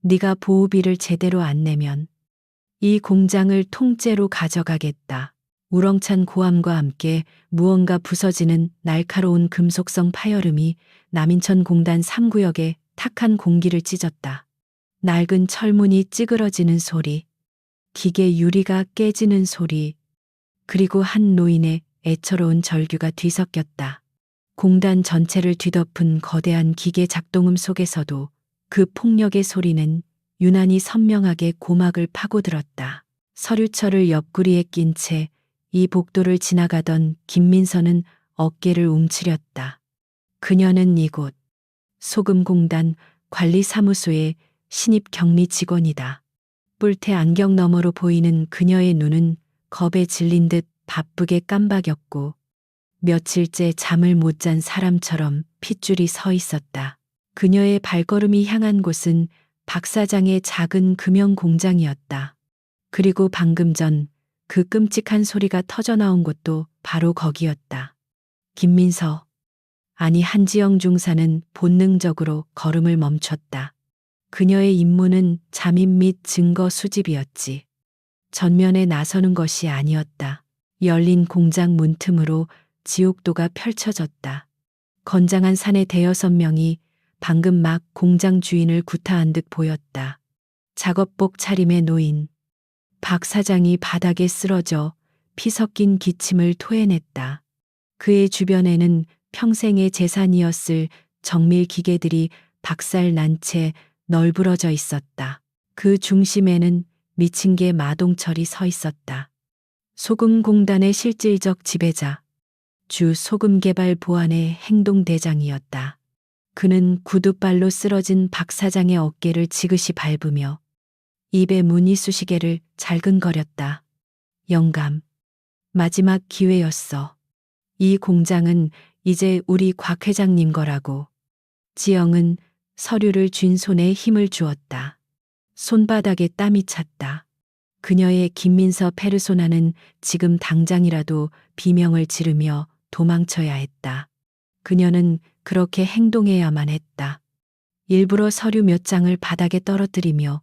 네가 보호비를 제대로 안 내면 이 공장을 통째로 가져가겠다. 우렁찬 고함과 함께 무언가 부서지는 날카로운 금속성 파열음이 남인천 공단 3구역의 탁한 공기를 찢었다. 낡은 철문이 찌그러지는 소리, 기계 유리가 깨지는 소리, 그리고 한 노인의 애처로운 절규가 뒤섞였다. 공단 전체를 뒤덮은 거대한 기계 작동음 속에서도 그 폭력의 소리는 유난히 선명하게 고막을 파고들었다. 서류철을 옆구리에 낀 채 이 복도를 지나가던 김민서는 어깨를 움츠렸다. 그녀는 이곳 소금공단 관리사무소의 신입 격리 직원이다. 뿔테 안경 너머로 보이는 그녀의 눈은 겁에 질린 듯 바쁘게 깜박였고 며칠째 잠을 못 잔 사람처럼 핏줄이 서 있었다. 그녀의 발걸음이 향한 곳은 박 사장의 작은 금형 공장이었다. 그리고 방금 전 그 끔찍한 소리가 터져나온 곳도 바로 거기였다. 김민서, 아니 한지영 중사는 본능적으로 걸음을 멈췄다. 그녀의 임무는 잠입 및 증거 수집이었지. 전면에 나서는 것이 아니었다. 열린 공장 문틈으로 지옥도가 펼쳐졌다. 건장한 사내 대여섯 명이 방금 막 공장 주인을 구타한 듯 보였다. 작업복 차림의 노인. 박 사장이 바닥에 쓰러져 피 섞인 기침을 토해냈다. 그의 주변에는 평생의 재산이었을 정밀 기계들이 박살난 채 널브러져 있었다. 그 중심에는 미친 개 마동철이 서 있었다. 소금공단의 실질적 지배자, 주 소금개발 보안의 행동대장이었다. 그는 구두발로 쓰러진 박 사장의 어깨를 지그시 밟으며 입에 무늬수시개를 잘근거렸다. 영감, 마지막 기회였어. 이 공장은 이제 우리 곽 회장님 거라고. 지영은 서류를 쥔 손에 힘을 주었다. 손바닥에 땀이 찼다. 그녀의 김민서 페르소나는 지금 당장이라도 비명을 지르며 도망쳐야 했다. 그녀는 그렇게 행동해야만 했다. 일부러 서류 몇 장을 바닥에 떨어뜨리며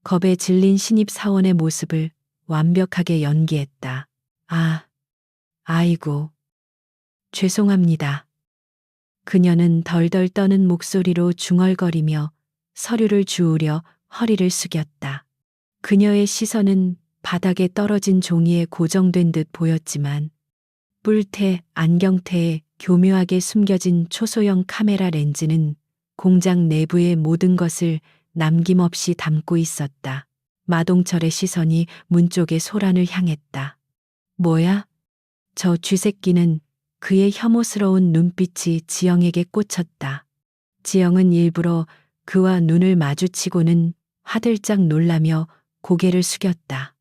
겁에 질린 신입 사원의 모습을 완벽하게 연기했다. 아이고, 죄송합니다. 그녀는 덜덜 떠는 목소리로 중얼거리며 서류를 주우려 허리를 숙였다. 그녀의 시선은 바닥에 떨어진 종이에 고정된 듯 보였지만 뿔테 안경테에 교묘하게 숨겨진 초소형 카메라 렌즈는 공장 내부의 모든 것을 남김없이 담고 있었다. 마동철의 시선이 문 쪽의 소란을 향했다. 뭐야? 저 쥐새끼는. 그의 혐오스러운 눈빛이 지영에게 꽂혔다. 지영은 일부러 그와 눈을 마주치고는 화들짝 놀라며 고개를 숙였다.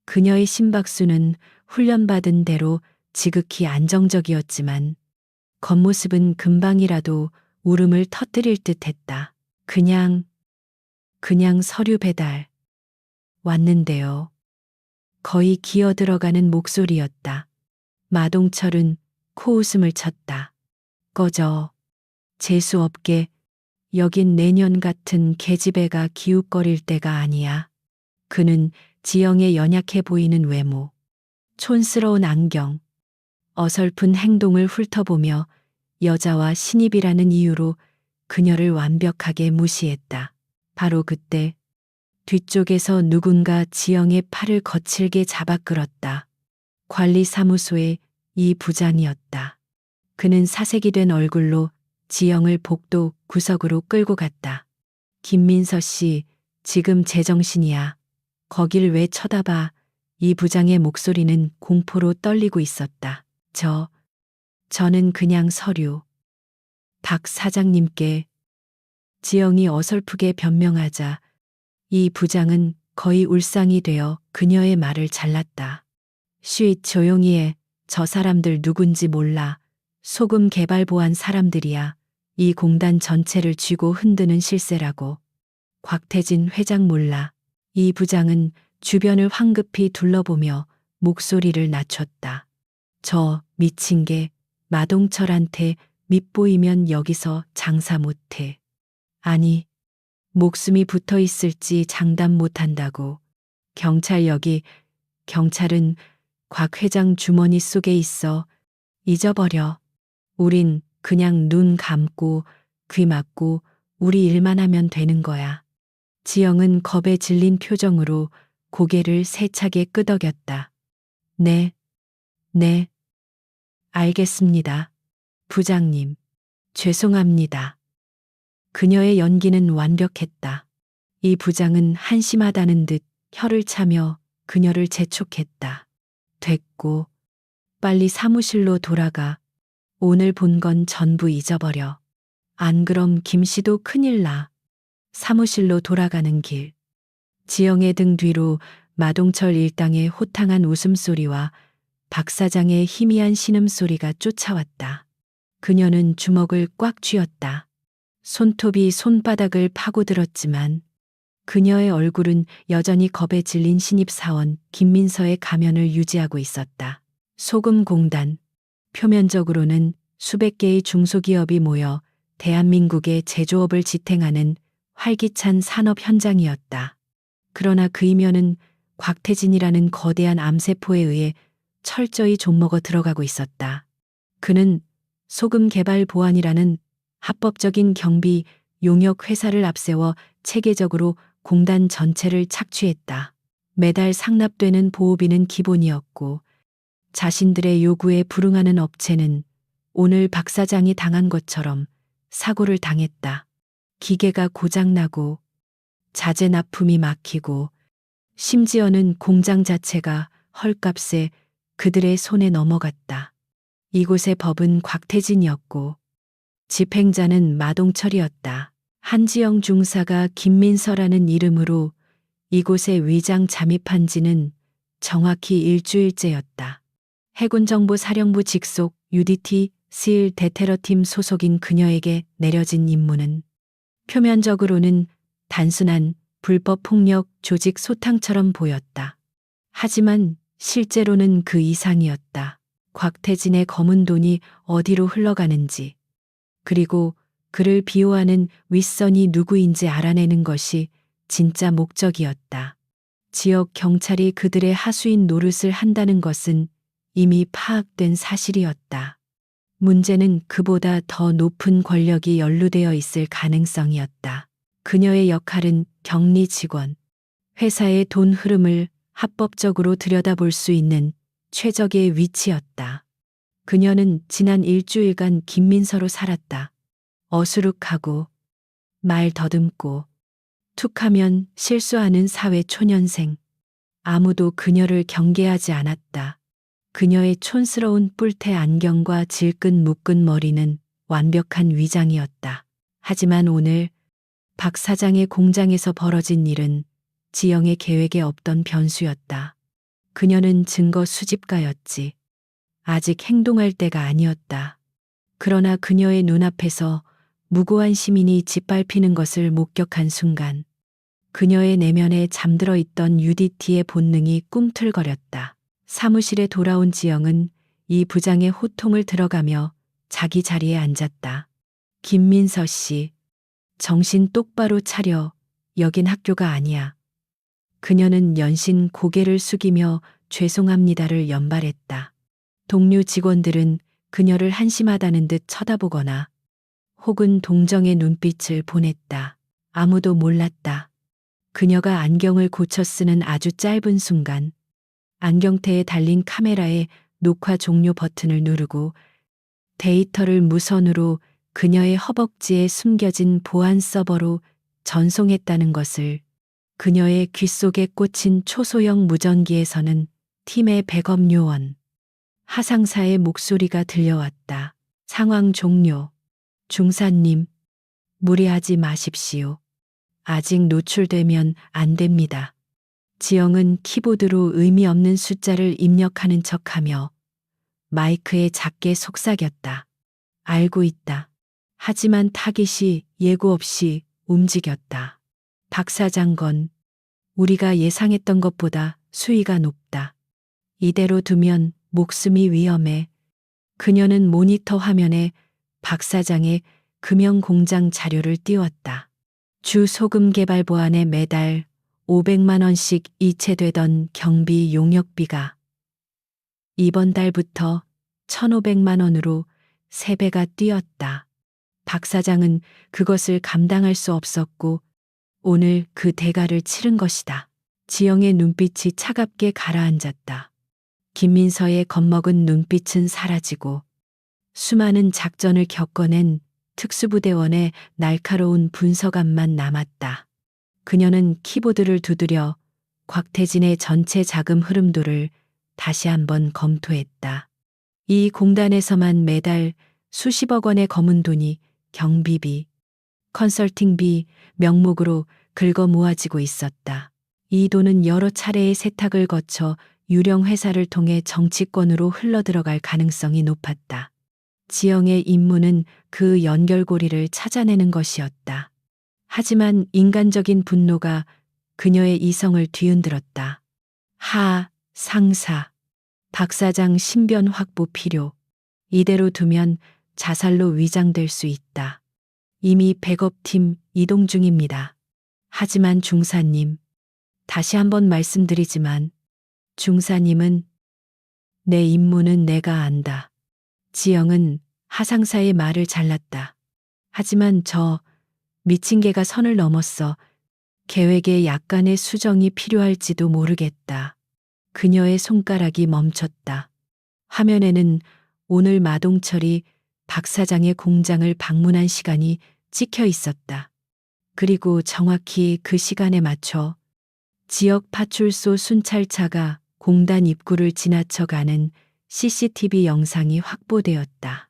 그녀의 심박수는 훈련받은 대로 지극히 안정적이었지만 겉모습은 금방이라도 울음을 터뜨릴 듯 했다. 그냥 서류 배달 왔는데요. 거의 기어 들어가는 목소리였다. 마동철은 코웃음을 쳤다. 꺼져. 재수없게. 여긴 내년 같은 계집애가 기웃거릴 때가 아니야. 그는 지영의 연약해 보이는 외모, 촌스러운 안경, 어설픈 행동을 훑어보며 여자와 신입이라는 이유로 그녀를 완벽하게 무시했다. 바로 그때 뒤쪽에서 누군가 지영의 팔을 거칠게 잡아 끌었다. 관리사무소의 이 부장이었다. 그는 사색이 된 얼굴로 지영을 복도 구석으로 끌고 갔다. 김민서 씨, 지금 제정신이야. 거길 왜 쳐다봐. 이 부장의 목소리는 공포로 떨리고 있었다. 저는 그냥 서류. 박 사장님께. 지영이 어설프게 변명하자 이 부장은 거의 울상이 되어 그녀의 말을 잘랐다. 쉿, 조용히 해. 저 사람들 누군지 몰라. 소금 개발 보안 사람들이야. 이 공단 전체를 쥐고 흔드는 실세라고. 곽태진 회장 몰라. 이 부장은 주변을 황급히 둘러보며 목소리를 낮췄다. 저 미친 게 마동철한테 밉보이면 여기서 장사 못해. 아니, 목숨이 붙어 있을지 장담 못한다고. 경찰은 곽 회장 주머니 속에 있어. 잊어버려. 우린 그냥 눈 감고 귀 막고 우리 일만 하면 되는 거야. 지영은 겁에 질린 표정으로 고개를 세차게 끄덕였다. 네, 네, 알겠습니다. 부장님, 죄송합니다. 그녀의 연기는 완벽했다. 이 부장은 한심하다는 듯 혀를 차며 그녀를 재촉했다. 됐고, 빨리 사무실로 돌아가. 오늘 본 건 전부 잊어버려. 안 그럼 김 씨도 큰일 나. 사무실로 돌아가는 길. 지영의 등 뒤로 마동철 일당의 호탕한 웃음소리와 박 사장의 희미한 신음소리가 쫓아왔다. 그녀는 주먹을 꽉 쥐었다. 손톱이 손바닥을 파고들었지만 그녀의 얼굴은 여전히 겁에 질린 신입사원 김민서의 가면을 유지하고 있었다. 소금공단. 표면적으로는 수백 개의 중소기업이 모여 대한민국의 제조업을 지탱하는 활기찬 산업 현장이었다. 그러나 그 이면은 곽태진이라는 거대한 암세포에 의해 철저히 좀먹어 들어가고 있었다. 그는 소금 개발 보안이라는 합법적인 경비 용역 회사를 앞세워 체계적으로 공단 전체를 착취했다. 매달 상납되는 보호비는 기본이었고 자신들의 요구에 불응하는 업체는 오늘 박 사장이 당한 것처럼 사고를 당했다. 기계가 고장나고 자재 납품이 막히고 심지어는 공장 자체가 헐값에 그들의 손에 넘어갔다. 이곳의 법은 곽태진이었고 집행자는 마동철이었다. 한지영 중사가 김민서라는 이름으로 이곳에 위장 잠입한 지는 정확히 일주일째였다. 해군정보사령부 직속 UDT SEAL 대테러팀 소속인 그녀에게 내려진 임무는 표면적으로는 단순한 불법 폭력 조직 소탕처럼 보였다. 하지만 실제로는 그 이상이었다. 곽태진의 검은 돈이 어디로 흘러가는지, 그리고 그를 비호하는 윗선이 누구인지 알아내는 것이 진짜 목적이었다. 지역 경찰이 그들의 하수인 노릇을 한다는 것은 이미 파악된 사실이었다. 문제는 그보다 더 높은 권력이 연루되어 있을 가능성이었다. 그녀의 역할은 격리 직원, 회사의 돈 흐름을 합법적으로 들여다볼 수 있는 최적의 위치였다. 그녀는 지난 일주일간 김민서로 살았다. 어수룩하고 말 더듬고 툭하면 실수하는 사회 초년생. 아무도 그녀를 경계하지 않았다. 그녀의 촌스러운 뿔테 안경과 질끈 묶은 머리는 완벽한 위장이었다. 하지만 오늘 박 사장의 공장에서 벌어진 일은 지영의 계획에 없던 변수였다. 그녀는 증거 수집가였지. 아직 행동할 때가 아니었다. 그러나 그녀의 눈앞에서 무고한 시민이 짓밟히는 것을 목격한 순간 그녀의 내면에 잠들어 있던 UDT의 본능이 꿈틀거렸다. 사무실에 돌아온 지영은 이 부장의 호통을 들어가며 자기 자리에 앉았다. 김민서 씨, 정신 똑바로 차려. 여긴 학교가 아니야. 그녀는 연신 고개를 숙이며 죄송합니다를 연발했다. 동료 직원들은 그녀를 한심하다는 듯 쳐다보거나 혹은 동정의 눈빛을 보냈다. 아무도 몰랐다. 그녀가 안경을 고쳐 쓰는 아주 짧은 순간 안경테에 달린 카메라의 녹화 종료 버튼을 누르고 데이터를 무선으로 그녀의 허벅지에 숨겨진 보안 서버로 전송했다는 것을 그녀의 귀 속에 꽂힌 초소형 무전기에서는 팀의 백업 요원 하상사의 목소리가 들려왔다. 상황 종료. 중사님, 무리하지 마십시오. 아직 노출되면 안 됩니다. 지영은 키보드로 의미 없는 숫자를 입력하는 척하며 마이크에 작게 속삭였다. 알고 있다. 하지만 타깃이 예고 없이 움직였다. 박 사장 건 우리가 예상했던 것보다 수위가 높다. 이대로 두면 목숨이 위험해. 그녀는 모니터 화면에 박 사장의 금형 공장 자료를 띄웠다. 주 소금 개발 보안에 매달 500만 원씩 이체되던 경비 용역비가 이번 달부터 1,500만 원으로 3배가 뛰었다. 박 사장은 그것을 감당할 수 없었고 오늘 그 대가를 치른 것이다. 지영의 눈빛이 차갑게 가라앉았다. 김민서의 겁먹은 눈빛은 사라지고 수많은 작전을 겪어낸 특수부대원의 날카로운 분석안만 남았다. 그녀는 키보드를 두드려 곽태진의 전체 자금 흐름도를 다시 한번 검토했다. 이 공단에서만 매달 수십억 원의 검은 돈이 경비비, 컨설팅비 명목으로 긁어 모아지고 있었다. 이 돈은 여러 차례의 세탁을 거쳐 유령 회사를 통해 정치권으로 흘러들어갈 가능성이 높았다. 지영의 임무는 그 연결고리를 찾아내는 것이었다. 하지만 인간적인 분노가 그녀의 이성을 뒤흔들었다. 상사. 박 사장 신변 확보 필요. 이대로 두면 자살로 위장될 수 있다. 이미 백업팀 이동 중입니다. 하지만 중사님, 다시 한번 말씀드리지만 중사님은 내 임무는 내가 안다. 지영은 하상사의 말을 잘랐다. 하지만 저 미친 개가 선을 넘었어. 계획에 약간의 수정이 필요할지도 모르겠다. 그녀의 손가락이 멈췄다. 화면에는 오늘 마동철이 박 사장의 공장을 방문한 시간이 찍혀 있었다. 그리고 정확히 그 시간에 맞춰 지역 파출소 순찰차가 공단 입구를 지나쳐가는 CCTV 영상이 확보되었다.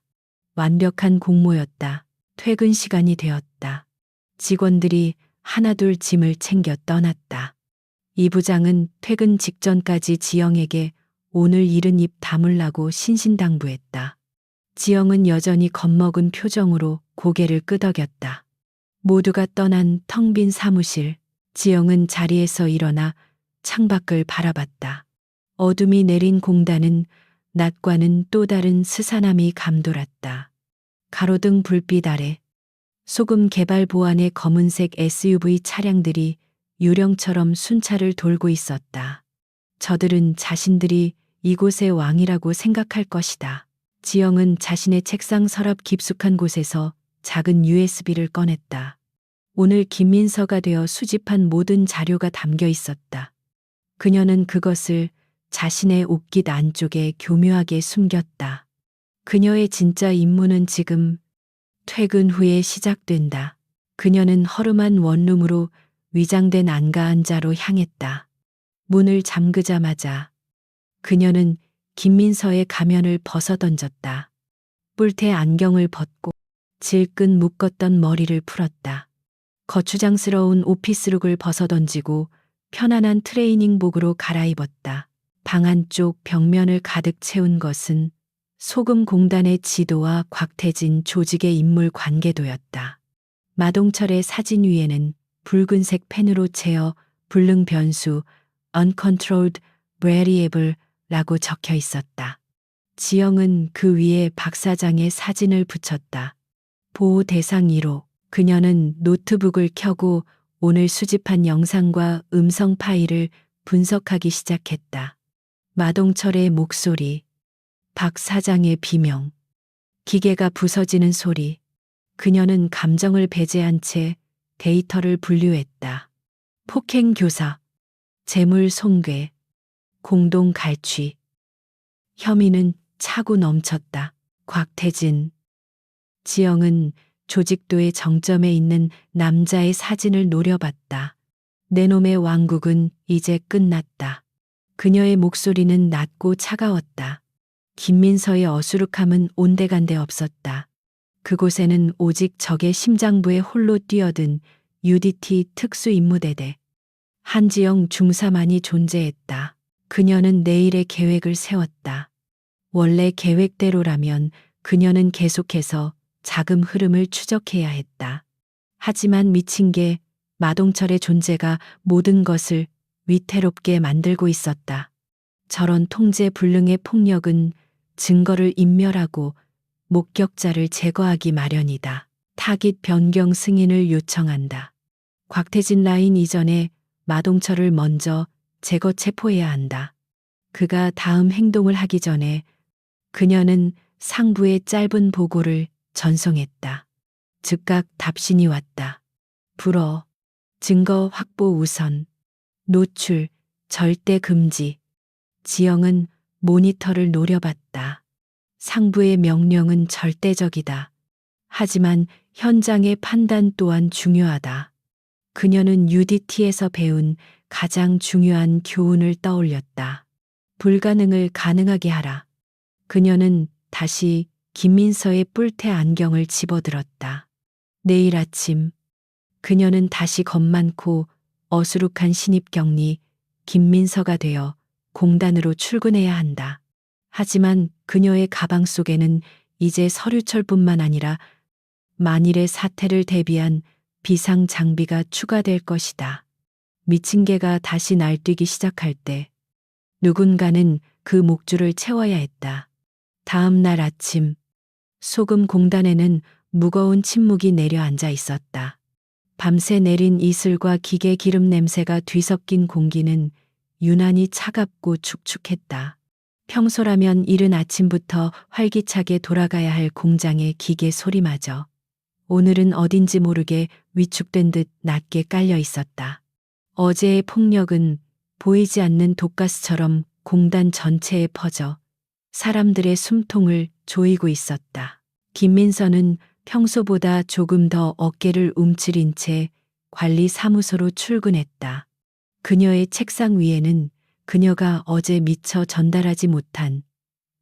완벽한 공모였다. 퇴근 시간이 되었다. 직원들이 하나둘 짐을 챙겨 떠났다. 이 부장은 퇴근 직전까지 지영에게 오늘 일은 입 다물라고 신신당부했다. 지영은 여전히 겁먹은 표정으로 고개를 끄덕였다. 모두가 떠난 텅 빈 사무실. 지영은 자리에서 일어나 창밖을 바라봤다. 어둠이 내린 공단은 낮과는 또 다른 스산함이 감돌았다. 가로등 불빛 아래 소금 개발 보안의 검은색 SUV 차량들이 유령처럼 순찰을 돌고 있었다. 저들은 자신들이 이곳의 왕이라고 생각할 것이다. 지영은 자신의 책상 서랍 깊숙한 곳에서 작은 USB를 꺼냈다. 오늘 김민서가 되어 수집한 모든 자료가 담겨 있었다. 그녀는 그것을 자신의 옷깃 안쪽에 교묘하게 숨겼다. 그녀의 진짜 임무는 지금 퇴근 후에 시작된다. 그녀는 허름한 원룸으로 위장된 안가한자로 향했다. 문을 잠그자마자 그녀는 김민서의 가면을 벗어던졌다. 뿔테 안경을 벗고 질끈 묶었던 머리를 풀었다. 거추장스러운 오피스룩을 벗어던지고 편안한 트레이닝복으로 갈아입었다. 방 안쪽 벽면을 가득 채운 것은 소금 공단의 지도와 곽태진 조직의 인물 관계도였다. 마동철의 사진 위에는 붉은색 펜으로 채어 불능 변수 uncontrolled variable라고 적혀 있었다. 지영은 그 위에 박 사장의 사진을 붙였다. 보호 대상 1호. 그녀는 노트북을 켜고 오늘 수집한 영상과 음성 파일을 분석하기 시작했다. 마동철의 목소리, 박 사장의 비명, 기계가 부서지는 소리. 그녀는 감정을 배제한 채 데이터를 분류했다. 폭행 교사, 재물 손괴, 공동 갈취. 혐의는 차고 넘쳤다. 곽태진. 지영은 조직도의 정점에 있는 남자의 사진을 노려봤다. 내 놈의 왕국은 이제 끝났다. 그녀의 목소리는 낮고 차가웠다. 김민서의 어수룩함은 온데간데 없었다. 그곳에는 오직 적의 심장부에 홀로 뛰어든 UDT 특수임무대대 한지영 중사만이 존재했다. 그녀는 내일의 계획을 세웠다. 원래 계획대로라면 그녀는 계속해서 자금 흐름을 추적해야 했다. 하지만 미친 게 마동철의 존재가 모든 것을 위태롭게 만들고 있었다. 저런 통제 불능의 폭력은 증거를 인멸하고 목격자를 제거하기 마련이다. 타깃 변경 승인을 요청한다. 곽태진 라인 이전에 마동철을 먼저 제거 체포해야 한다. 그가 다음 행동을 하기 전에 그녀는 상부의 짧은 보고를 전송했다. 즉각 답신이 왔다. 불어. 증거 확보 우선. 노출. 절대 금지. 지영은 모니터를 노려봤다. 상부의 명령은 절대적이다. 하지만 현장의 판단 또한 중요하다. 그녀는 UDT에서 배운 가장 중요한 교훈을 떠올렸다. 불가능을 가능하게 하라. 그녀는 다시 김민서의 뿔테 안경을 집어들었다. 내일 아침 그녀는 다시 겁 많고 어수룩한 신입경리 김민서가 되어 공단으로 출근해야 한다. 하지만 그녀의 가방 속에는 이제 서류철뿐만 아니라 만일의 사태를 대비한 비상 장비가 추가될 것이다. 미친 개가 다시 날뛰기 시작할 때 누군가는 그 목줄을 채워야 했다. 다음 날 아침 소금 공단에는 무거운 침묵이 내려앉아 있었다. 밤새 내린 이슬과 기계 기름 냄새가 뒤섞인 공기는 유난히 차갑고 축축했다. 평소라면 이른 아침부터 활기차게 돌아가야 할 공장의 기계 소리마저 오늘은 어딘지 모르게 위축된 듯 낮게 깔려 있었다. 어제의 폭력은 보이지 않는 독가스처럼 공단 전체에 퍼져 사람들의 숨통을 조이고 있었다. 김민서는 평소보다 조금 더 어깨를 움츠린 채 관리사무소로 출근했다. 그녀의 책상 위에는 그녀가 어제 미처 전달하지 못한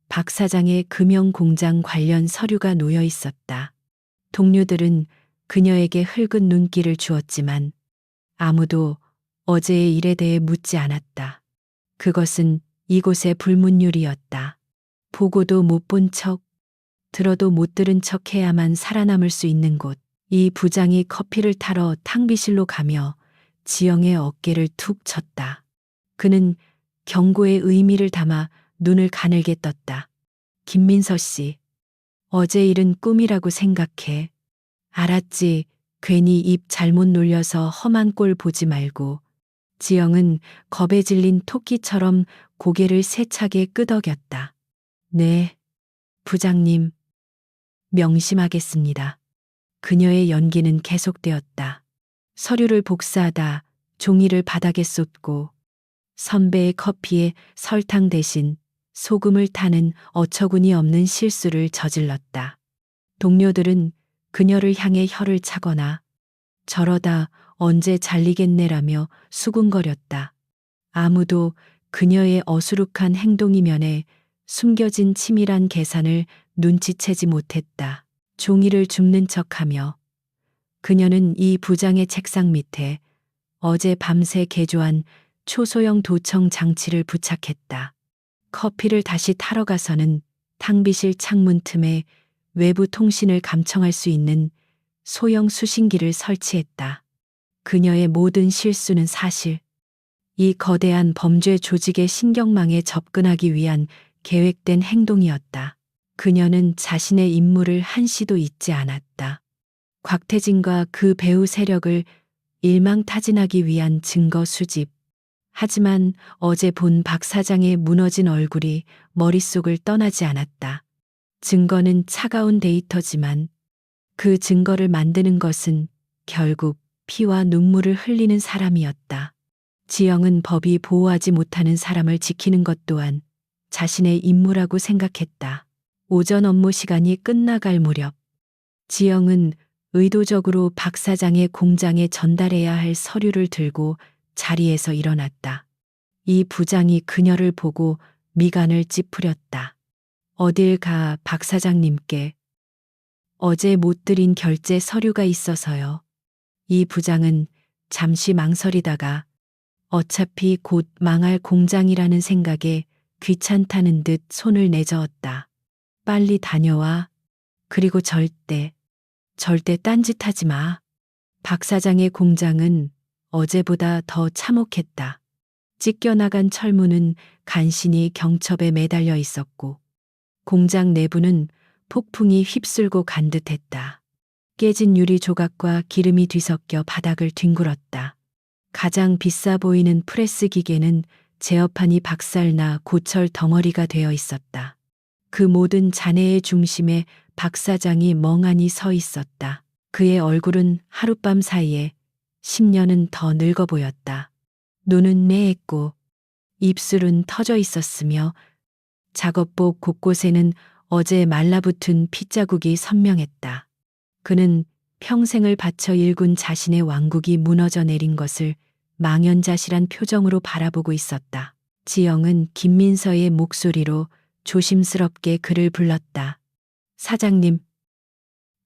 박 사장의 금형공장 관련 서류가 놓여 있었다. 동료들은 그녀에게 흘근 눈길을 주었지만 아무도 어제의 일에 대해 묻지 않았다. 그것은 이곳의 불문율이었다. 보고도 못 본 척, 들어도 못 들은 척 해야만 살아남을 수 있는 곳. 이 부장이 커피를 타러 탕비실로 가며 지영의 어깨를 툭 쳤다. 그는 경고의 의미를 담아 눈을 가늘게 떴다. 김민서 씨, 어제 일은 꿈이라고 생각해. 알았지. 괜히 입 잘못 놀려서 험한 꼴 보지 말고. 지영은 겁에 질린 토끼처럼 고개를 세차게 끄덕였다. 네, 부장님. 명심하겠습니다. 그녀의 연기는 계속되었다. 서류를 복사하다 종이를 바닥에 쏟고 선배의 커피에 설탕 대신 소금을 타는 어처구니 없는 실수를 저질렀다. 동료들은 그녀를 향해 혀를 차거나 저러다 언제 잘리겠네라며 수군거렸다. 아무도 그녀의 어수룩한 행동이면에 숨겨진 치밀한 계산을 눈치채지 못했다. 종이를 줍는 척하며 그녀는 이 부장의 책상 밑에 어제 밤새 개조한 초소형 도청 장치를 부착했다. 커피를 다시 타러 가서는 탕비실 창문 틈에 외부 통신을 감청할 수 있는 소형 수신기를 설치했다. 그녀의 모든 실수는 사실 이 거대한 범죄 조직의 신경망에 접근하기 위한 계획된 행동이었다. 그녀는 자신의 임무를 한시도 잊지 않았다. 곽태진과 그 배후 세력을 일망타진하기 위한 증거 수집. 하지만 어제 본 박 사장의 무너진 얼굴이 머릿속을 떠나지 않았다. 증거는 차가운 데이터지만 그 증거를 만드는 것은 결국 피와 눈물을 흘리는 사람이었다. 지영은 법이 보호하지 못하는 사람을 지키는 것 또한 자신의 임무라고 생각했다. 오전 업무 시간이 끝나갈 무렵 지영은 의도적으로 박 사장의 공장에 전달해야 할 서류를 들고 자리에서 일어났다. 이 부장이 그녀를 보고 미간을 찌푸렸다. 어딜 가 박 사장님께. 어제 못 드린 결제 서류가 있어서요. 이 부장은 잠시 망설이다가 어차피 곧 망할 공장이라는 생각에 귀찮다는 듯 손을 내저었다. 빨리 다녀와. 그리고 절대 딴짓하지 마. 박 사장의 공장은 어제보다 더 참혹했다. 찢겨나간 철문은 간신히 경첩에 매달려 있었고 공장 내부는 폭풍이 휩쓸고 간 듯했다. 깨진 유리 조각과 기름이 뒤섞여 바닥을 뒹굴었다. 가장 비싸 보이는 프레스 기계는 제어판이 박살나 고철 덩어리가 되어 있었다. 그 모든 잔해의 중심에 박 사장이 멍하니 서 있었다. 그의 얼굴은 하룻밤 사이에 10년은 더 늙어 보였다. 눈은 매했고 입술은 터져 있었으며 작업복 곳곳에는 어제 말라붙은 핏자국이 선명했다. 그는 평생을 바쳐 일군 자신의 왕국이 무너져 내린 것을 망연자실한 표정으로 바라보고 있었다. 지영은 김민서의 목소리로 조심스럽게 그를 불렀다. 사장님,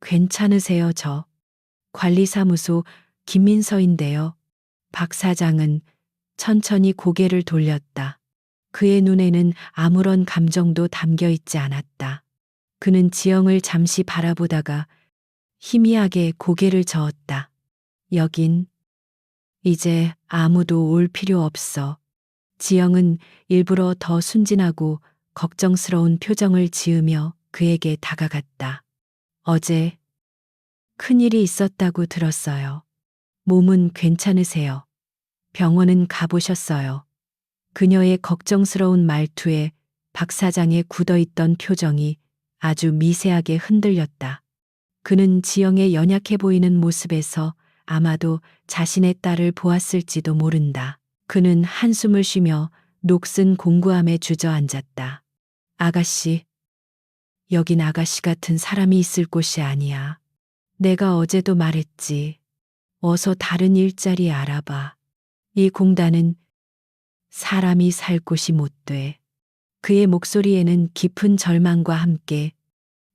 괜찮으세요? 저 관리사무소 김민서인데요. 박 사장은 천천히 고개를 돌렸다. 그의 눈에는 아무런 감정도 담겨 있지 않았다. 그는 지영을 잠시 바라보다가 희미하게 고개를 저었다. 여긴 이제 아무도 올 필요 없어. 지영은 일부러 더 순진하고 걱정스러운 표정을 지으며 그에게 다가갔다. 어제 큰일이 있었다고 들었어요. 몸은 괜찮으세요? 병원은 가보셨어요? 그녀의 걱정스러운 말투에 박 사장의 굳어있던 표정이 아주 미세하게 흔들렸다. 그는 지영의 연약해 보이는 모습에서 아마도 자신의 딸을 보았을지도 모른다. 그는 한숨을 쉬며 녹슨 공구함에 주저앉았다. 아가씨, 여긴 아가씨 같은 사람이 있을 곳이 아니야. 내가 어제도 말했지. 어서 다른 일자리 알아봐. 이 공단은 사람이 살 곳이 못 돼. 그의 목소리에는 깊은 절망과 함께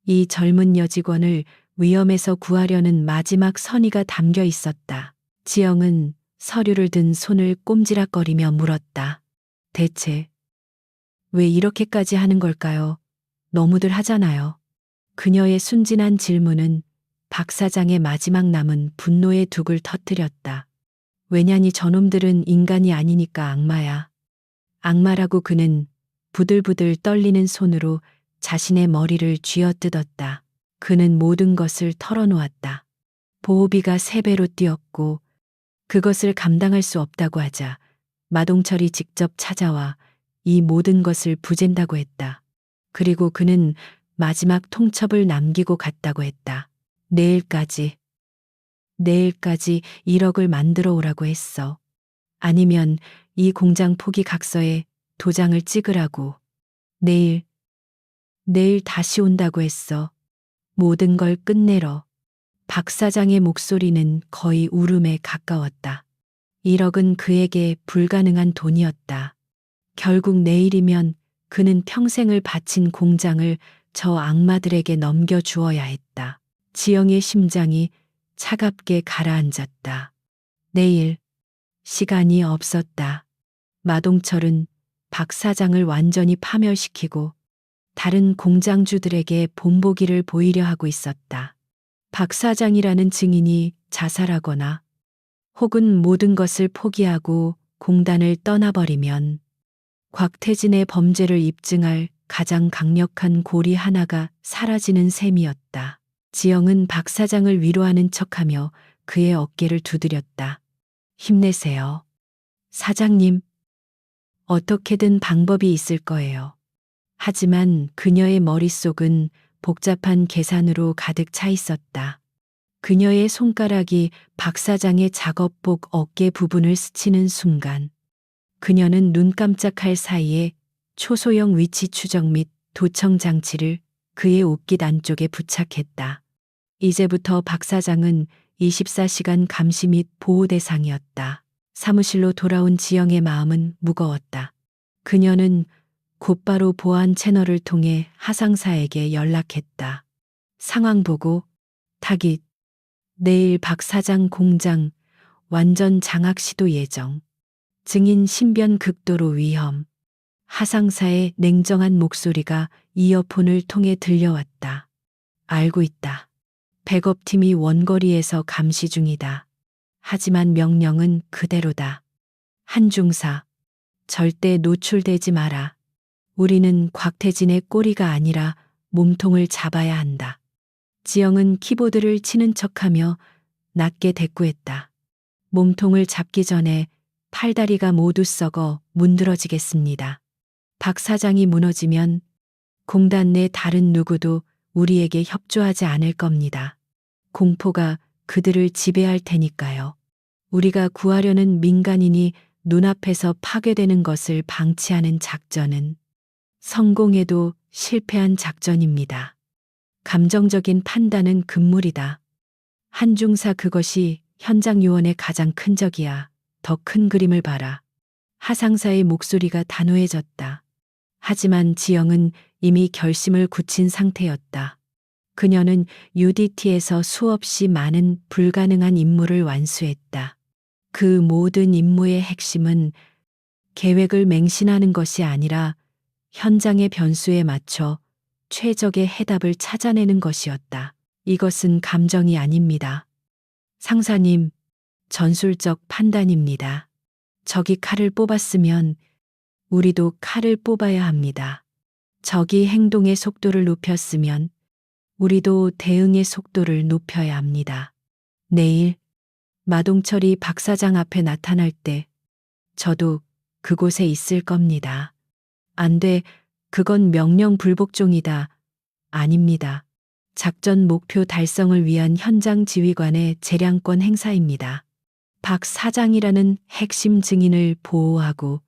이 젊은 여직원을 위험에서 구하려는 마지막 선의가 담겨 있었다. 지영은 서류를 든 손을 꼼지락거리며 물었다. 대체 왜 이렇게까지 하는 걸까요? 너무들 하잖아요. 그녀의 순진한 질문은 박 사장의 마지막 남은 분노의 둑을 터뜨렸다. 왜냐니 저놈들은 인간이 아니니까 악마야. 악마라고 그는 부들부들 떨리는 손으로 자신의 머리를 쥐어뜯었다. 그는 모든 것을 털어놓았다. 보호비가 3배로 뛰었고 그것을 감당할 수 없다고 하자 마동철이 직접 찾아와 이 모든 것을 부젠다고 했다. 그리고 그는 마지막 통첩을 남기고 갔다고 했다. 내일까지 1억을 만들어 오라고 했어. 아니면 이 공장 포기 각서에 도장을 찍으라고. 내일 다시 온다고 했어. 모든 걸 끝내러. 박 사장의 목소리는 거의 울음에 가까웠다. 1억은 그에게 불가능한 돈이었다. 결국 내일이면 그는 평생을 바친 공장을 저 악마들에게 넘겨주어야 했다. 지영의 심장이 차갑게 가라앉았다. 내일 시간이 없었다. 마동철은 박 사장을 완전히 파멸시키고 다른 공장주들에게 본보기를 보이려 하고 있었다. 박 사장이라는 증인이 자살하거나 혹은 모든 것을 포기하고 공단을 떠나버리면 곽태진의 범죄를 입증할 가장 강력한 고리 하나가 사라지는 셈이었다. 지영은 박 사장을 위로하는 척하며 그의 어깨를 두드렸다. 힘내세요. 사장님, 어떻게든 방법이 있을 거예요. 하지만 그녀의 머릿속은 복잡한 계산으로 가득 차 있었다. 그녀의 손가락이 박 사장의 작업복 어깨 부분을 스치는 순간 그녀는 눈 깜짝할 사이에 초소형 위치 추적 및 도청 장치를 그의 옷깃 안쪽에 부착했다. 이제부터 박 사장은 24시간 감시 및 보호 대상이었다. 사무실로 돌아온 지영의 마음은 무거웠다. 그녀는 곧바로 보안 채널을 통해 하상사에게 연락했다. 상황 보고, 타깃, 내일 박 사장 공장 완전 장악 시도 예정. 증인 신변 극도로 위험. 하상사의 냉정한 목소리가 이어폰을 통해 들려왔다. 알고 있다. 백업팀이 원거리에서 감시 중이다. 하지만 명령은 그대로다. 한중사, 절대 노출되지 마라. 우리는 곽태진의 꼬리가 아니라 몸통을 잡아야 한다. 지영은 키보드를 치는 척하며 낮게 대꾸했다. 몸통을 잡기 전에 팔다리가 모두 썩어 문드러지겠습니다. 박 사장이 무너지면 공단 내 다른 누구도 우리에게 협조하지 않을 겁니다. 공포가 그들을 지배할 테니까요. 우리가 구하려는 민간인이 눈앞에서 파괴되는 것을 방치하는 작전은 성공해도 실패한 작전입니다. 감정적인 판단은 금물이다. 한중사 그것이 현장 요원의 가장 큰 적이야. 더 큰 그림을 봐라. 하상사의 목소리가 단호해졌다. 하지만 지영은 이미 결심을 굳힌 상태였다. 그녀는 UDT에서 수없이 많은 불가능한 임무를 완수했다. 그 모든 임무의 핵심은 계획을 맹신하는 것이 아니라 현장의 변수에 맞춰 최적의 해답을 찾아내는 것이었다. 이것은 감정이 아닙니다. 상사님, 전술적 판단입니다. 적이 칼을 뽑았으면 우리도 칼을 뽑아야 합니다. 적이 행동의 속도를 높였으면 우리도 대응의 속도를 높여야 합니다. 내일 마동철이 박 사장 앞에 나타날 때 저도 그곳에 있을 겁니다. 안 돼, 그건 명령 불복종이다. 아닙니다. 작전 목표 달성을 위한 현장 지휘관의 재량권 행사입니다. 박 사장이라는 핵심 증인을 보호하고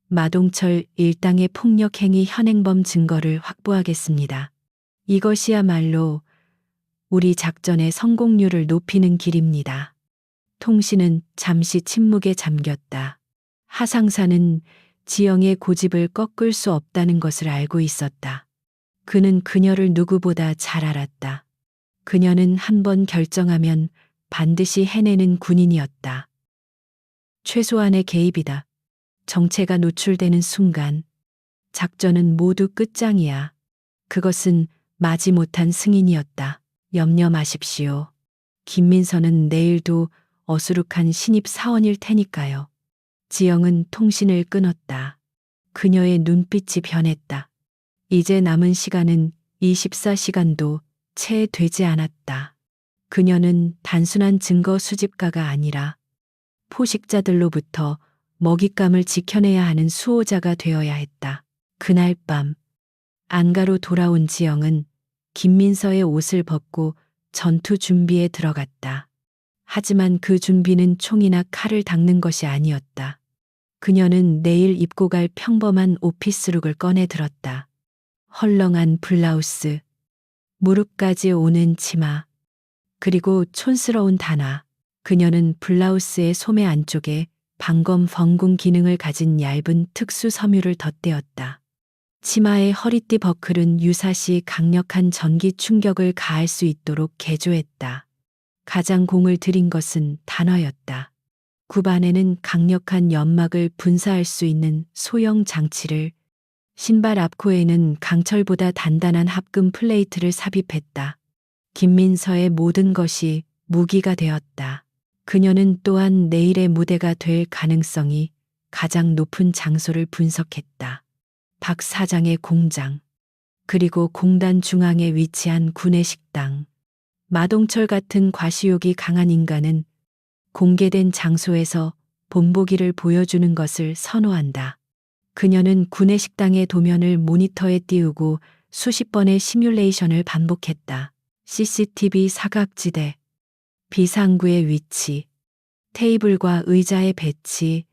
마동철 일당의 폭력행위 현행범 증거를 확보하겠습니다. 이것이야말로 우리 작전의 성공률을 높이는 길입니다. 통신은 잠시 침묵에 잠겼다. 하상사는 지영의 고집을 꺾을 수 없다는 것을 알고 있었다. 그는 그녀를 누구보다 잘 알았다. 그녀는 한번 결정하면 반드시 해내는 군인이었다. 최소한의 개입이다. 정체가 노출되는 순간 작전은 모두 끝장이야. 그것은 마지못한 승인이었다. 염려 마십시오. 김민서는 내일도 어수룩한 신입 사원일 테니까요. 지영은 통신을 끊었다. 그녀의 눈빛이 변했다. 이제 남은 시간은 24시간도 채 되지 않았다. 그녀는 단순한 증거 수집가가 아니라 포식자들로부터 먹잇감을 지켜내야 하는 수호자가 되어야 했다. 그날 밤 안가로 돌아온 지영은 김민서의 옷을 벗고 전투 준비에 들어갔다. 하지만 그 준비는 총이나 칼을 닦는 것이 아니었다. 그녀는 내일 입고 갈 평범한 오피스룩을 꺼내 들었다. 헐렁한 블라우스, 무릎까지 오는 치마, 그리고 촌스러운 단화. 그녀는 블라우스의 소매 안쪽에 방검 von궁 기능을 가진 얇은 특수 섬유를 덧대었다. 치마의 허리띠 버클은 유사시 강력한 전기 충격을 가할 수 있도록 개조했다. 가장 공을 들인 것은 단화였다. 굽안에는 강력한 연막을 분사할 수 있는 소형 장치를, 신발 앞코에는 강철보다 단단한 합금 플레이트를 삽입했다. 김민서의 모든 것이 무기가 되었다. 그녀는 또한 내일의 무대가 될 가능성이 가장 높은 장소를 분석했다. 박 사장의 공장, 그리고 공단 중앙에 위치한 군의 식당. 마동철 같은 과시욕이 강한 인간은 공개된 장소에서 본보기를 보여주는 것을 선호한다. 그녀는 군의 식당의 도면을 모니터에 띄우고 수십 번의 시뮬레이션을 반복했다. CCTV 사각지대, 비상구의 위치, 테이블과 의자의 배치,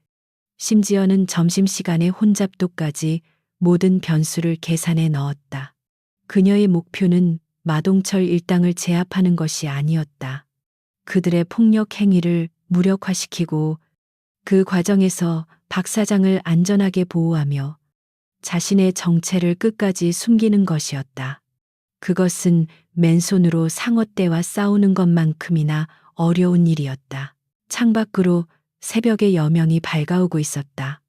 심지어는 점심시간의 혼잡도까지 모든 변수를 계산해 넣었다. 그녀의 목표는 마동철 일당을 제압하는 것이 아니었다. 그들의 폭력 행위를 무력화시키고 그 과정에서 박 사장을 안전하게 보호하며 자신의 정체를 끝까지 숨기는 것이었다. 그것은 맨손으로 상어떼와 싸우는 것만큼이나 어려운 일이었다. 창밖으로 새벽의 여명이 밝아오고 있었다.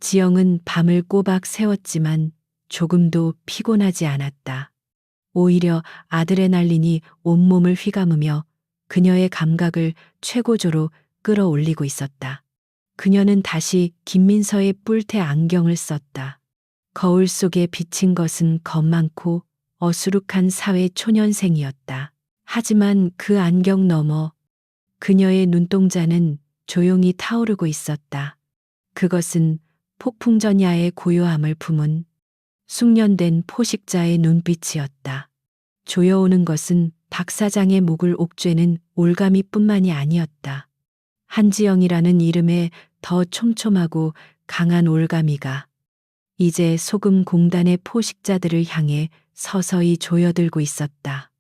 지영은 밤을 꼬박 새웠지만 조금도 피곤하지 않았다. 오히려 아드레날린이 온몸을 휘감으며 그녀의 감각을 최고조로 끌어올리고 있었다. 그녀는 다시 김민서의 뿔테 안경을 썼다. 거울 속에 비친 것은 겁 많고 어수룩한 사회 초년생이었다. 하지만 그 안경 너머 그녀의 눈동자는 조용히 타오르고 있었다. 그것은 폭풍전야의 고요함을 품은 숙련된 포식자의 눈빛이었다. 조여오는 것은 박 사장의 목을 옥죄는 올가미뿐만이 아니었다. 한지영이라는 이름에 더 촘촘하고 강한 올가미가 이제 소금 공단의 포식자들을 향해 서서히 조여들고 있었다.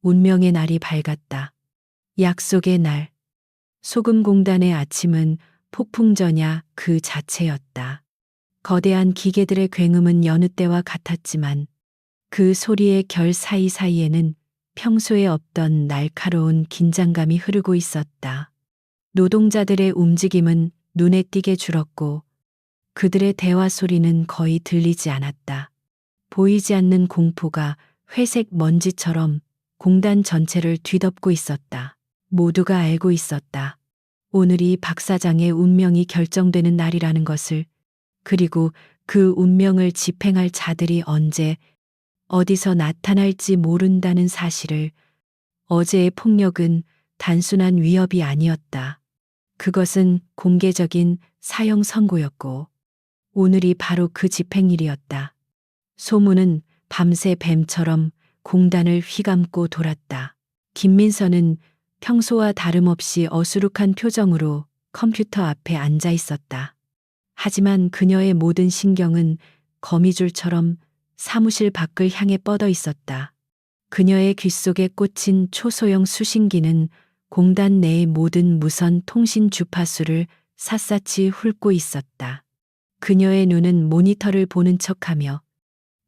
운명의 날이 밝았다. 약속의 날. 소금 공단의 아침은 폭풍전야 그 자체였다. 거대한 기계들의 굉음은 여느 때와 같았지만 그 소리의 결 사이사이에는 평소에 없던 날카로운 긴장감이 흐르고 있었다. 노동자들의 움직임은 눈에 띄게 줄었고 그들의 대화 소리는 거의 들리지 않았다. 보이지 않는 공포가 회색 먼지처럼 공단 전체를 뒤덮고 있었다. 모두가 알고 있었다. 오늘이 박 사장의 운명이 결정되는 날이라는 것을, 그리고 그 운명을 집행할 자들이 언제, 어디서 나타날지 모른다는 사실을. 어제의 폭력은 단순한 위협이 아니었다. 그것은 공개적인 사형 선고였고, 오늘이 바로 그 집행일이었다. 소문은 밤새 뱀처럼 공단을 휘감고 돌았다. 김민서는 평소와 다름없이 어수룩한 표정으로 컴퓨터 앞에 앉아 있었다. 하지만 그녀의 모든 신경은 거미줄처럼 사무실 밖을 향해 뻗어 있었다. 그녀의 귓속에 꽂힌 초소형 수신기는 공단 내의 모든 무선 통신 주파수를 샅샅이 훑고 있었다. 그녀의 눈은 모니터를 보는 척하며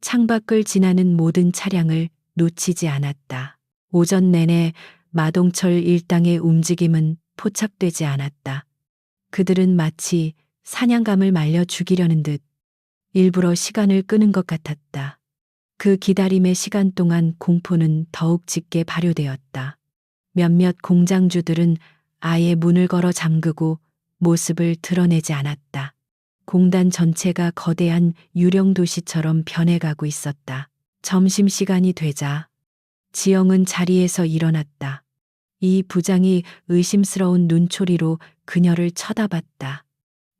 창밖을 지나는 모든 차량을 놓치지 않았다. 오전 내내 마동철 일당의 움직임은 포착되지 않았다. 그들은 마치 사냥감을 말려 죽이려는 듯 일부러 시간을 끄는 것 같았다. 그 기다림의 시간 동안 공포는 더욱 짙게 발효되었다. 몇몇 공장주들은 아예 문을 걸어 잠그고 모습을 드러내지 않았다. 공단 전체가 거대한 유령 도시처럼 변해가고 있었다. 점심시간이 되자 지영은 자리에서 일어났다. 이 부장이 의심스러운 눈초리로 그녀를 쳐다봤다.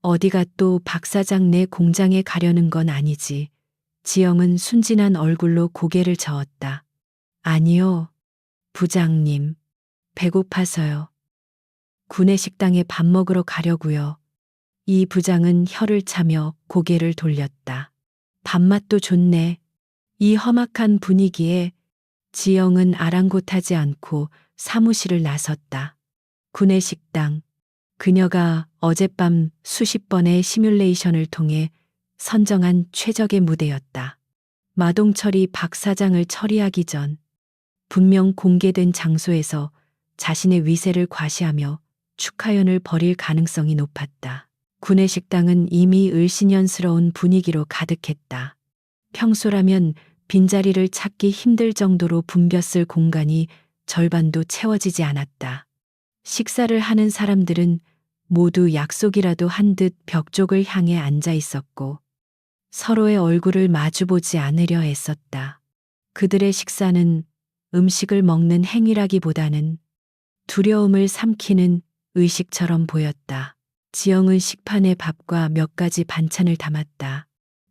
어디가 또 박 사장 내 공장에 가려는 건 아니지. 지영은 순진한 얼굴로 고개를 저었다. 아니요, 부장님. 배고파서요. 구내식당에 밥 먹으러 가려고요. 이 부장은 혀를 차며 고개를 돌렸다. 밥맛도 좋네. 이 험악한 분위기에 지영은 아랑곳하지 않고 사무실을 나섰다. 구내식당. 그녀가 어젯밤 수십 번의 시뮬레이션을 통해 선정한 최적의 무대였다. 마동철이 박 사장을 처리하기 전 분명 공개된 장소에서 자신의 위세를 과시하며 축하연을 벌일 가능성이 높았다. 구내식당은 이미 을씨년스러운 분위기로 가득했다. 평소라면 빈자리를 찾기 힘들 정도로 붐볐을 공간이 절반도 채워지지 않았다. 식사를 하는 사람들은 모두 약속이라도 한 듯 벽 쪽을 향해 앉아 있었고 서로의 얼굴을 마주보지 않으려 애썼다. 그들의 식사는 음식을 먹는 행위라기보다는 두려움을 삼키는 의식처럼 보였다. 지영은 식판에 밥과 몇 가지 반찬을 담았다.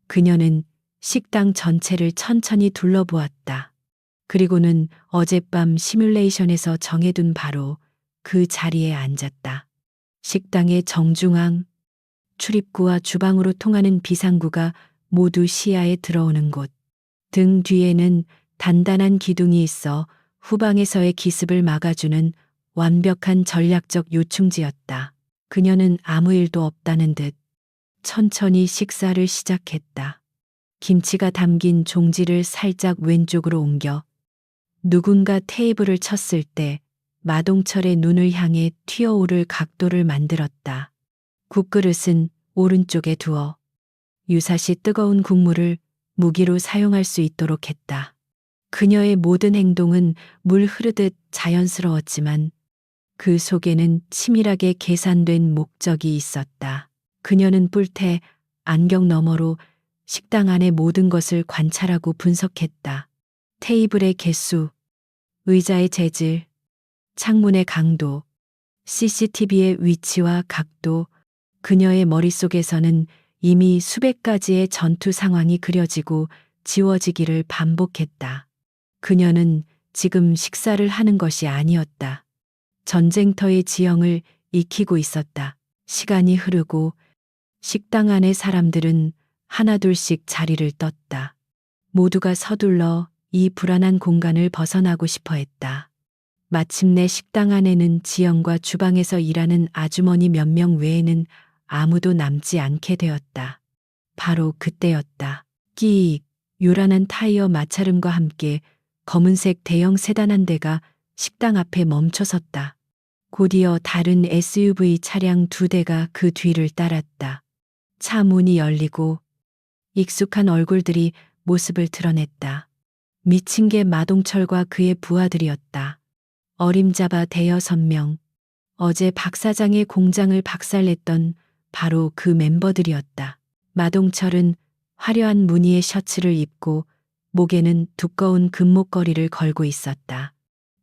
그녀는 식당 전체를 천천히 둘러보았다. 그리고는 어젯밤 시뮬레이션에서 정해둔 바로 그 자리에 앉았다. 식당의 정중앙, 출입구와 주방으로 통하는 비상구가 모두 시야에 들어오는 곳. 등 뒤에는 단단한 기둥이 있어 후방에서의 기습을 막아주는 완벽한 전략적 요충지였다. 그녀는 아무 일도 없다는 듯 천천히 식사를 시작했다. 김치가 담긴 종지를 살짝 왼쪽으로 옮겨 누군가 테이블을 쳤을 때 마동철의 눈을 향해 튀어오를 각도를 만들었다. 국그릇은 오른쪽에 두어 유사시 뜨거운 국물을 무기로 사용할 수 있도록 했다. 그녀의 모든 행동은 물 흐르듯 자연스러웠지만 그 속에는 치밀하게 계산된 목적이 있었다. 그녀는 뿔테 안경 너머로 식당 안의 모든 것을 관찰하고 분석했다. 테이블의 개수, 의자의 재질, 창문의 강도, CCTV의 위치와 각도, 그녀의 머릿속에서는 이미 수백 가지의 전투 상황이 그려지고 지워지기를 반복했다. 그녀는 지금 식사를 하는 것이 아니었다. 전쟁터의 지형을 익히고 있었다. 시간이 흐르고 식당 안의 사람들은 하나둘씩 자리를 떴다. 모두가 서둘러 이 불안한 공간을 벗어나고 싶어 했다. 마침내 식당 안에는 지영과 주방에서 일하는 아주머니 몇 명 외에는 아무도 남지 않게 되었다. 바로 그때였다. 끼익, 요란한 타이어 마찰음과 함께 검은색 대형 세단 한 대가 식당 앞에 멈춰섰다. 곧이어 다른 SUV 차량 2대가 그 뒤를 따랐다. 차 문이 열리고 익숙한 얼굴들이 모습을 드러냈다. 미친 게 마동철과 그의 부하들이었다. 어림잡아 대여섯 명. 어제 박 사장의 공장을 박살냈던 바로 그 멤버들이었다. 마동철은 화려한 무늬의 셔츠를 입고 목에는 두꺼운 금목걸이를 걸고 있었다.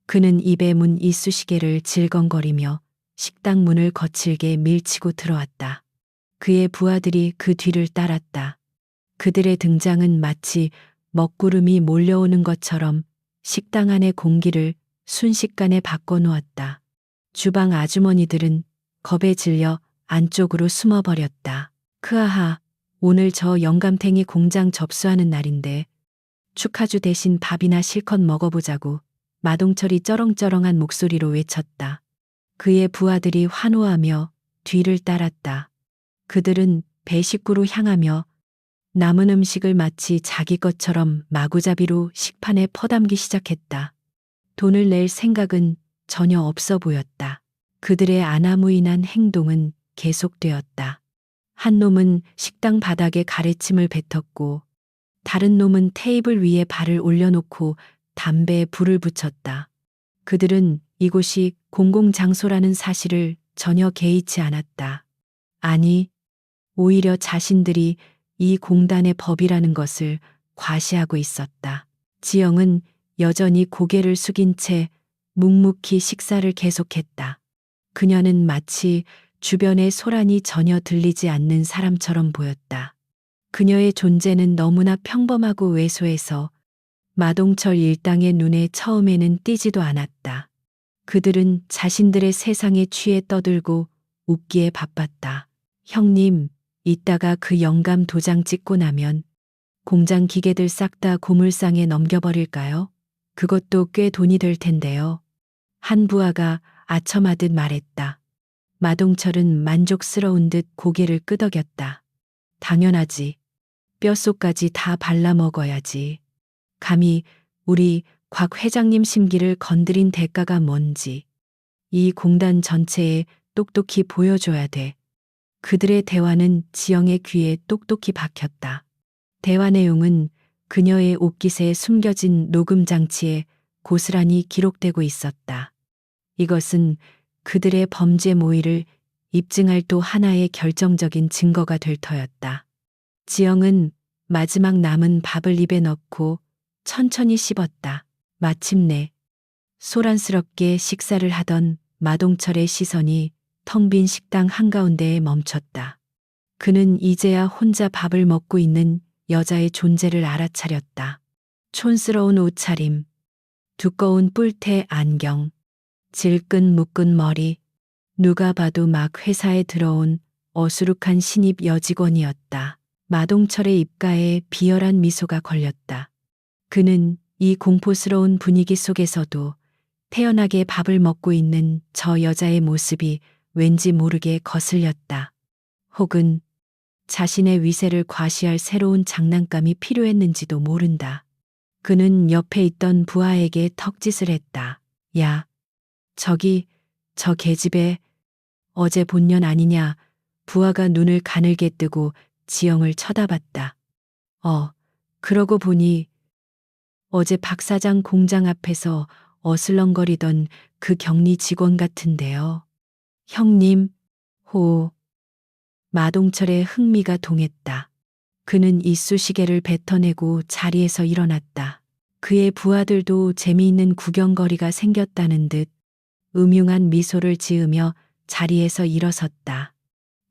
그는 입에 문 이쑤시개를 질겅거리며 식당 문을 거칠게 밀치고 들어왔다. 그의 부하들이 그 뒤를 따랐다. 그들의 등장은 마치 먹구름이 몰려오는 것처럼 식당 안의 공기를 순식간에 바꿔놓았다. 주방 아주머니들은 겁에 질려 안쪽으로 숨어버렸다. 크아하, 오늘 저 영감탱이 공장 접수하는 날인데 축하주 대신 밥이나 실컷 먹어보자고 마동철이 쩌렁쩌렁한 목소리로 외쳤다. 그의 부하들이 환호하며 뒤를 따랐다. 그들은 배 식구로 향하며 남은 음식을 마치 자기 것처럼 마구잡이로 식판에 퍼담기 시작했다. 돈을 낼 생각은 전혀 없어 보였다. 그들의 아나무인한 행동은 계속되었다. 한 놈은 식당 바닥에 가래침을 뱉었고 다른 놈은 테이블 위에 발을 올려놓고 담배에 불을 붙였다. 그들은 이곳이 공공장소라는 사실을 전혀 개의치 않았다. 아니, 오히려 자신들이 이 공단의 법이라는 것을 과시하고 있었다. 지영은 여전히 고개를 숙인 채 묵묵히 식사를 계속했다. 그녀는 마치 주변의 소란이 전혀 들리지 않는 사람처럼 보였다. 그녀의 존재는 너무나 평범하고 왜소해서 마동철 일당의 눈에 처음에는 띄지도 않았다. 그들은 자신들의 세상에 취해 떠들고 웃기에 바빴다. 형님, 이따가 그 영감 도장 찍고 나면 공장 기계들 싹 다 고물상에 넘겨버릴까요? 그것도 꽤 돈이 될 텐데요. 한 부하가 아첨하듯 말했다. 마동철은 만족스러운 듯 고개를 끄덕였다. 당연하지. 뼛속까지 다 발라 먹어야지. 감히 우리 곽 회장님 심기를 건드린 대가가 뭔지 이 공단 전체에 똑똑히 보여줘야 돼. 그들의 대화는 지영의 귀에 똑똑히 박혔다. 대화 내용은 그녀의 옷깃에 숨겨진 녹음 장치에 고스란히 기록되고 있었다. 이것은 그들의 범죄 모의를 입증할 또 하나의 결정적인 증거가 될 터였다. 지영은 마지막 남은 밥을 입에 넣고 천천히 씹었다. 마침내 소란스럽게 식사를 하던 마동철의 시선이 텅 빈 식당 한가운데에 멈췄다. 그는 이제야 혼자 밥을 먹고 있는 여자의 존재를 알아차렸다. 촌스러운 옷차림, 두꺼운 뿔테 안경, 질끈 묶은 머리, 누가 봐도 막 회사에 들어온 어수룩한 신입 여직원이었다. 마동철의 입가에 비열한 미소가 걸렸다. 그는 이 공포스러운 분위기 속에서도 태연하게 밥을 먹고 있는 저 여자의 모습이 왠지 모르게 거슬렸다. 혹은 자신의 위세를 과시할 새로운 장난감이 필요했는지도 모른다. 그는 옆에 있던 부하에게 턱짓을 했다. 야, 저기, 저 계집애, 어제 본년 아니냐. 부하가 눈을 가늘게 뜨고 지영을 쳐다봤다. 그러고 보니 어제 박 사장 공장 앞에서 어슬렁거리던 그 격리 직원 같은데요. 형님, 호. 마동철의 흥미가 동했다. 그는 이쑤시개를 뱉어내고 자리에서 일어났다. 그의 부하들도 재미있는 구경거리가 생겼다는 듯 음흉한 미소를 지으며 자리에서 일어섰다.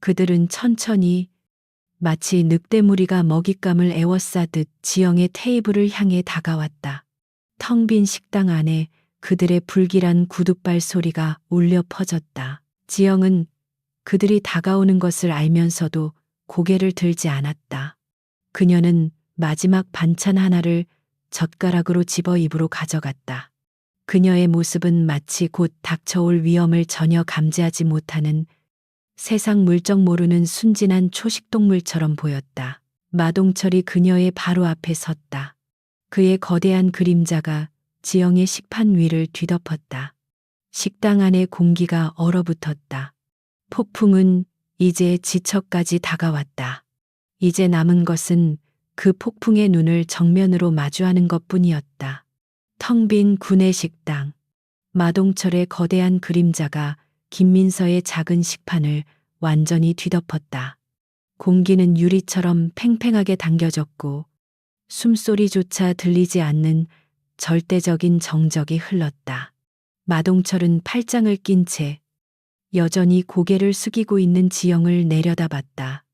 그들은 천천히 마치 늑대무리가 먹잇감을 애워싸듯 지영의 테이블을 향해 다가왔다. 텅 빈 식당 안에 그들의 불길한 구둣발 소리가 울려 퍼졌다. 지영은 그들이 다가오는 것을 알면서도 고개를 들지 않았다. 그녀는 마지막 반찬 하나를 젓가락으로 집어 입으로 가져갔다. 그녀의 모습은 마치 곧 닥쳐올 위험을 전혀 감지하지 못하는 세상 물정 모르는 순진한 초식동물처럼 보였다. 마동철이 그녀의 바로 앞에 섰다. 그의 거대한 그림자가 지영의 식판 위를 뒤덮었다. 식당 안의 공기가 얼어붙었다. 폭풍은 이제 지척까지 다가왔다. 이제 남은 것은 그 폭풍의 눈을 정면으로 마주하는 것뿐이었다. 텅 빈 군의 식당. 마동철의 거대한 그림자가 김민서의 작은 식판을 완전히 뒤덮었다. 공기는 유리처럼 팽팽하게 당겨졌고 숨소리조차 들리지 않는 절대적인 정적이 흘렀다. 마동철은 팔짱을 낀 채 여전히 고개를 숙이고 있는 지영을 내려다봤다.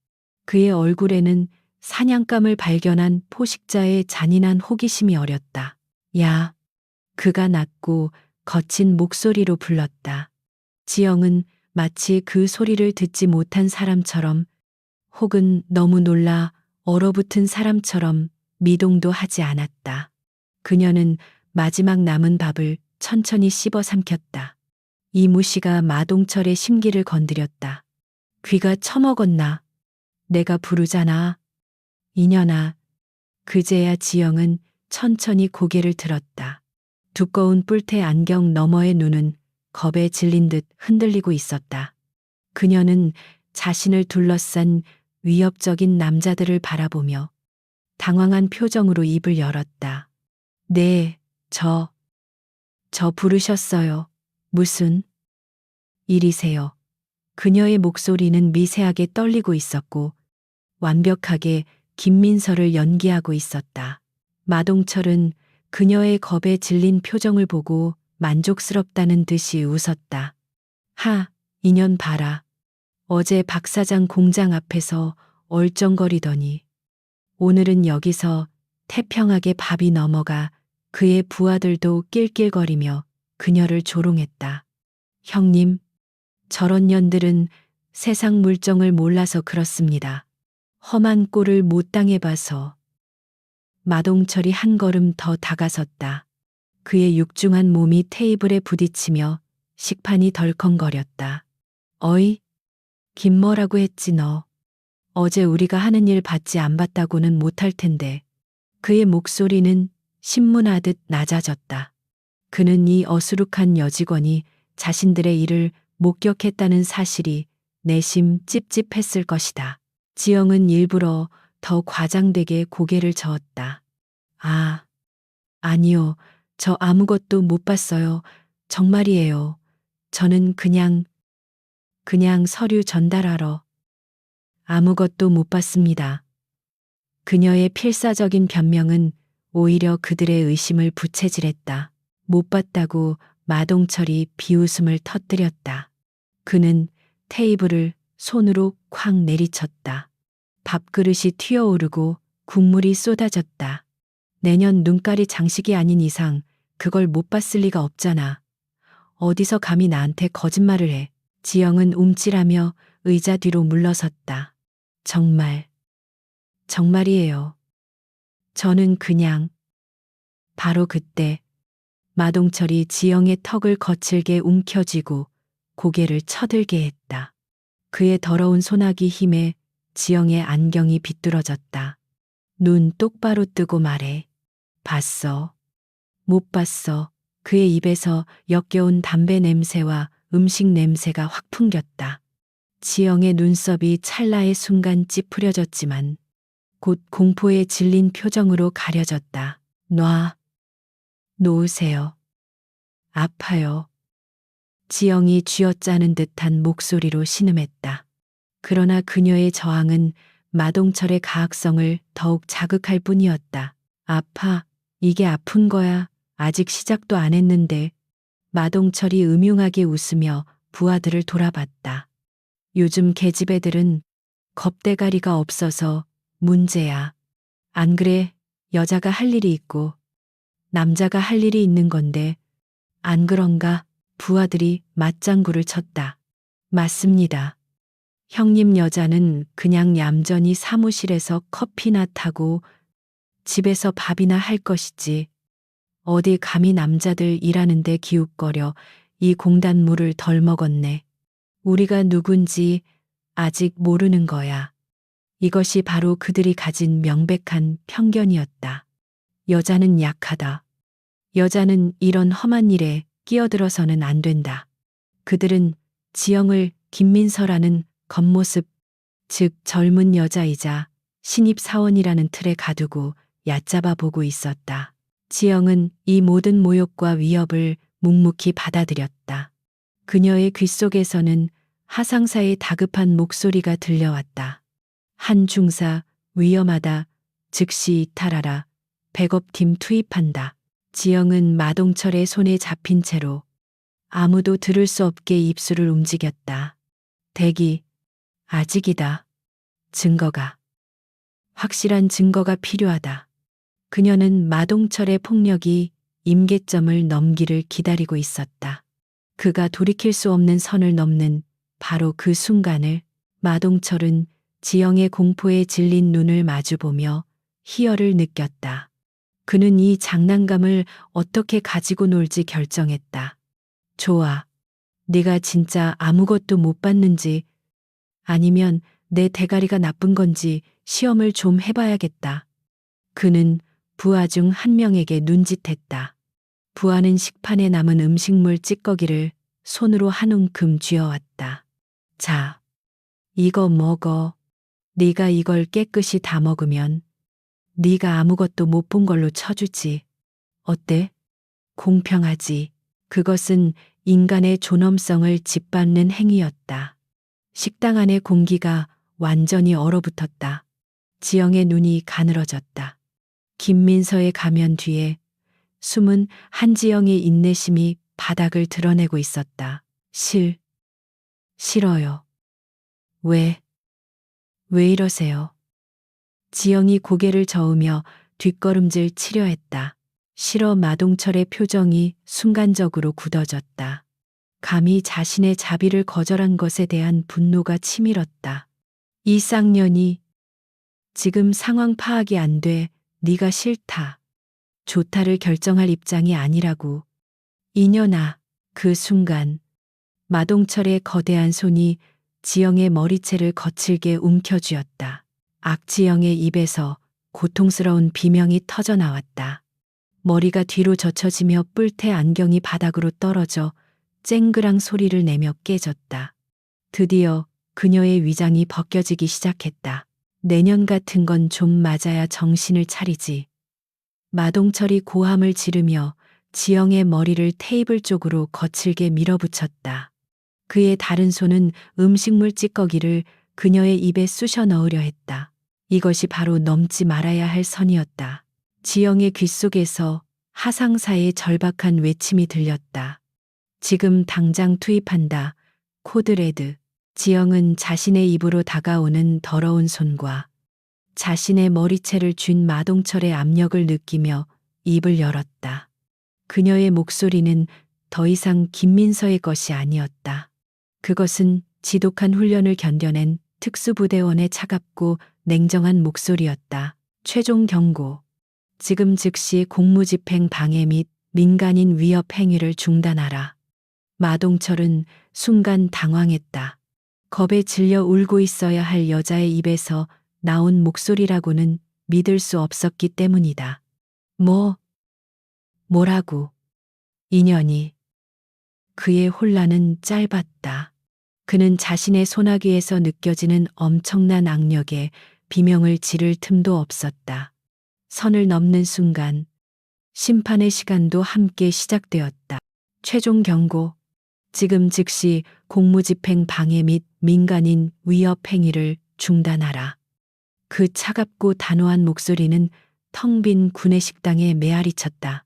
그의 얼굴에는 사냥감을 발견한 포식자의 잔인한 호기심이 어렸다. 야! 그가 낮고 거친 목소리로 불렀다. 지영은 마치 그 소리를 듣지 못한 사람처럼 혹은 너무 놀라 얼어붙은 사람처럼 미동도 하지 않았다. 그녀는 마지막 남은 밥을 천천히 씹어 삼켰다. 이 무시가 마동철의 심기를 건드렸다. 귀가 처먹었나? 내가 부르잖아. 이년아. 그제야 지영은 천천히 고개를 들었다. 두꺼운 뿔테 안경 너머의 눈은 겁에 질린 듯 흔들리고 있었다. 그녀는 자신을 둘러싼 위협적인 남자들을 바라보며 당황한 표정으로 입을 열었다. 네, 저 부르셨어요. 무슨 일이세요? 그녀의 목소리는 미세하게 떨리고 있었고 완벽하게 김민서를 연기하고 있었다. 마동철은 그녀의 겁에 질린 표정을 보고 만족스럽다는 듯이 웃었다. 하, 인연 봐라. 어제 박 사장 공장 앞에서 얼쩡거리더니 오늘은 여기서 태평하게 밥이 넘어가 그의 부하들도 낄낄거리며 그녀를 조롱했다. 형님, 저런 년들은 세상 물정을 몰라서 그렇습니다. 험한 꼴을 못 당해봐서. 마동철이 한 걸음 더 다가섰다. 그의 육중한 몸이 테이블에 부딪히며 식판이 덜컹거렸다. 어이? 김뭐라고 했지 너. 어제 우리가 하는 일 받지 안 받다고는 못할 텐데. 그의 목소리는 신문하듯 낮아졌다. 그는 이 어수룩한 여직원이 자신들의 일을 목격했다는 사실이 내심 찝찝했을 것이다. 지영은 일부러 더 과장되게 고개를 저었다. 아, 아니요. 저 아무것도 못 봤어요. 정말이에요. 저는 그냥 서류 전달하러 아무것도 못 봤습니다. 그녀의 필사적인 변명은 오히려 그들의 의심을 부채질했다. 못 봤다고 마동철이 비웃음을 터뜨렸다. 그는 테이블을 손으로 콱 내리쳤다. 밥그릇이 튀어오르고 국물이 쏟아졌다. 내년 눈깔이 장식이 아닌 이상 그걸 못 봤을 리가 없잖아. 어디서 감히 나한테 거짓말을 해. 지영은 움찔하며 의자 뒤로 물러섰다. 정말이에요. 저는 그냥. 바로 그때 마동철이 지영의 턱을 거칠게 움켜쥐고 고개를 쳐들게 했다. 그의 더러운 손아귀 힘에 지영의 안경이 비뚤어졌다. 눈 똑바로 뜨고 말해. 봤어. 못 봤어. 그의 입에서 역겨운 담배 냄새와 음식 냄새가 확 풍겼다. 지영의 눈썹이 찰나의 순간 찌푸려졌지만 곧 공포에 질린 표정으로 가려졌다. 놓으세요. 아파요. 지영이 쥐어짜는 듯한 목소리로 신음했다. 그러나 그녀의 저항은 마동철의 가학성을 더욱 자극할 뿐이었다. 아파, 이게 아픈 거야. 아직 시작도 안 했는데. 마동철이 음흉하게 웃으며 부하들을 돌아봤다. 요즘 계집애들은 겁대가리가 없어서 문제야. 안 그래? 여자가 할 일이 있고 남자가 할 일이 있는 건데 안 그런가? 부하들이 맞장구를 쳤다. 맞습니다. 형님 여자는 그냥 얌전히 사무실에서 커피나 타고 집에서 밥이나 할 것이지. 어디 감히 남자들 일하는데 기웃거려 이 공단물을 덜 먹었네. 우리가 누군지 아직 모르는 거야. 이것이 바로 그들이 가진 명백한 편견이었다. 여자는 약하다. 여자는 이런 험한 일에 끼어들어서는 안 된다. 그들은 지영을 김민서라는 겉모습, 즉 젊은 여자이자 신입사원이라는 틀에 가두고 얕잡아 보고 있었다. 지영은 이 모든 모욕과 위협을 묵묵히 받아들였다. 그녀의 귓속에서는 하상사의 다급한 목소리가 들려왔다. 한 중사, 위험하다. 즉시 이탈하라. 백업팀 투입한다. 지영은 마동철의 손에 잡힌 채로 아무도 들을 수 없게 입술을 움직였다. 대기, 아직이다. 증거가. 확실한 증거가 필요하다. 그녀는 마동철의 폭력이 임계점을 넘기를 기다리고 있었다. 그가 돌이킬 수 없는 선을 넘는 바로 그 순간을 마동철은 지영의 공포에 질린 눈을 마주보며 희열을 느꼈다. 그는 이 장난감을 어떻게 가지고 놀지 결정했다. 좋아. 네가 진짜 아무것도 못 봤는지 아니면 내 대가리가 나쁜 건지 시험을 좀 해봐야겠다. 그는 부하 중 한 명에게 눈짓했다. 부하는 식판에 남은 음식물 찌꺼기를 손으로 한 움큼 쥐어왔다. 자, 이거 먹어. 네가 이걸 깨끗이 다 먹으면 네가 아무것도 못 본 걸로 쳐주지. 어때? 공평하지. 그것은 인간의 존엄성을 짓밟는 행위였다. 식당 안의 공기가 완전히 얼어붙었다. 지영의 눈이 가늘어졌다. 김민서의 가면 뒤에 숨은 한지영의 인내심이 바닥을 드러내고 있었다. 싫어요. 왜 이러세요? 지영이 고개를 저으며 뒷걸음질 치려 했다. 싫어. 마동철의 표정이 순간적으로 굳어졌다. 감히 자신의 자비를 거절한 것에 대한 분노가 치밀었다. 이 쌍년이 지금 상황 파악이 안 돼. 네가 싫다. 좋다를 결정할 입장이 아니라고. 이년아. 그 순간 마동철의 거대한 손이 지영의 머리채를 거칠게 움켜쥐었다. 악지영의 입에서 고통스러운 비명이 터져 나왔다. 머리가 뒤로 젖혀지며 뿔테 안경이 바닥으로 떨어져 쨍그랑 소리를 내며 깨졌다. 드디어 그녀의 위장이 벗겨지기 시작했다. 내년 같은 건 좀 맞아야 정신을 차리지. 마동철이 고함을 지르며 지영의 머리를 테이블 쪽으로 거칠게 밀어붙였다. 그의 다른 손은 음식물 찌꺼기를 그녀의 입에 쑤셔 넣으려 했다. 이것이 바로 넘지 말아야 할 선이었다. 지영의 귓속에서 하상사의 절박한 외침이 들렸다. 지금 당장 투입한다. 코드레드. 지영은 자신의 입으로 다가오는 더러운 손과 자신의 머리채를 쥔 마동철의 압력을 느끼며 입을 열었다. 그녀의 목소리는 더 이상 김민서의 것이 아니었다. 그것은 지독한 훈련을 견뎌낸 특수부대원의 차갑고 냉정한 목소리였다. 최종 경고. 지금 즉시 공무집행 방해 및 민간인 위협 행위를 중단하라. 마동철은 순간 당황했다. 겁에 질려 울고 있어야 할 여자의 입에서 나온 목소리라고는 믿을 수 없었기 때문이다. 뭐라고? 인연이. 그의 혼란은 짧았다. 그는 자신의 소나기에서 느껴지는 엄청난 악력에 비명을 지를 틈도 없었다. 선을 넘는 순간 심판의 시간도 함께 시작되었다. 최종 경고. 지금 즉시 공무집행 방해 및 민간인 위협 행위를 중단하라. 그 차갑고 단호한 목소리는 텅 빈 구내식당에 메아리쳤다.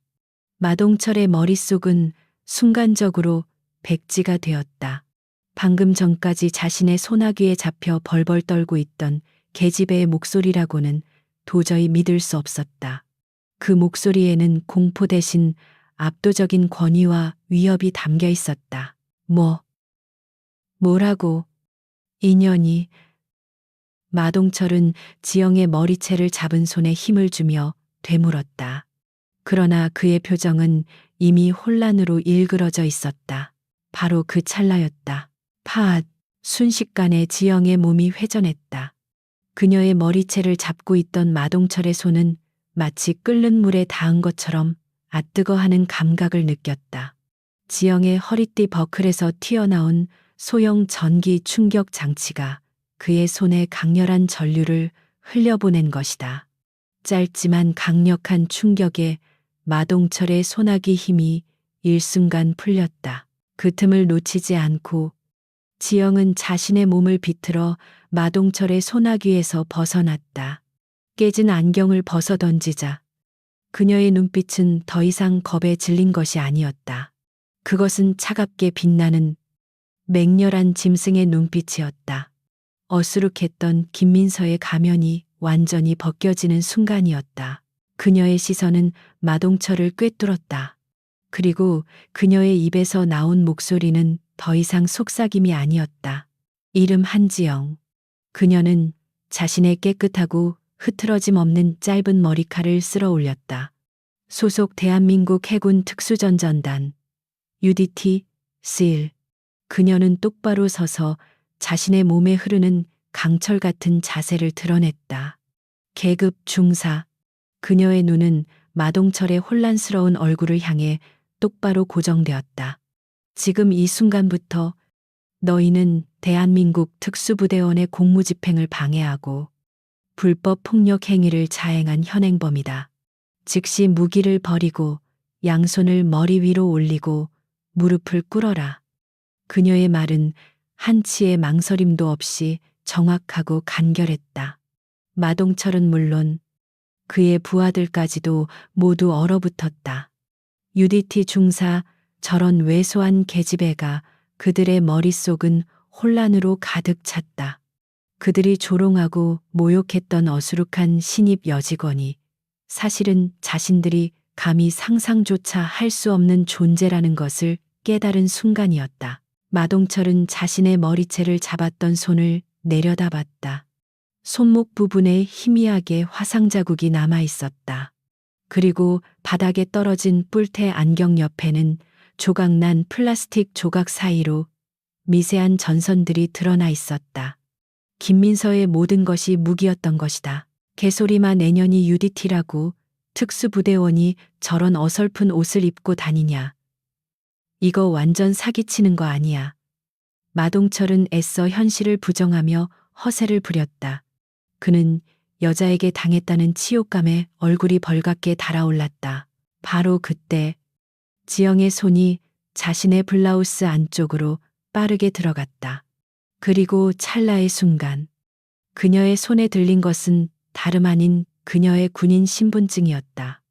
마동철의 머릿속은 순간적으로 백지가 되었다. 방금 전까지 자신의 소나귀에 잡혀 벌벌 떨고 있던 계집애의 목소리라고는 도저히 믿을 수 없었다. 그 목소리에는 공포 대신 압도적인 권위와 위협이 담겨 있었다. 뭐라고? 인연이. 마동철은 지영의 머리채를 잡은 손에 힘을 주며 되물었다. 그러나 그의 표정은 이미 혼란으로 일그러져 있었다. 바로 그 찰나였다. 순식간에 지영의 몸이 회전했다. 그녀의 머리채를 잡고 있던 마동철의 손은 마치 끓는 물에 닿은 것처럼 아뜨거하는 감각을 느꼈다. 지영의 허리띠 버클에서 튀어나온 소형 전기 충격 장치가 그의 손에 강렬한 전류를 흘려보낸 것이다. 짧지만 강력한 충격에 마동철의 소나기 힘이 일순간 풀렸다. 그 틈을 놓치지 않고 지영은 자신의 몸을 비틀어 마동철의 소나귀에서 벗어났다. 깨진 안경을 벗어던지자 그녀의 눈빛은 더 이상 겁에 질린 것이 아니었다. 그것은 차갑게 빛나는 맹렬한 짐승의 눈빛이었다. 어수룩했던 김민서의 가면이 완전히 벗겨지는 순간이었다. 그녀의 시선은 마동철을 꿰뚫었다. 그리고 그녀의 입에서 나온 목소리는 더 이상 속삭임이 아니었다. 이름 한지영. 그녀는 자신의 깨끗하고 흐트러짐 없는 짧은 머리칼을 쓸어 올렸다. 소속 대한민국 해군 특수전전단 UDT SEAL. 그녀는 똑바로 서서 자신의 몸에 흐르는 강철 같은 자세를 드러냈다. 계급 중사. 그녀의 눈은 마동철의 혼란스러운 얼굴을 향해 똑바로 고정되었다. 지금 이 순간부터 너희는 대한민국 특수부대원의 공무집행을 방해하고 불법 폭력 행위를 자행한 현행범이다. 즉시 무기를 버리고 양손을 머리 위로 올리고 무릎을 꿇어라. 그녀의 말은 한치의 망설임도 없이 정확하고 간결했다. 마동철은 물론 그의 부하들까지도 모두 얼어붙었다. UDT 중사, 저런 왜소한 계집애가 그들의 머릿속은 혼란으로 가득 찼다. 그들이 조롱하고 모욕했던 어수룩한 신입 여직원이 사실은 자신들이 감히 상상조차 할 수 없는 존재라는 것을 깨달은 순간이었다. 마동철은 자신의 머리채를 잡았던 손을 내려다봤다. 손목 부분에 희미하게 화상 자국이 남아 있었다. 그리고 바닥에 떨어진 뿔테 안경 옆에는 조각난 플라스틱 조각 사이로 미세한 전선들이 드러나 있었다. 김민서의 모든 것이 무기였던 것이다. 개소리마 내년이 UDT라고 특수부대원이 저런 어설픈 옷을 입고 다니냐. 이거 완전 사기치는 거 아니야. 마동철은 애써 현실을 부정하며 허세를 부렸다. 그는 여자에게 당했다는 치욕감에 얼굴이 벌겋게 달아올랐다. 바로 그때 지영의 손이 자신의 블라우스 안쪽으로 빠르게 들어갔다. 그리고 찰나의 순간 그녀의 손에 들린 것은 다름 아닌 그녀의 군인 신분증이었다.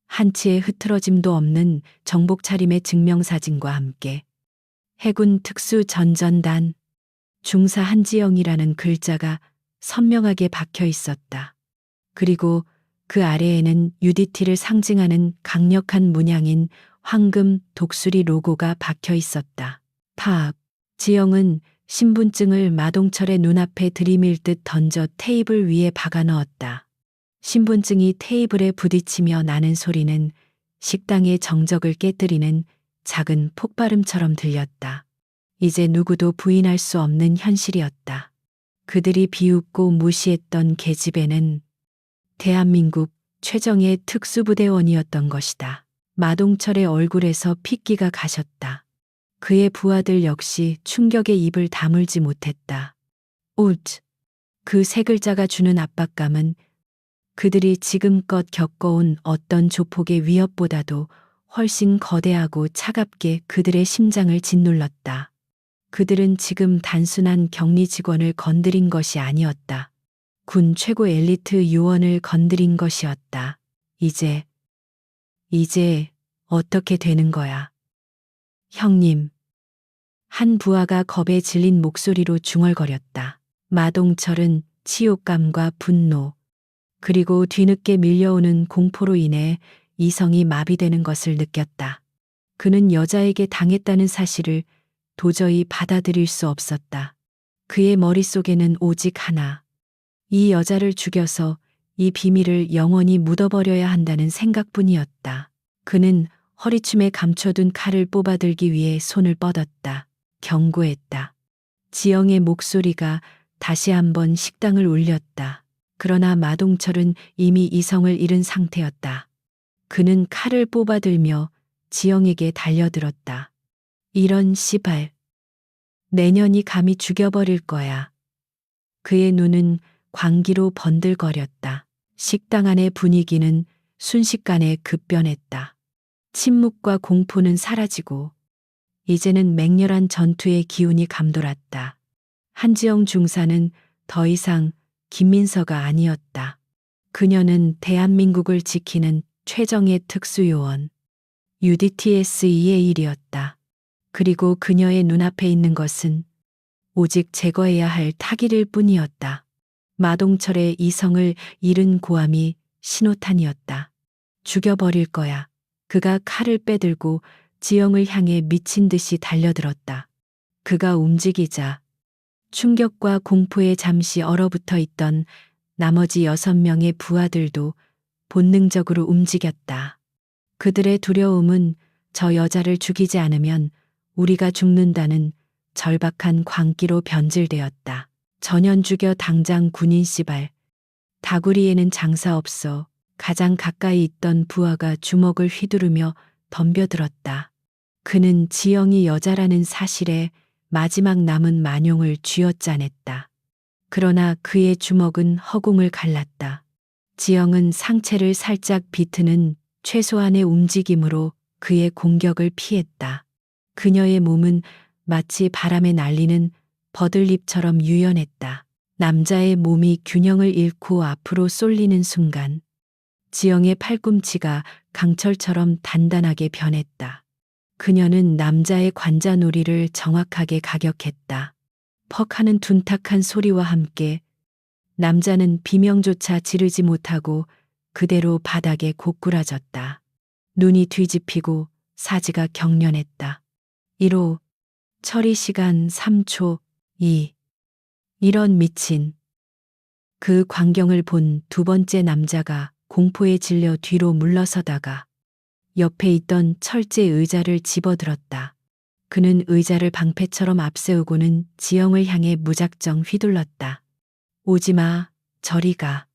한치의 흐트러짐도 없는 정복 차림의 증명사진과 함께 해군 특수전전단 중사 한지영이라는 글자가 선명하게 박혀 있었다. 그리고 그 아래에는 UDT를 상징하는 강력한 문양인 황금 독수리 로고가 박혀 있었다. 지영은 신분증을 마동철의 눈앞에 들이밀듯 던져 테이블 위에 박아 넣었다. 신분증이 테이블에 부딪히며 나는 소리는 식당의 정적을 깨뜨리는 작은 폭발음처럼 들렸다. 이제 누구도 부인할 수 없는 현실이었다. 그들이 비웃고 무시했던 계집애는 대한민국 최정예 특수부대원이었던 것이다. 마동철의 얼굴에서 핏기가 가셨다. 그의 부하들 역시 충격에 입을 다물지 못했다. 그 세 글자가 주는 압박감은 그들이 지금껏 겪어온 어떤 조폭의 위협보다도 훨씬 거대하고 차갑게 그들의 심장을 짓눌렀다. 그들은 지금 단순한 격리 직원을 건드린 것이 아니었다. 군 최고 엘리트 요원을 건드린 것이었다. 이제 어떻게 되는 거야? 형님. 한 부하가 겁에 질린 목소리로 중얼거렸다. 마동철은 치욕감과 분노, 그리고 뒤늦게 밀려오는 공포로 인해 이성이 마비되는 것을 느꼈다. 그는 여자에게 당했다는 사실을 도저히 받아들일 수 없었다. 그의 머릿속에는 오직 하나, 이 여자를 죽여서 이 비밀을 영원히 묻어버려야 한다는 생각뿐이었다. 그는 허리춤에 감춰둔 칼을 뽑아들기 위해 손을 뻗었다. 경고했다. 지영의 목소리가 다시 한번 식당을 울렸다. 그러나 마동철은 이미 이성을 잃은 상태였다. 그는 칼을 뽑아들며 지영에게 달려들었다. 이런 씨발. 내년이 감히 죽여버릴 거야. 그의 눈은 광기로 번들거렸다. 식당 안의 분위기는 순식간에 급변했다. 침묵과 공포는 사라지고 이제는 맹렬한 전투의 기운이 감돌았다. 한지영 중사는 더 이상 김민서가 아니었다. 그녀는 대한민국을 지키는 최정예 특수요원 UDTSE의 일이었다. 그리고 그녀의 눈앞에 있는 것은 오직 제거해야 할 타깃일 뿐이었다. 마동철의 이성을 잃은 고함이 신호탄이었다. 죽여버릴 거야. 그가 칼을 빼들고 지영을 향해 미친 듯이 달려들었다. 그가 움직이자 충격과 공포에 잠시 얼어붙어 있던 나머지 6명의 부하들도 본능적으로 움직였다. 그들의 두려움은 저 여자를 죽이지 않으면 우리가 죽는다는 절박한 광기로 변질되었다. 전현 죽여 당장 군인 씨발. 다구리에는 장사 없어. 가장 가까이 있던 부하가 주먹을 휘두르며 덤벼들었다. 그는 지영이 여자라는 사실에 마지막 남은 만용을 쥐어짜냈다. 그러나 그의 주먹은 허공을 갈랐다. 지영은 상체를 살짝 비트는 최소한의 움직임으로 그의 공격을 피했다. 그녀의 몸은 마치 바람에 날리는 버들잎처럼 유연했다. 남자의 몸이 균형을 잃고 앞으로 쏠리는 순간 지영의 팔꿈치가 강철처럼 단단하게 변했다. 그녀는 남자의 관자놀이를 정확하게 가격했다. 퍽 하는 둔탁한 소리와 함께 남자는 비명조차 지르지 못하고 그대로 바닥에 고꾸라졌다. 눈이 뒤집히고 사지가 경련했다. 1호, 처리 시간 3초, 2. 이런 미친. 그 광경을 본 두 번째 남자가 공포에 질려 뒤로 물러서다가 옆에 있던 철제 의자를 집어들었다. 그는 의자를 방패처럼 앞세우고는 지영을 향해 무작정 휘둘렀다. 오지마, 저리 가.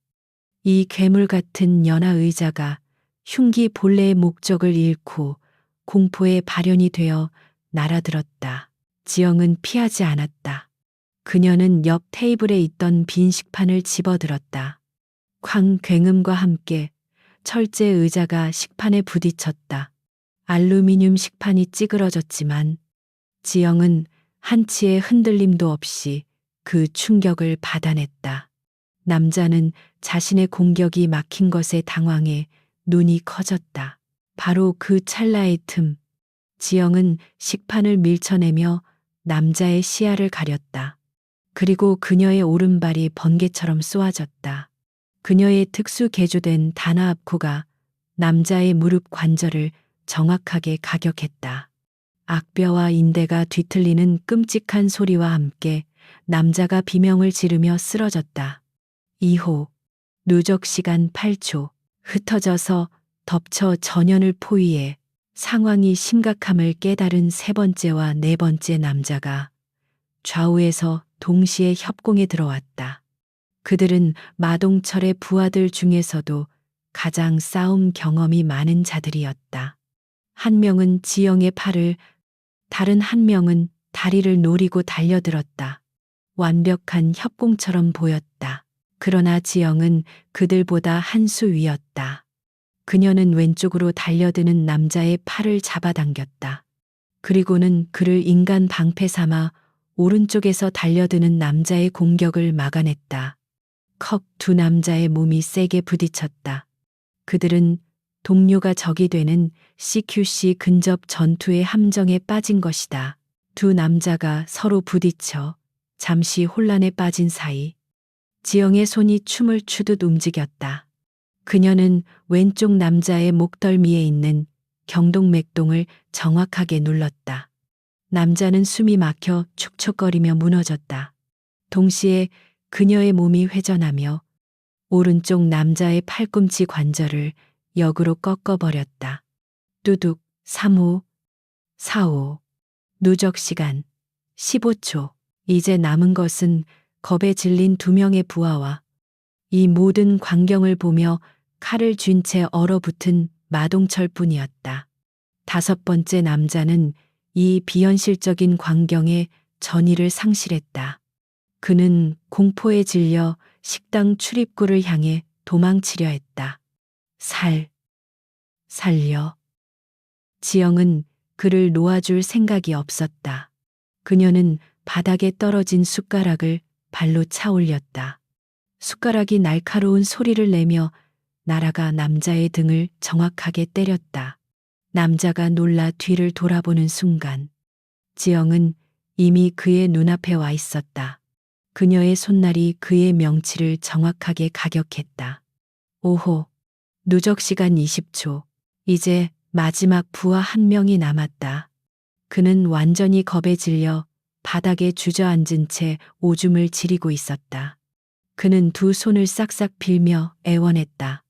이 괴물 같은 연하 의자가 흉기 본래의 목적을 잃고 공포의 발현이 되어 날아들었다. 지영은 피하지 않았다. 그녀는 옆 테이블에 있던 빈 식판을 집어들었다. 쾅 굉음과 함께 철제 의자가 식판에 부딪혔다. 알루미늄 식판이 찌그러졌지만 지영은 한치의 흔들림도 없이 그 충격을 받아냈다. 남자는 자신의 공격이 막힌 것에 당황해 눈이 커졌다. 바로 그 찰나의 틈, 지영은 식판을 밀쳐내며 남자의 시야를 가렸다. 그리고 그녀의 오른발이 번개처럼 쏘아졌다. 그녀의 특수 개조된 단화 압구가 남자의 무릎 관절을 정확하게 가격했다. 악뼈와 인대가 뒤틀리는 끔찍한 소리와 함께 남자가 비명을 지르며 쓰러졌다. 2호, 누적 시간 8초, 흩어져서 덮쳐 전현을 포위해 상황이 심각함을 깨달은 세 번째와 네 번째 남자가 좌우에서 동시에 협공에 들어왔다. 그들은 마동철의 부하들 중에서도 가장 싸움 경험이 많은 자들이었다. 한 명은 지영의 팔을, 다른 한 명은 다리를 노리고 달려들었다. 완벽한 협공처럼 보였다. 그러나 지영은 그들보다 한 수 위였다. 그녀는 왼쪽으로 달려드는 남자의 팔을 잡아당겼다. 그리고는 그를 인간 방패 삼아 오른쪽에서 달려드는 남자의 공격을 막아냈다. 컥 두 남자의 몸이 세게 부딪혔다. 그들은 동료가 적이 되는 CQC 근접 전투의 함정에 빠진 것이다. 두 남자가 서로 부딪혀 잠시 혼란에 빠진 사이 지영의 손이 춤을 추듯 움직였다. 그녀는 왼쪽 남자의 목덜미에 있는 경동맥동을 정확하게 눌렀다. 남자는 숨이 막혀 촉촉거리며 무너졌다. 동시에 그녀의 몸이 회전하며 오른쪽 남자의 팔꿈치 관절을 역으로 꺾어버렸다. 뚜둑 3호, 4호. 누적 시간 15초. 이제 남은 것은 겁에 질린 두 명의 부하와 이 모든 광경을 보며 칼을 쥔 채 얼어붙은 마동철 뿐이었다. 다섯 번째 남자는 이 비현실적인 광경에 전의를 상실했다. 그는 공포에 질려 식당 출입구를 향해 도망치려 했다. 살려. 지영은 그를 놓아줄 생각이 없었다. 그녀는 바닥에 떨어진 숟가락을 발로 차 올렸다. 숟가락이 날카로운 소리를 내며 날아가 남자의 등을 정확하게 때렸다. 남자가 놀라 뒤를 돌아보는 순간 지영은 이미 그의 눈앞에 와 있었다. 그녀의 손날이 그의 명치를 정확하게 가격했다. 5호. 누적 시간 20초. 이제 마지막 부하 한 명이 남았다. 그는 완전히 겁에 질려 바닥에 주저앉은 채 오줌을 지리고 있었다. 그는 두 손을 싹싹 빌며 애원했다.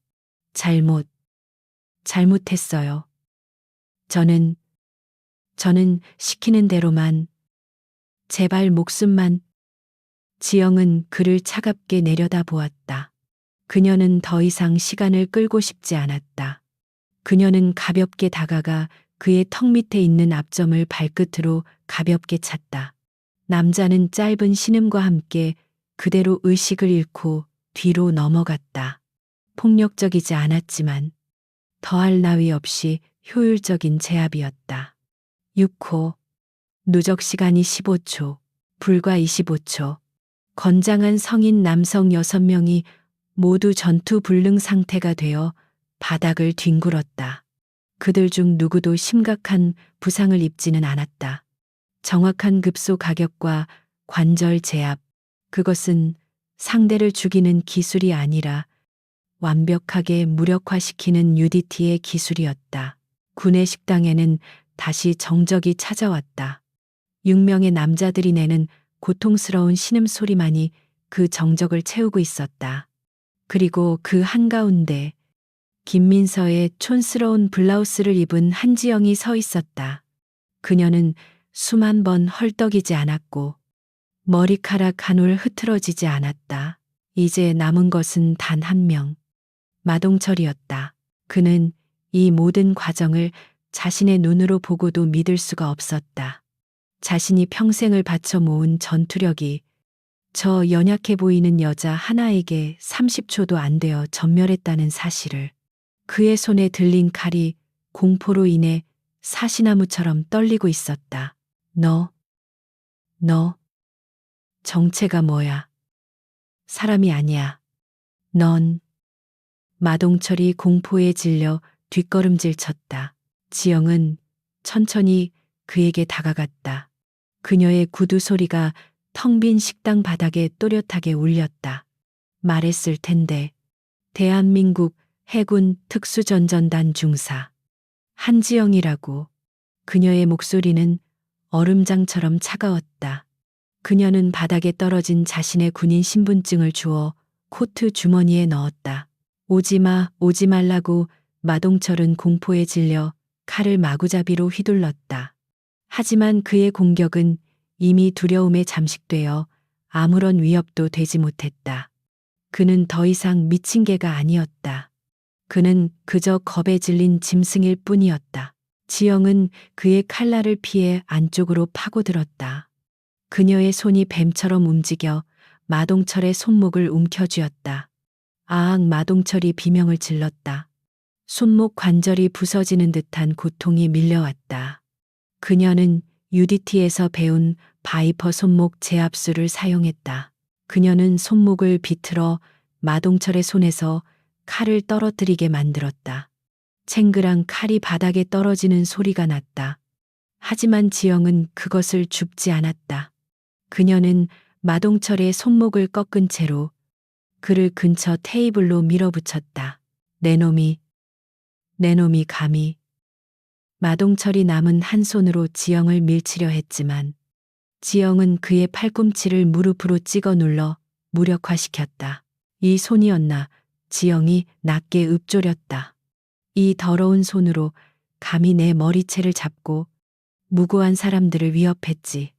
잘못했어요. 저는 시키는 대로만, 제발 목숨만. 지영은 그를 차갑게 내려다보았다. 그녀는 더 이상 시간을 끌고 싶지 않았다. 그녀는 가볍게 다가가 그의 턱 밑에 있는 압점을 발끝으로 가볍게 찼다. 남자는 짧은 신음과 함께 그대로 의식을 잃고 뒤로 넘어갔다. 폭력적이지 않았지만 더할 나위 없이 효율적인 제압이었다. 6호. 누적 시간이 15초. 불과 25초. 건장한 성인 남성 6명이 모두 전투 불능 상태가 되어 바닥을 뒹굴었다. 그들 중 누구도 심각한 부상을 입지는 않았다. 정확한 급소 가격과 관절 제압, 그것은 상대를 죽이는 기술이 아니라 완벽하게 무력화시키는 UDT의 기술이었다. 군의 식당에는 다시 정적이 찾아왔다. 6명의 남자들이 내는 고통스러운 신음소리만이 그 정적을 채우고 있었다. 그리고 그 한가운데 김민서의 촌스러운 블라우스를 입은 한지영이 서 있었다. 그녀는 수만 번 헐떡이지 않았고 머리카락 한 올 흐트러지지 않았다. 이제 남은 것은 단 한 명. 마동철이었다. 그는 이 모든 과정을 자신의 눈으로 보고도 믿을 수가 없었다. 자신이 평생을 바쳐 모은 전투력이 저 연약해 보이는 여자 하나에게 30초도 안 되어 전멸했다는 사실을. 그의 손에 들린 칼이 공포로 인해 사시나무처럼 떨리고 있었다. 너, 정체가 뭐야? 사람이 아니야. 넌. 마동철이 공포에 질려 뒷걸음질 쳤다. 지영은 천천히 그에게 다가갔다. 그녀의 구두 소리가 텅 빈 식당 바닥에 또렷하게 울렸다. 말했을 텐데. 대한민국 해군 특수전전단 중사. 한지영이라고. 그녀의 목소리는 얼음장처럼 차가웠다. 그녀는 바닥에 떨어진 자신의 군인 신분증을 주워 코트 주머니에 넣었다. 오지 말라고. 마동철은 공포에 질려 칼을 마구잡이로 휘둘렀다. 하지만 그의 공격은 이미 두려움에 잠식되어 아무런 위협도 되지 못했다. 그는 더 이상 미친 개가 아니었다. 그는 그저 겁에 질린 짐승일 뿐이었다. 지영은 그의 칼날을 피해 안쪽으로 파고들었다. 그녀의 손이 뱀처럼 움직여 마동철의 손목을 움켜쥐었다. 아악. 마동철이 비명을 질렀다. 손목 관절이 부서지는 듯한 고통이 밀려왔다. 그녀는 UDT에서 배운 바이퍼 손목 제압술을 사용했다. 그녀는 손목을 비틀어 마동철의 손에서 칼을 떨어뜨리게 만들었다. 챙그랑 칼이 바닥에 떨어지는 소리가 났다. 하지만 지영은 그것을 줍지 않았다. 그녀는 마동철의 손목을 꺾은 채로 그를 근처 테이블로 밀어붙였다. 내 놈이 감히. 마동철이 남은 한 손으로 지영을 밀치려 했지만 지영은 그의 팔꿈치를 무릎으로 찍어 눌러 무력화시켰다. 이 손이었나 지영이 낮게 읊조렸다. 이 더러운 손으로 감히 내 머리채를 잡고 무고한 사람들을 위협했지.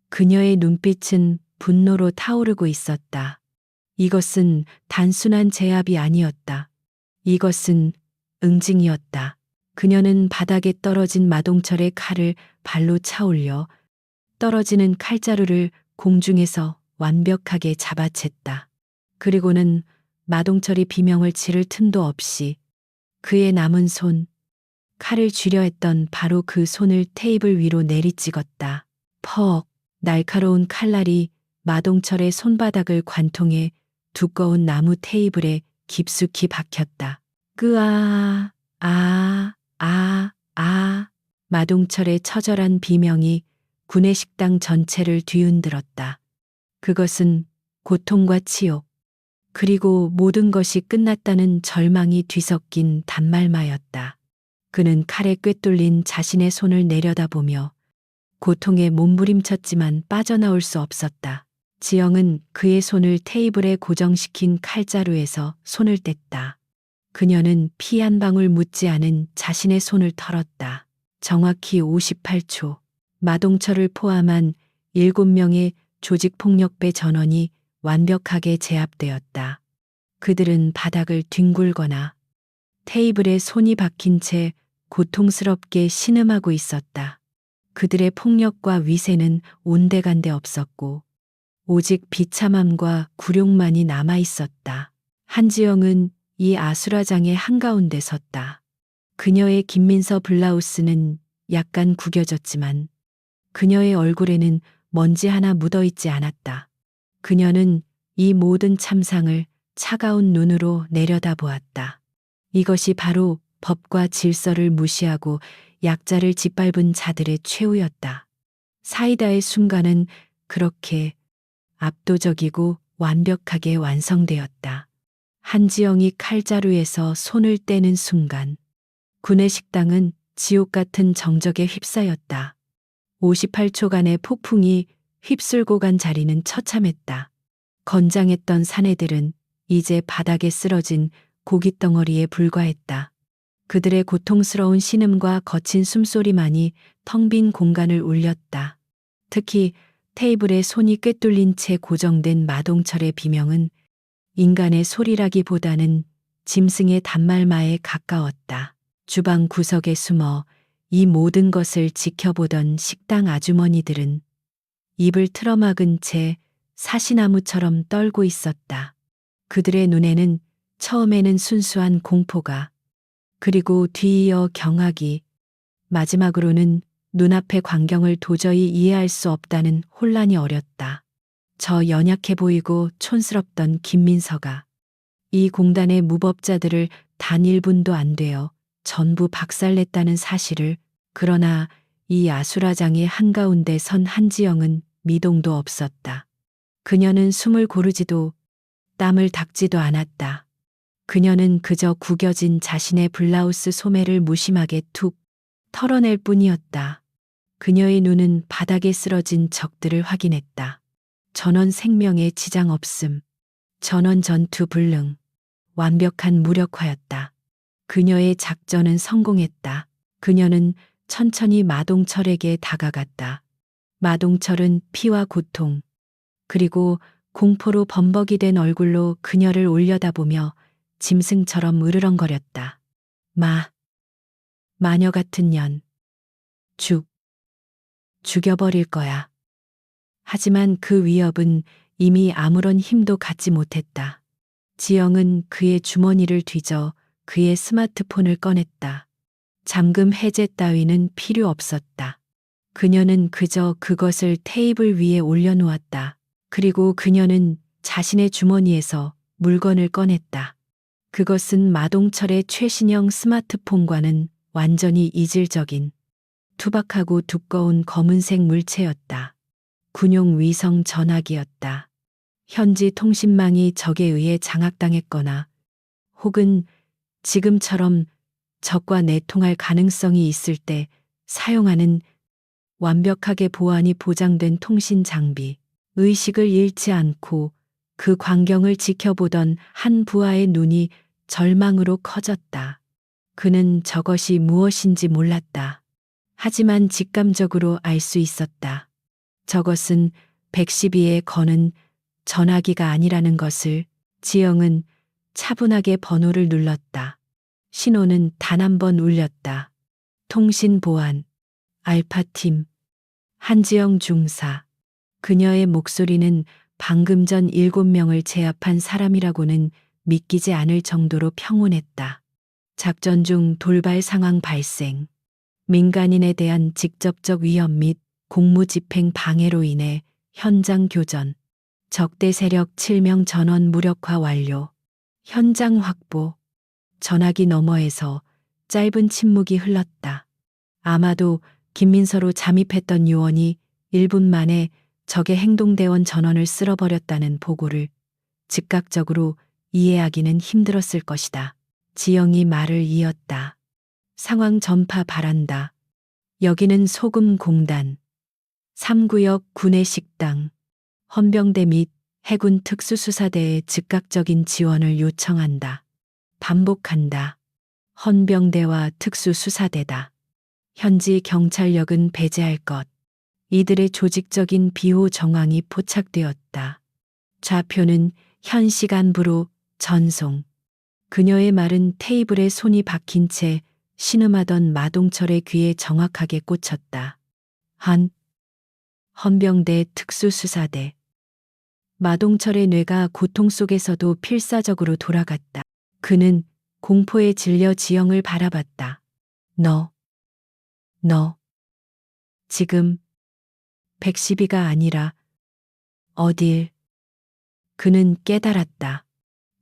그녀의 눈빛은 분노로 타오르고 있었다. 이것은 단순한 제압이 아니었다. 이것은 응징이었다. 그녀는 바닥에 떨어진 마동철의 칼을 발로 차올려 떨어지는 칼자루를 공중에서 완벽하게 잡아챘다. 그리고는 마동철이 비명을 지를 틈도 없이 그의 남은 손, 칼을 쥐려 했던 바로 그 손을 테이블 위로 내리찍었다. 퍽, 날카로운 칼날이 마동철의 손바닥을 관통해 두꺼운 나무 테이블에 깊숙이 박혔다. 끄아, 마동철의 처절한 비명이 구내식당 전체를 뒤흔들었다. 그것은 고통과 치욕, 그리고 모든 것이 끝났다는 절망이 뒤섞인 단말마였다. 그는 칼에 꿰뚫린 자신의 손을 내려다보며 고통에 몸부림쳤지만 빠져나올 수 없었다. 지영은 그의 손을 테이블에 고정시킨 칼자루에서 손을 뗐다. 그녀는 피 한 방울 묻지 않은 자신의 손을 털었다. 정확히 58초. 마동철을 포함한 7명의 조직폭력배 전원이 완벽하게 제압되었다. 그들은 바닥을 뒹굴거나 테이블에 손이 박힌 채 고통스럽게 신음하고 있었다. 그들의 폭력과 위세는 온데간데 없었고 오직 비참함과 굴욕만이 남아 있었다. 한지영은 이 아수라장의 한가운데 섰다. 그녀의 김민서 블라우스는 약간 구겨졌지만 그녀의 얼굴에는 먼지 하나 묻어 있지 않았다. 그녀는 이 모든 참상을 차가운 눈으로 내려다보았다. 이것이 바로 법과 질서를 무시하고 약자를 짓밟은 자들의 최후였다. 사이다의 순간은 그렇게 압도적이고 완벽하게 완성되었다. 한지영이 칼자루에서 손을 떼는 순간 구내식당은 지옥 같은 정적에 휩싸였다. 58초간의 폭풍이 휩쓸고 간 자리는 처참했다. 건장했던 사내들은 이제 바닥에 쓰러진 고깃덩어리에 불과했다. 그들의 고통스러운 신음과 거친 숨소리만이 텅 빈 공간을 울렸다. 특히 테이블에 손이 꿰뚫린 채 고정된 마동철의 비명은 인간의 소리라기보다는 짐승의 단말마에 가까웠다. 주방 구석에 숨어 이 모든 것을 지켜보던 식당 아주머니들은 입을 틀어막은 채 사시나무처럼 떨고 있었다. 그들의 눈에는 처음에는 순수한 공포가, 그리고 뒤이어 경악이, 마지막으로는 눈앞의 광경을 도저히 이해할 수 없다는 혼란이 어렸다. 저 연약해 보이고 촌스럽던 김민서가 이 공단의 무법자들을 단 1분도 안 되어 전부 박살냈다는 사실을, 그러나 이 아수라장의 한가운데 선 한지영은 미동도 없었다. 그녀는 숨을 고르지도 땀을 닦지도 않았다. 그녀는 그저 구겨진 자신의 블라우스 소매를 무심하게 툭 털어낼 뿐이었다. 그녀의 눈은 바닥에 쓰러진 적들을 확인했다. 전원 생명에 지장 없음. 전원 전투 불능. 완벽한 무력화였다. 그녀의 작전은 성공했다. 그녀는 천천히 마동철에게 다가갔다. 마동철은 피와 고통, 그리고 공포로 범벅이 된 얼굴로 그녀를 올려다보며 짐승처럼 으르렁거렸다. 마녀 같은 년. 죽여버릴 거야. 하지만 그 위협은 이미 아무런 힘도 갖지 못했다. 지영은 그의 주머니를 뒤져 그의 스마트폰을 꺼냈다. 잠금 해제 따위는 필요 없었다. 그녀는 그저 그것을 테이블 위에 올려놓았다. 그리고 그녀는 자신의 주머니에서 물건을 꺼냈다. 그것은 마동철의 최신형 스마트폰과는 완전히 이질적인 투박하고 두꺼운 검은색 물체였다. 군용 위성 전화기였다. 현지 통신망이 적에 의해 장악당했거나 혹은 지금처럼 적과 내통할 가능성이 있을 때 사용하는 완벽하게 보안이 보장된 통신 장비. 의식을 잃지 않고 그 광경을 지켜보던 한 부하의 눈이 절망으로 커졌다. 그는 저것이 무엇인지 몰랐다. 하지만 직감적으로 알 수 있었다. 저것은 112에 거는 전화기가 아니라는 것을. 지영은 차분하게 번호를 눌렀다. 신호는 단 한 번 울렸다. 통신 보안, 알파팀, 한지영 중사. 그녀의 목소리는 방금 전 7명을 제압한 사람이라고는 믿기지 않을 정도로 평온했다. 작전 중 돌발 상황 발생, 민간인에 대한 직접적 위협 및 공무집행 방해로 인해 현장 교전, 적대 세력 7명 전원 무력화 완료, 현장 확보. 전화기 너머에서 짧은 침묵이 흘렀다. 아마도 김민서로 잠입했던 요원이 1분 만에 적의 행동대원 전원을 쓸어버렸다는 보고를 즉각적으로 이해하기는 힘들었을 것이다. 지영이 말을 이었다. 상황 전파 바란다. 여기는 소금공단 3구역 구내식당. 헌병대 및 해군 특수수사대의 즉각적인 지원을 요청한다. 반복한다. 헌병대와 특수수사대다. 현지 경찰력은 배제할 것. 이들의 조직적인 비호 정황이 포착되었다. 좌표는 현 시간부로 전송. 그녀의 말은 테이블에 손이 박힌 채 신음하던 마동철의 귀에 정확하게 꽂혔다. 헌병대 특수수사대. 마동철의 뇌가 고통 속에서도 필사적으로 돌아갔다. 그는 공포에 질려 지영을 바라봤다. 너, 지금 112가 아니라 어딜? 그는 깨달았다.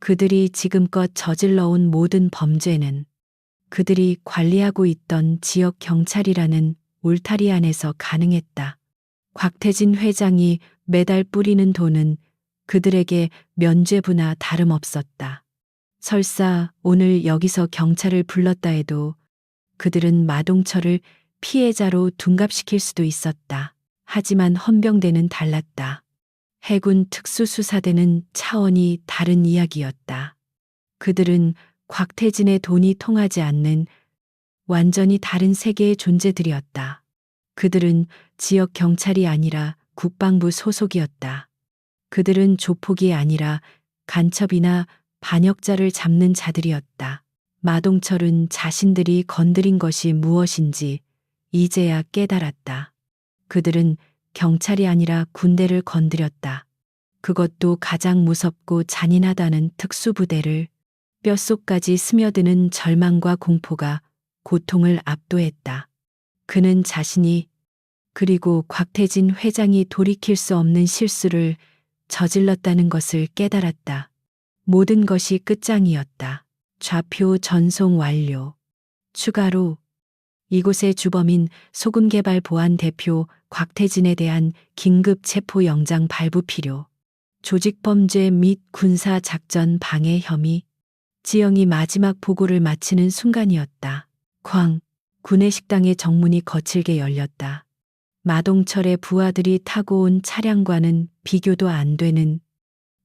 그들이 지금껏 저질러온 모든 범죄는 그들이 관리하고 있던 지역 경찰이라는 울타리 안에서 가능했다. 곽태진 회장이 매달 뿌리는 돈은 그들에게 면죄부나 다름없었다. 설사 오늘 여기서 경찰을 불렀다 해도 그들은 마동철을 피해자로 둔갑시킬 수도 있었다. 하지만 헌병대는 달랐다. 해군 특수수사대는 차원이 다른 이야기였다. 그들은 곽태진의 돈이 통하지 않는 완전히 다른 세계의 존재들이었다. 그들은 지역 경찰이 아니라 국방부 소속이었다. 그들은 조폭이 아니라 간첩이나 반역자를 잡는 자들이었다. 마동철은 자신들이 건드린 것이 무엇인지 이제야 깨달았다. 그들은 경찰이 아니라 군대를 건드렸다. 그것도 가장 무섭고 잔인하다는 특수부대를. 뼛속까지 스며드는 절망과 공포가 고통을 압도했다. 그는 자신이 그리고 곽태진 회장이 돌이킬 수 없는 실수를 저질렀다는 것을 깨달았다. 모든 것이 끝장이었다. 좌표 전송 완료. 추가로 이곳의 주범인 소금개발보안 대표 곽태진에 대한 긴급 체포영장 발부 필요. 조직범죄 및 군사작전 방해 혐의. 지영이 마지막 보고를 마치는 순간이었다. 구내식당의 정문이 거칠게 열렸다. 마동철의 부하들이 타고 온 차량과는 비교도 안 되는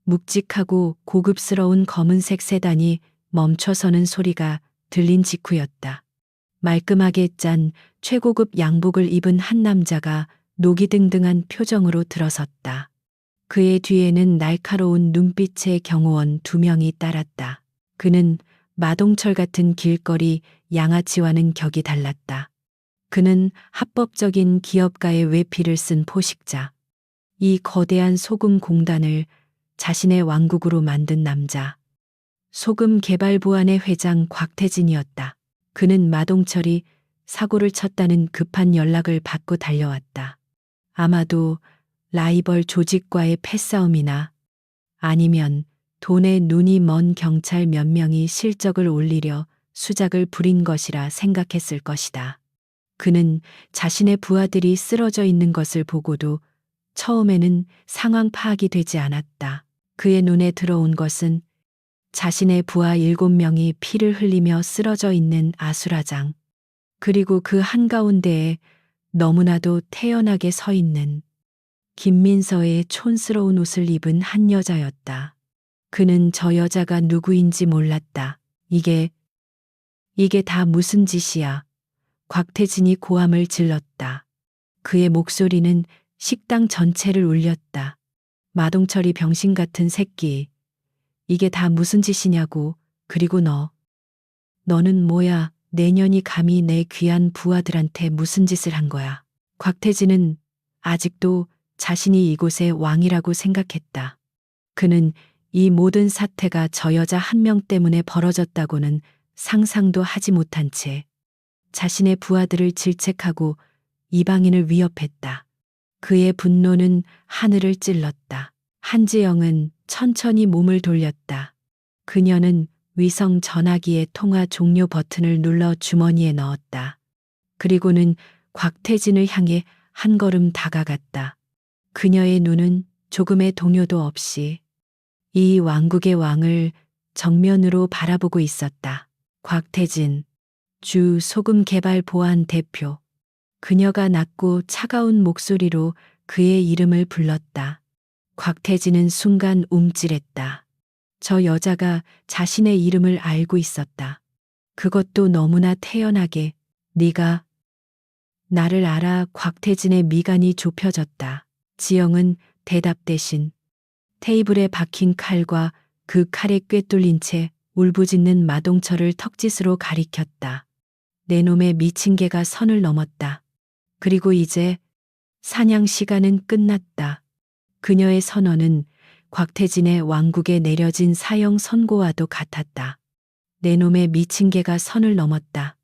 묵직하고 고급스러운 검은색 세단이 멈춰서는 소리가 들린 직후였다. 말끔하게 짠 최고급 양복을 입은 한 남자가 노기등등한 표정으로 들어섰다. 그의 뒤에는 날카로운 눈빛의 경호원 2명이 따랐다. 그는 마동철 같은 길거리 양아치와는 격이 달랐다. 그는 합법적인 기업가의 외피를 쓴 포식자. 이 거대한 소금 공단을 자신의 왕국으로 만든 남자. 소금 개발보안의 회장 곽태진이었다. 그는 마동철이 사고를 쳤다는 급한 연락을 받고 달려왔다. 아마도 라이벌 조직과의 패싸움이나 아니면 돈에 눈이 먼 경찰 몇 명이 실적을 올리려 수작을 부린 것이라 생각했을 것이다. 그는 자신의 부하들이 쓰러져 있는 것을 보고도 처음에는 상황 파악이 되지 않았다. 그의 눈에 들어온 것은 자신의 부하 7명이 피를 흘리며 쓰러져 있는 아수라장, 그리고 그 한가운데에 너무나도 태연하게 서 있는 김민서의 촌스러운 옷을 입은 한 여자였다. 그는 저 여자가 누구인지 몰랐다. 이게 다 무슨 짓이야? 곽태진이 고함을 질렀다. 그의 목소리는 식당 전체를 울렸다. 마동철이 병신 같은 새끼. 이게 다 무슨 짓이냐고. 그리고 너는 뭐야? 내년이 감히 내 귀한 부하들한테 무슨 짓을 한 거야? 곽태진은 아직도 자신이 이곳의 왕이라고 생각했다. 그는 이 모든 사태가 저 여자 한 명 때문에 벌어졌다고는 상상도 하지 못한 채 자신의 부하들을 질책하고 이방인을 위협했다. 그의 분노는 하늘을 찔렀다. 한지영은 천천히 몸을 돌렸다. 그녀는 위성 전화기의 통화 종료 버튼을 눌러 주머니에 넣었다. 그리고는 곽태진을 향해 한 걸음 다가갔다. 그녀의 눈은 조금의 동요도 없이 이 왕국의 왕을 정면으로 바라보고 있었다. 곽태진, 주 소금 개발 보안 대표. 그녀가 낮고 차가운 목소리로 그의 이름을 불렀다. 곽태진은 순간 움찔했다. 저 여자가 자신의 이름을 알고 있었다. 그것도 너무나 태연하게. 네가 나를 알아. 곽태진의 미간이 좁혀졌다. 지영은 대답 대신 테이블에 박힌 칼과 그 칼에 꿰뚫린 채 울부짖는 마동철을 턱짓으로 가리켰다. 내 놈의 미친 개가 선을 넘었다. 그리고 이제 사냥 시간은 끝났다. 그녀의 선언은 곽태진의 왕국에 내려진 사형 선고와도 같았다. 내 놈의 미친 개가 선을 넘었다.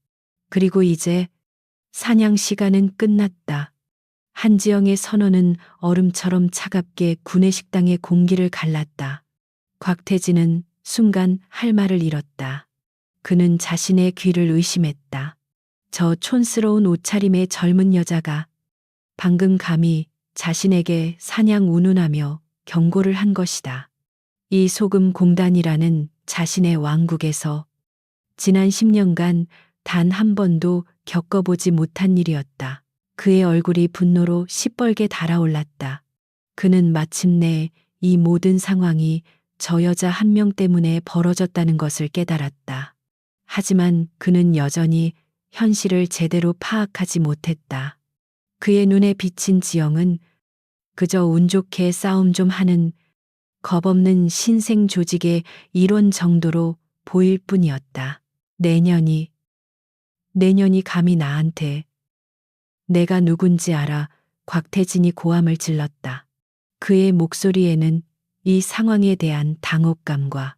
그리고 이제 사냥 시간은 끝났다. 한지영의 선언은 얼음처럼 차갑게 구내식당의 공기를 갈랐다. 곽태진은 순간 할 말을 잃었다. 그는 자신의 귀를 의심했다. 저 촌스러운 옷차림의 젊은 여자가 방금 감히 자신에게 사냥 운운하며 경고를 한 것이다. 이 소금 공단이라는 자신의 왕국에서 지난 10년간 단 한 번도 겪어보지 못한 일이었다. 그의 얼굴이 분노로 시뻘게 달아올랐다. 그는 마침내 이 모든 상황이 저 여자 한 명 때문에 벌어졌다는 것을 깨달았다. 하지만 그는 여전히 현실을 제대로 파악하지 못했다. 그의 눈에 비친 지영은 그저 운 좋게 싸움 좀 하는 겁없는 신생 조직의 일원 정도로 보일 뿐이었다. 내년이 감히 나한테. 내가 누군지 알아. 곽태진이 고함을 질렀다. 그의 목소리에는 이 상황에 대한 당혹감과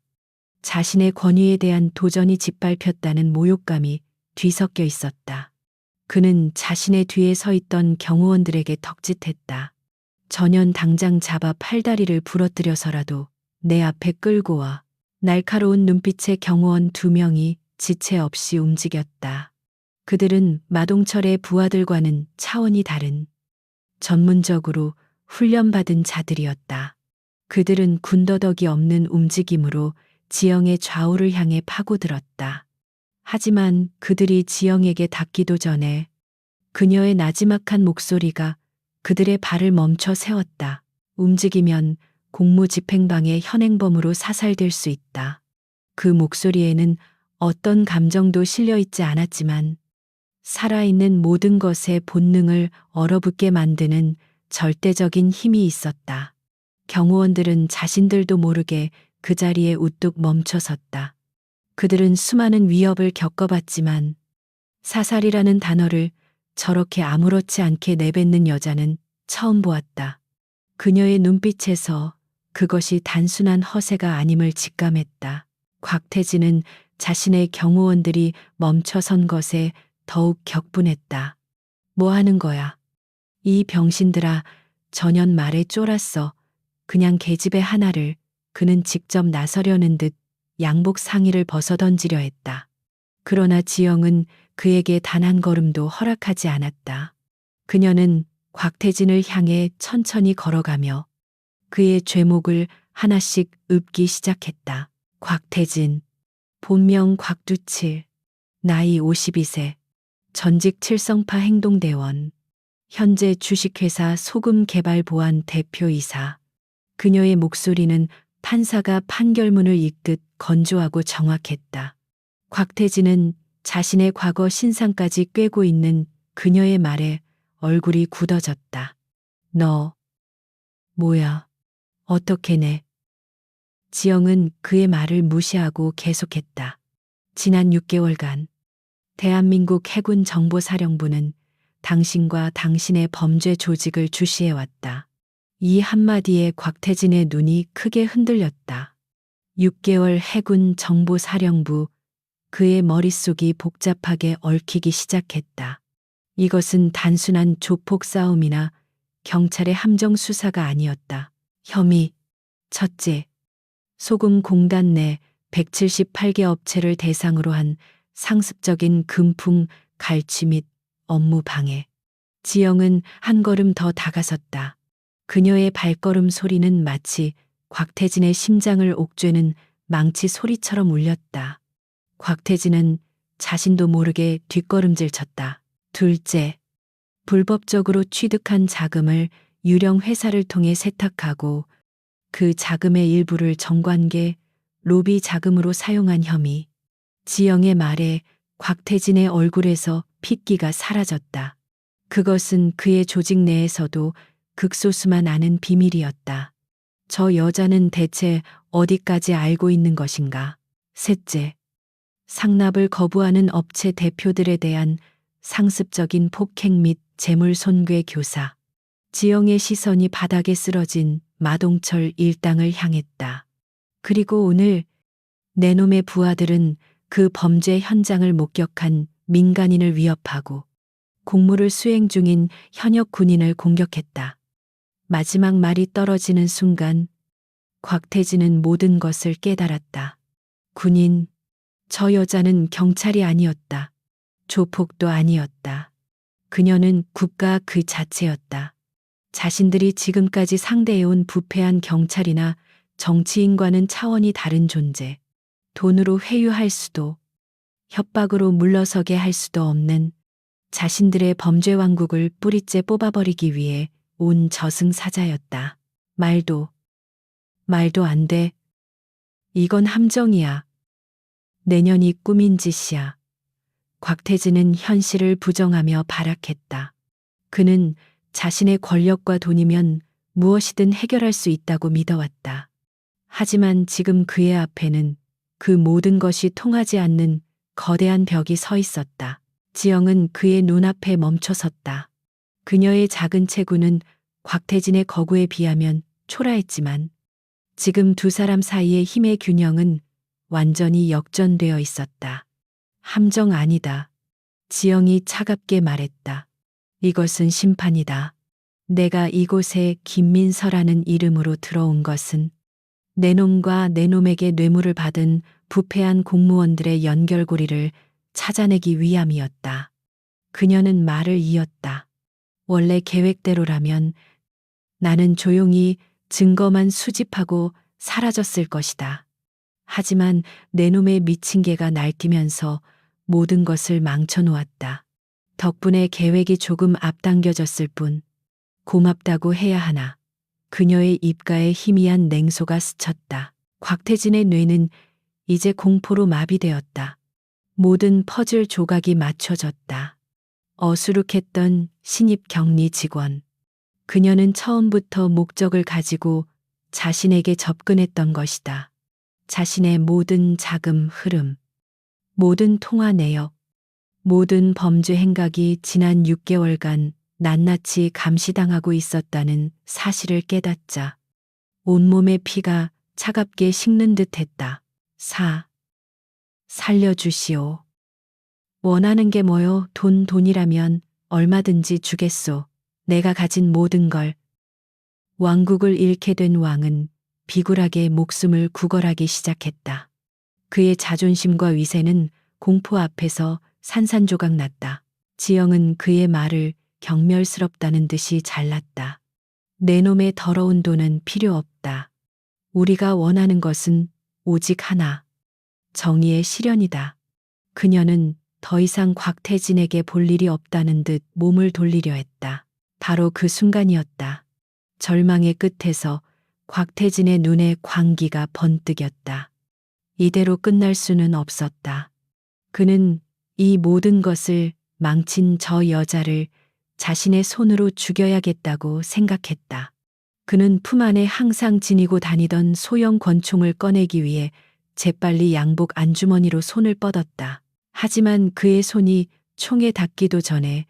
자신의 권위에 대한 도전이 짓밟혔다는 모욕감이 뒤섞여 있었다. 그는 자신의 뒤에 서 있던 경호원들에게 덕짓했다. 전현 당장 잡아 팔다리를 부러뜨려서라도 내 앞에 끌고 와. 날카로운 눈빛의 경호원 2명이 지체 없이 움직였다. 그들은 마동철의 부하들과는 차원이 다른 전문적으로 훈련받은 자들이었다. 그들은 군더더기 없는 움직임으로 지영의 좌우를 향해 파고들었다. 하지만 그들이 지영에게 닿기도 전에 그녀의 나지막한 목소리가 그들의 발을 멈춰 세웠다. 움직이면 공무집행방해 현행범으로 사살될 수 있다. 그 목소리에는 어떤 감정도 실려 있지 않았지만 살아있는 모든 것의 본능을 얼어붙게 만드는 절대적인 힘이 있었다. 경호원들은 자신들도 모르게 그 자리에 우뚝 멈춰섰다. 그들은 수많은 위협을 겪어봤지만 사살이라는 단어를 저렇게 아무렇지 않게 내뱉는 여자는 처음 보았다. 그녀의 눈빛에서 그것이 단순한 허세가 아님을 직감했다. 곽태진은 자신의 경호원들이 멈춰선 것에 더욱 격분했다. 뭐 하는 거야? 이 병신들아, 전현 말에 쫄았어. 그냥 계집애 하나를 그는 직접 나서려는 듯 양복 상의를 벗어던지려 했다. 그러나 지영은 그에게 단 한 걸음도 허락하지 않았다. 그녀는 곽태진을 향해 천천히 걸어가며 그의 죄목을 하나씩 읊기 시작했다. 곽태진, 본명 곽두칠, 나이 52세, 전직 칠성파 행동대원, 현재 주식회사 소금개발보안 대표이사. 그녀의 목소리는 판사가 판결문을 읽듯 건조하고 정확했다. 곽태진은 자신의 과거 신상까지 꿰고 있는 그녀의 말에 얼굴이 굳어졌다. 너, 뭐야, 어떻게 내? 지영은 그의 말을 무시하고 계속했다. 지난 6개월간 대한민국 해군정보사령부는 당신과 당신의 범죄 조직을 주시해왔다. 이 한마디에 곽태진의 눈이 크게 흔들렸다. 6개월 해군 정보사령부, 그의 머릿속이 복잡하게 얽히기 시작했다. 이것은 단순한 조폭 싸움이나 경찰의 함정 수사가 아니었다. 혐의, 첫째, 소금공단 내 178개 업체를 대상으로 한 상습적인 금품 갈취 및 업무 방해. 지영은 한 걸음 더 다가섰다. 그녀의 발걸음 소리는 마치 곽태진의 심장을 옥죄는 망치 소리처럼 울렸다. 곽태진은 자신도 모르게 뒷걸음질 쳤다. 둘째, 불법적으로 취득한 자금을 유령 회사를 통해 세탁하고 그 자금의 일부를 정관계, 로비 자금으로 사용한 혐의. 지영의 말에 곽태진의 얼굴에서 핏기가 사라졌다. 그것은 그의 조직 내에서도 극소수만 아는 비밀이었다. 저 여자는 대체 어디까지 알고 있는 것인가? 셋째, 상납을 거부하는 업체 대표들에 대한 상습적인 폭행 및 재물 손괴 교사. 지영의 시선이 바닥에 쓰러진 마동철 일당을 향했다. 그리고 오늘 내 놈의 부하들은 그 범죄 현장을 목격한 민간인을 위협하고 공무를 수행 중인 현역 군인을 공격했다. 마지막 말이 떨어지는 순간 곽태진은 모든 것을 깨달았다. 군인, 저 여자는 경찰이 아니었다. 조폭도 아니었다. 그녀는 국가 그 자체였다. 자신들이 지금까지 상대해온 부패한 경찰이나 정치인과는 차원이 다른 존재. 돈으로 회유할 수도, 협박으로 물러서게 할 수도 없는 자신들의 범죄 왕국을 뿌리째 뽑아버리기 위해 온 저승사자였다. 말도 안 돼. 이건 함정이야. 내년이 꿈인 짓이야. 곽태진은 현실을 부정하며 발악했다. 그는 자신의 권력과 돈이면 무엇이든 해결할 수 있다고 믿어왔다. 하지만 지금 그의 앞에는 그 모든 것이 통하지 않는 거대한 벽이 서 있었다. 지영은 그의 눈앞에 멈춰섰다. 그녀의 작은 체구는 곽태진의 거구에 비하면 초라했지만 지금 두 사람 사이의 힘의 균형은 완전히 역전되어 있었다. 함정 아니다. 지영이 차갑게 말했다. 이것은 심판이다. 내가 이곳에 김민서라는 이름으로 들어온 것은 내 놈과 내 놈에게 뇌물을 받은 부패한 공무원들의 연결고리를 찾아내기 위함이었다. 그녀는 말을 이었다. 원래 계획대로라면 나는 조용히 증거만 수집하고 사라졌을 것이다. 하지만 내 놈의 미친 개가 날뛰면서 모든 것을 망쳐놓았다. 덕분에 계획이 조금 앞당겨졌을 뿐 고맙다고 해야 하나. 그녀의 입가에 희미한 냉소가 스쳤다. 곽태진의 뇌는 이제 공포로 마비되었다. 모든 퍼즐 조각이 맞춰졌다. 어수룩했던 신입 격리 직원. 그녀는 처음부터 목적을 가지고 자신에게 접근했던 것이다. 자신의 모든 자금 흐름, 모든 통화 내역, 모든 범죄 행각이 지난 6개월간 낱낱이 감시당하고 있었다는 사실을 깨닫자 온몸의 피가 차갑게 식는 듯 했다. 살려주시오. 원하는 게 뭐요? 돈이라면 얼마든지 주겠소. 내가 가진 모든 걸. 왕국을 잃게 된 왕은 비굴하게 목숨을 구걸하기 시작했다. 그의 자존심과 위세는 공포 앞에서 산산조각 났다. 지영은 그의 말을 경멸스럽다는 듯이 잘랐다. 내 놈의 더러운 돈은 필요 없다. 우리가 원하는 것은 오직 하나. 정의의 실현이다. 그녀는 더 이상 곽태진에게 볼 일이 없다는 듯 몸을 돌리려 했다. 바로 그 순간이었다. 절망의 끝에서 곽태진의 눈에 광기가 번뜩였다. 이대로 끝날 수는 없었다. 그는 이 모든 것을 망친 저 여자를 자신의 손으로 죽여야겠다고 생각했다. 그는 품 안에 항상 지니고 다니던 소형 권총을 꺼내기 위해 재빨리 양복 안주머니로 손을 뻗었다. 하지만 그의 손이 총에 닿기도 전에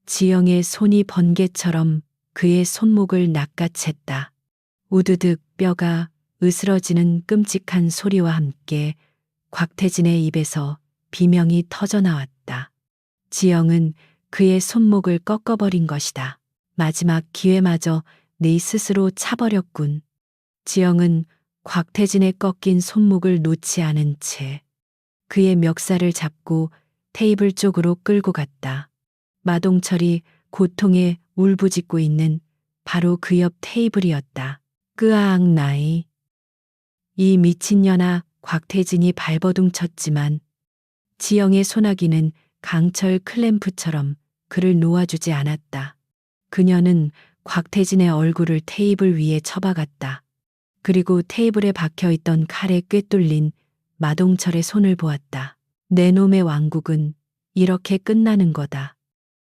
지영의 손이 번개처럼 그의 손목을 낚아챘다. 우드득 뼈가 으스러지는 끔찍한 소리와 함께 곽태진의 입에서 비명이 터져나왔다. 지영은 그의 손목을 꺾어버린 것이다. 마지막 기회마저 네 스스로 차버렸군. 지영은 곽태진의 꺾인 손목을 놓지 않은 채 그의 멱살을 잡고 테이블 쪽으로 끌고 갔다. 마동철이 고통에 울부짖고 있는 바로 그 옆 테이블이었다. 끄아악 나이. 이 미친년아. 곽태진이 발버둥 쳤지만 지영의 소나기는 강철 클램프처럼 그를 놓아주지 않았다. 그녀는 곽태진의 얼굴을 테이블 위에 쳐박았다. 그리고 테이블에 박혀있던 칼에 꿰뚫린 마동철의 손을 보았다. 내 놈의 왕국은 이렇게 끝나는 거다.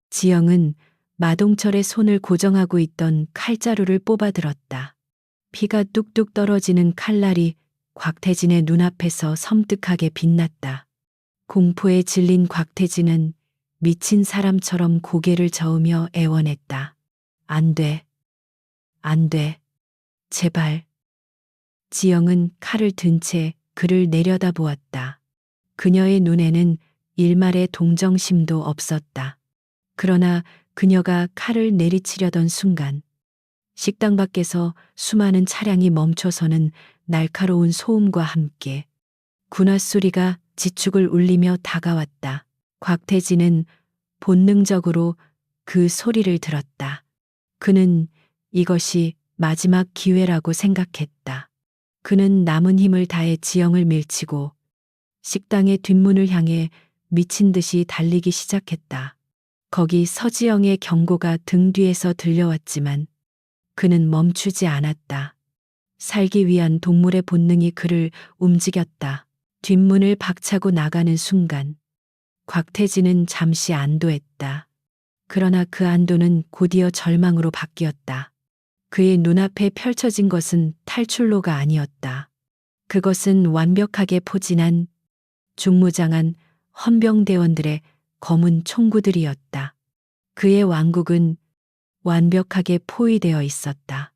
지영은 마동철의 손을 고정하고 있던 칼자루를 뽑아들었다. 피가 뚝뚝 떨어지는 칼날이 곽태진의 눈앞에서 섬뜩하게 빛났다. 공포에 질린 곽태진은 미친 사람처럼 고개를 저으며 애원했다. 안 돼. 안 돼. 제발. 지영은 칼을 든 채 그를 내려다보았다. 그녀의 눈에는 일말의 동정심도 없었다. 그러나 그녀가 칼을 내리치려던 순간 식당 밖에서 수많은 차량이 멈춰서는 날카로운 소음과 함께 군화소리가 지축을 울리며 다가왔다. 곽태진은 본능적으로 그 소리를 들었다. 그는 이것이 마지막 기회라고 생각했다. 그는 남은 힘을 다해 지영을 밀치고 식당의 뒷문을 향해 미친 듯이 달리기 시작했다. 거기 서지영의 경고가 등 뒤에서 들려왔지만 그는 멈추지 않았다. 살기 위한 동물의 본능이 그를 움직였다. 뒷문을 박차고 나가는 순간 곽태진은 잠시 안도했다. 그러나 그 안도는 곧이어 절망으로 바뀌었다. 그의 눈앞에 펼쳐진 것은 탈출로가 아니었다. 그것은 완벽하게 포진한 중무장한 헌병대원들의 검은 총구들이었다. 그의 왕국은 완벽하게 포위되어 있었다.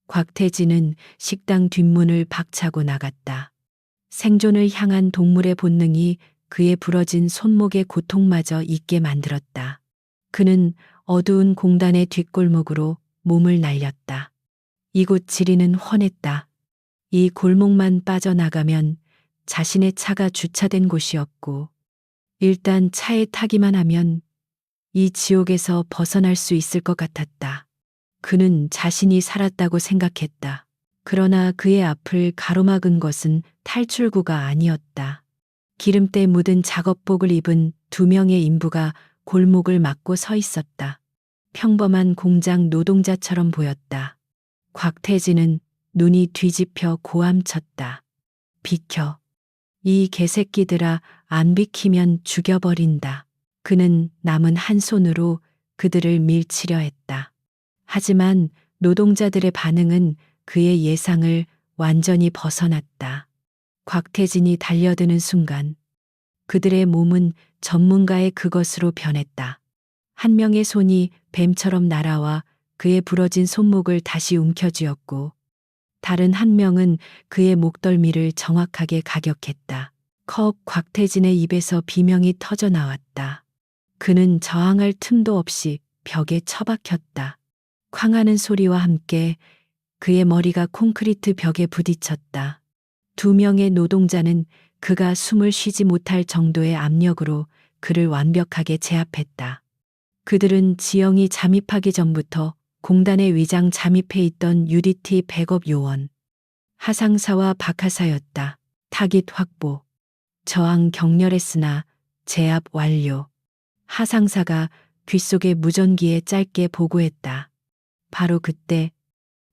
곽태진은 식당 뒷문을 박차고 나갔다. 생존을 향한 동물의 본능이 그의 부러진 손목의 고통마저 잊게 만들었다. 그는 어두운 공단의 뒷골목으로 몸을 날렸다. 이곳 지리는 훤했다. 이 골목만 빠져나가면 자신의 차가 주차된 곳이었고 일단 차에 타기만 하면 이 지옥에서 벗어날 수 있을 것 같았다. 그는 자신이 살았다고 생각했다. 그러나 그의 앞을 가로막은 것은 탈출구가 아니었다. 기름때 묻은 작업복을 입은 두 명의 인부가 골목을 막고 서 있었다. 평범한 공장 노동자처럼 보였다. 곽태진은 눈이 뒤집혀 고함쳤다. 비켜. 이 개새끼들아, 안 비키면 죽여버린다. 그는 남은 한 손으로 그들을 밀치려 했다. 하지만 노동자들의 반응은 그의 예상을 완전히 벗어났다. 곽태진이 달려드는 순간 그들의 몸은 전문가의 그것으로 변했다. 한 명의 손이 뱀처럼 날아와 그의 부러진 손목을 다시 움켜쥐었고 다른 한 명은 그의 목덜미를 정확하게 가격했다. 컥 곽태진의 입에서 비명이 터져 나왔다. 그는 저항할 틈도 없이 벽에 처박혔다. 쾅하는 소리와 함께 그의 머리가 콘크리트 벽에 부딪혔다. 두 명의 노동자는 그가 숨을 쉬지 못할 정도의 압력으로 그를 완벽하게 제압했다. 그들은 지영이 잠입하기 전부터 공단의 위장 잠입해 있던 UDT 백업 요원, 하상사와 박하사였다. 타깃 확보. 저항 격렬했으나 제압 완료. 하상사가 귓속에 무전기에 짧게 보고했다. 바로 그때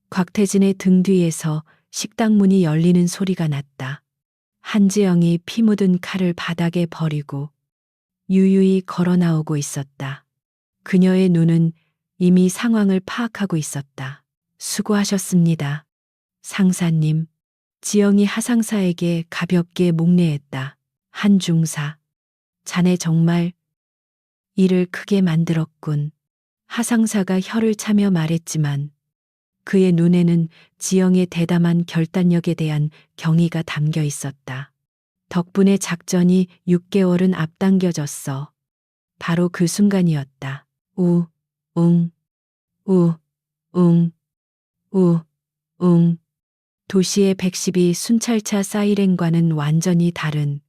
곽태진의 등 뒤에서 식당 문이 열리는 소리가 났다. 한지영이 피 묻은 칼을 바닥에 버리고 유유히 걸어 나오고 있었다. 그녀의 눈은 이미 상황을 파악하고 있었다. 수고하셨습니다. 상사님. 지영이 하상사에게 가볍게 목례했다. 한중사. 자네 정말 일을 크게 만들었군. 하상사가 혀를 차며 말했지만 그의 눈에는 지영의 대담한 결단력에 대한 경의가 담겨 있었다. 덕분에 작전이 6개월은 앞당겨졌어. 바로 그 순간이었다. 우, 웅, 우, 웅, 우, 웅. 도시의 110이 순찰차 사이렌과는 완전히 다른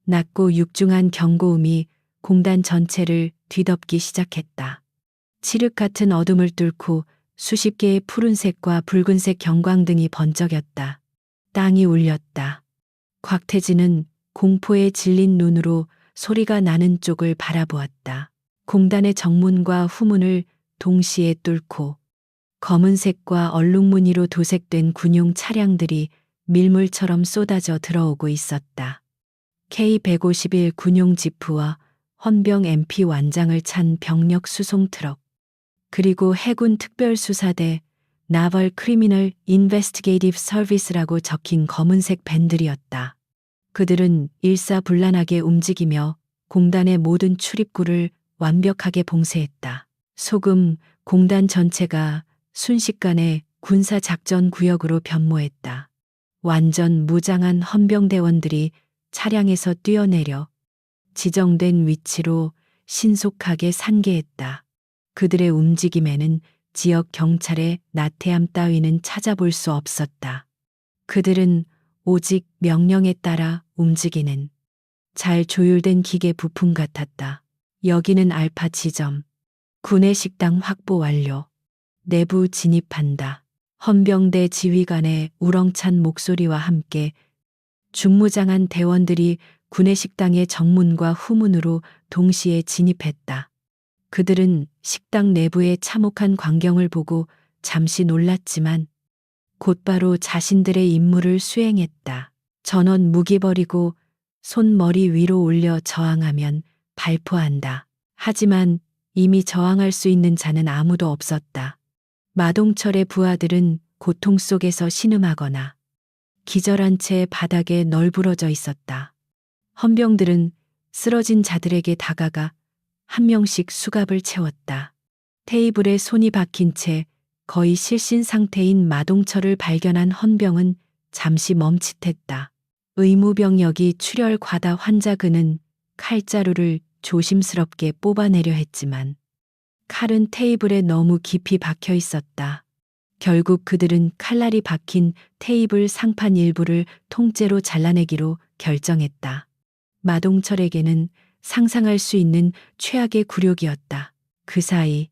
낮고 육중한 경고음이 공단 전체를 뒤덮기 시작했다. 칠흑 같은 어둠을 뚫고 수십 개의 푸른색과 붉은색 경광등이 번쩍였다. 땅이 울렸다. 곽태진은 공포에 질린 눈으로 소리가 나는 쪽을 바라보았다. 공단의 정문과 후문을 동시에 뚫고 검은색과 얼룩무늬로 도색된 군용 차량들이 밀물처럼 쏟아져 들어오고 있었다. K151 군용 지프와 헌병 MP 완장을 찬 병력 수송 트럭, 그리고 해군 특별수사대 나벌 크리미널 인베스티게이티브 서비스라고 적힌 검은색 밴들이었다. 그들은 일사불란하게 움직이며 공단의 모든 출입구를 완벽하게 봉쇄했다. 소금 공단 전체가 순식간에 군사작전 구역으로 변모했다. 완전 무장한 헌병대원들이 차량에서 뛰어내려 지정된 위치로 신속하게 산계했다. 그들의 움직임에는 지역 경찰의 나태함 따위는 찾아볼 수 없었다. 그들은 오직 명령에 따라 움직이는 잘 조율된 기계 부품 같았다. 여기는 알파 지점. 군의 식당 확보 완료. 내부 진입한다. 헌병대 지휘관의 우렁찬 목소리와 함께 중무장한 대원들이 군의 식당의 정문과 후문으로 동시에 진입했다. 그들은 식당 내부의 참혹한 광경을 보고 잠시 놀랐지만 곧바로 자신들의 임무를 수행했다. 전원 무기 버리고 손머리 위로 올려 저항하면 발포한다. 하지만 이미 저항할 수 있는 자는 아무도 없었다. 마동철의 부하들은 고통 속에서 신음하거나 기절한 채 바닥에 널브러져 있었다. 헌병들은 쓰러진 자들에게 다가가 한 명씩 수갑을 채웠다. 테이블에 손이 박힌 채 거의 실신 상태인 마동철을 발견한 헌병은 잠시 멈칫했다. 의무병력이 출혈 과다 환자 그는 칼자루를 조심스럽게 뽑아내려 했지만 칼은 테이블에 너무 깊이 박혀 있었다. 결국 그들은 칼날이 박힌 테이블 상판 일부를 통째로 잘라내기로 결정했다. 마동철에게는 상상할 수 있는 최악의 굴욕이었다. 그 사이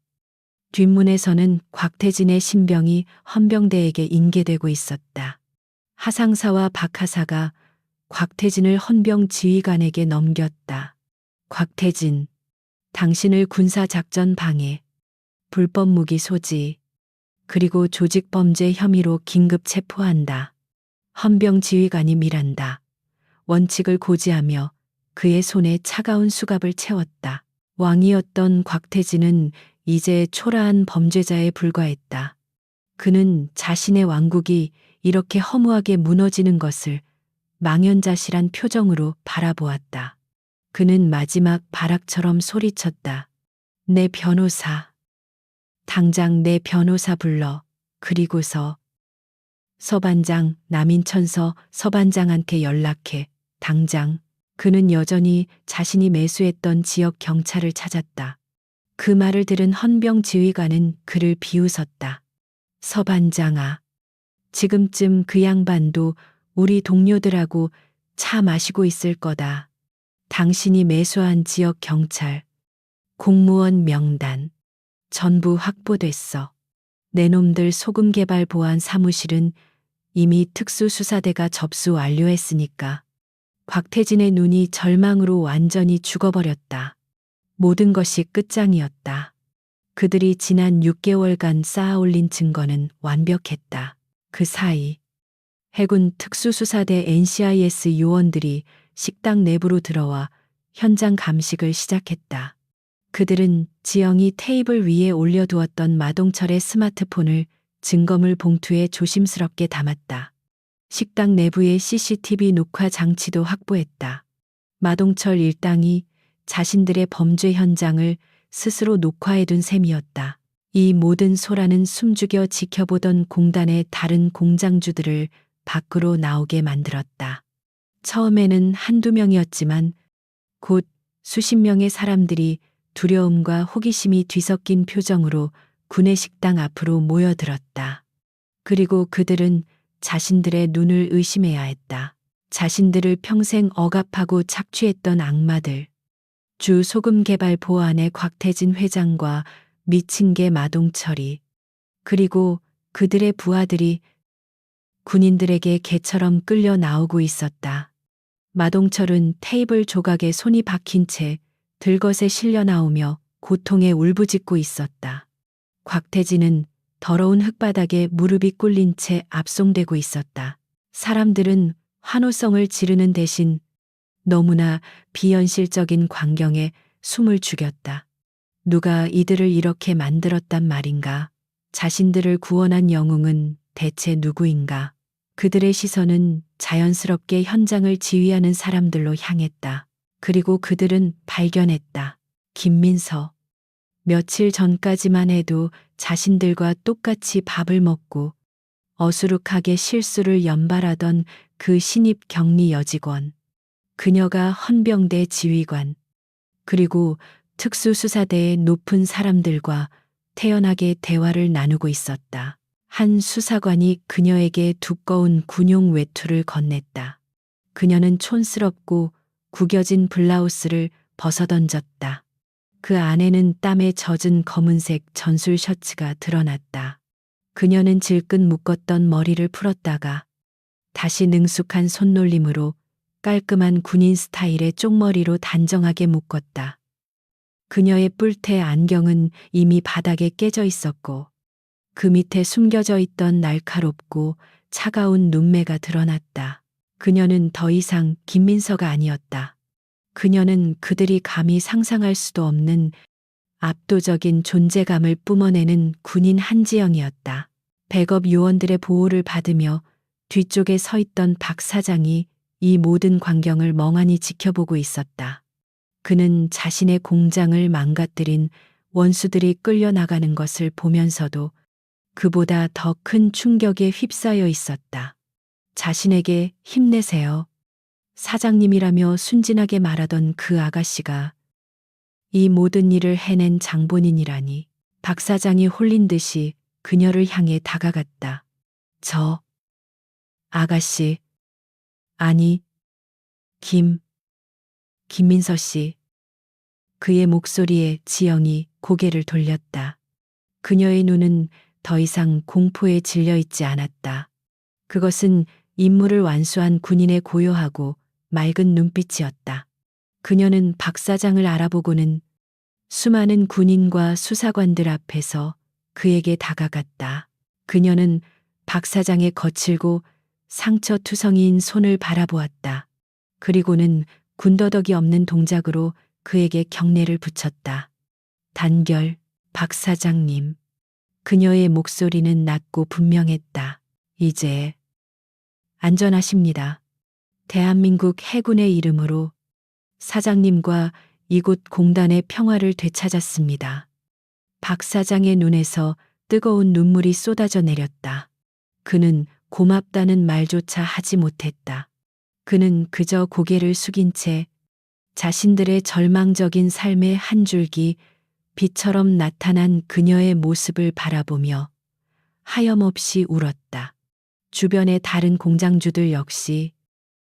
뒷문에서는 곽태진의 신병이 헌병대에게 인계되고 있었다. 하상사와 박하사가 곽태진을 헌병 지휘관에게 넘겼다. 곽태진, 당신을 군사작전 방해, 불법 무기 소지, 그리고 조직범죄 혐의로 긴급 체포한다. 헌병 지휘관이 밀한다. 원칙을 고지하며 그의 손에 차가운 수갑을 채웠다. 왕이었던 곽태진은 이제 초라한 범죄자에 불과했다. 그는 자신의 왕국이 이렇게 허무하게 무너지는 것을 망연자실한 표정으로 바라보았다. 그는 마지막 발악처럼 소리쳤다. 내 변호사. 당장 내 변호사 불러. 그리고서 서반장 남인천서 서반장한테 연락해. 당장. 그는 여전히 자신이 매수했던 지역 경찰을 찾았다. 그 말을 들은 헌병 지휘관은 그를 비웃었다. 서반장아, 지금쯤 그 양반도 우리 동료들하고 차 마시고 있을 거다. 당신이 매수한 지역 경찰, 공무원 명단 전부 확보됐어. 내 놈들 소금 개발 보안 사무실은 이미 특수수사대가 접수 완료했으니까. 곽태진의 눈이 절망으로 완전히 죽어버렸다. 모든 것이 끝장이었다. 그들이 지난 6개월간 쌓아올린 증거는 완벽했다. 그 사이 해군 특수수사대 NCIS 요원들이 식당 내부로 들어와 현장 감식을 시작했다. 그들은 지영이 테이블 위에 올려두었던 마동철의 스마트폰을 증거물 봉투에 조심스럽게 담았다. 식당 내부의 CCTV 녹화 장치도 확보했다. 마동철 일당이 자신들의 범죄 현장을 스스로 녹화해둔 셈이었다. 이 모든 소란은 숨죽여 지켜보던 공단의 다른 공장주들을 밖으로 나오게 만들었다. 처음에는 한두 명이었지만 곧 수십 명의 사람들이 두려움과 호기심이 뒤섞인 표정으로 구내식당 앞으로 모여들었다. 그리고 그들은 자신들의 눈을 의심해야 했다. 자신들을 평생 억압하고 착취했던 악마들. 주 소금 개발 보안의 곽태진 회장과 미친 개 마동철이, 그리고 그들의 부하들이 군인들에게 개처럼 끌려 나오고 있었다. 마동철은 테이블 조각에 손이 박힌 채 들것에 실려 나오며 고통에 울부짖고 있었다. 곽태진은 더러운 흙바닥에 무릎이 꿇린 채 압송되고 있었다. 사람들은 환호성을 지르는 대신 너무나 비현실적인 광경에 숨을 죽였다. 누가 이들을 이렇게 만들었단 말인가? 자신들을 구원한 영웅은 대체 누구인가? 그들의 시선은 자연스럽게 현장을 지휘하는 사람들로 향했다. 그리고 그들은 발견했다. 김민서. 며칠 전까지만 해도 자신들과 똑같이 밥을 먹고 어수룩하게 실수를 연발하던 그 신입 격리 여직원. 그녀가 헌병대 지휘관, 그리고 특수수사대의 높은 사람들과 태연하게 대화를 나누고 있었다. 한 수사관이 그녀에게 두꺼운 군용 외투를 건넸다. 그녀는 촌스럽고 구겨진 블라우스를 벗어던졌다. 그 안에는 땀에 젖은 검은색 전술 셔츠가 드러났다. 그녀는 질끈 묶었던 머리를 풀었다가 다시 능숙한 손놀림으로 깔끔한 군인 스타일의 쪽머리로 단정하게 묶었다. 그녀의 뿔테 안경은 이미 바닥에 깨져 있었고 그 밑에 숨겨져 있던 날카롭고 차가운 눈매가 드러났다. 그녀는 더 이상 김민서가 아니었다. 그녀는 그들이 감히 상상할 수도 없는 압도적인 존재감을 뿜어내는 군인 한지영이었다. 백업 요원들의 보호를 받으며 뒤쪽에 서 있던 박 사장이 이 모든 광경을 멍하니 지켜보고 있었다. 그는 자신의 공장을 망가뜨린 원수들이 끌려나가는 것을 보면서도 그보다 더 큰 충격에 휩싸여 있었다. 자신에게 힘내세요. 사장님이라며 순진하게 말하던 그 아가씨가 이 모든 일을 해낸 장본인이라니. 박 사장이 홀린 듯이 그녀를 향해 다가갔다. 저 아가씨, 아니, 김민서 씨. 그의 목소리에 지영이 고개를 돌렸다. 그녀의 눈은 더 이상 공포에 질려 있지 않았다. 그것은 임무를 완수한 군인의 고요하고 맑은 눈빛이었다. 그녀는 박 사장을 알아보고는 수많은 군인과 수사관들 앞에서 그에게 다가갔다. 그녀는 박 사장의 거칠고 상처투성이인 손을 바라보았다. 그리고는 군더더기 없는 동작으로 그에게 경례를 붙였다. 단결, 박 사장님. 그녀의 목소리는 낮고 분명했다. 이제 안전하십니다. 대한민국 해군의 이름으로 사장님과 이곳 공단의 평화를 되찾았습니다. 박 사장의 눈에서 뜨거운 눈물이 쏟아져 내렸다. 그는 고맙다는 말조차 하지 못했다. 그는 그저 고개를 숙인 채 자신들의 절망적인 삶의 한 줄기 빛처럼 나타난 그녀의 모습을 바라보며 하염없이 울었다. 주변의 다른 공장주들 역시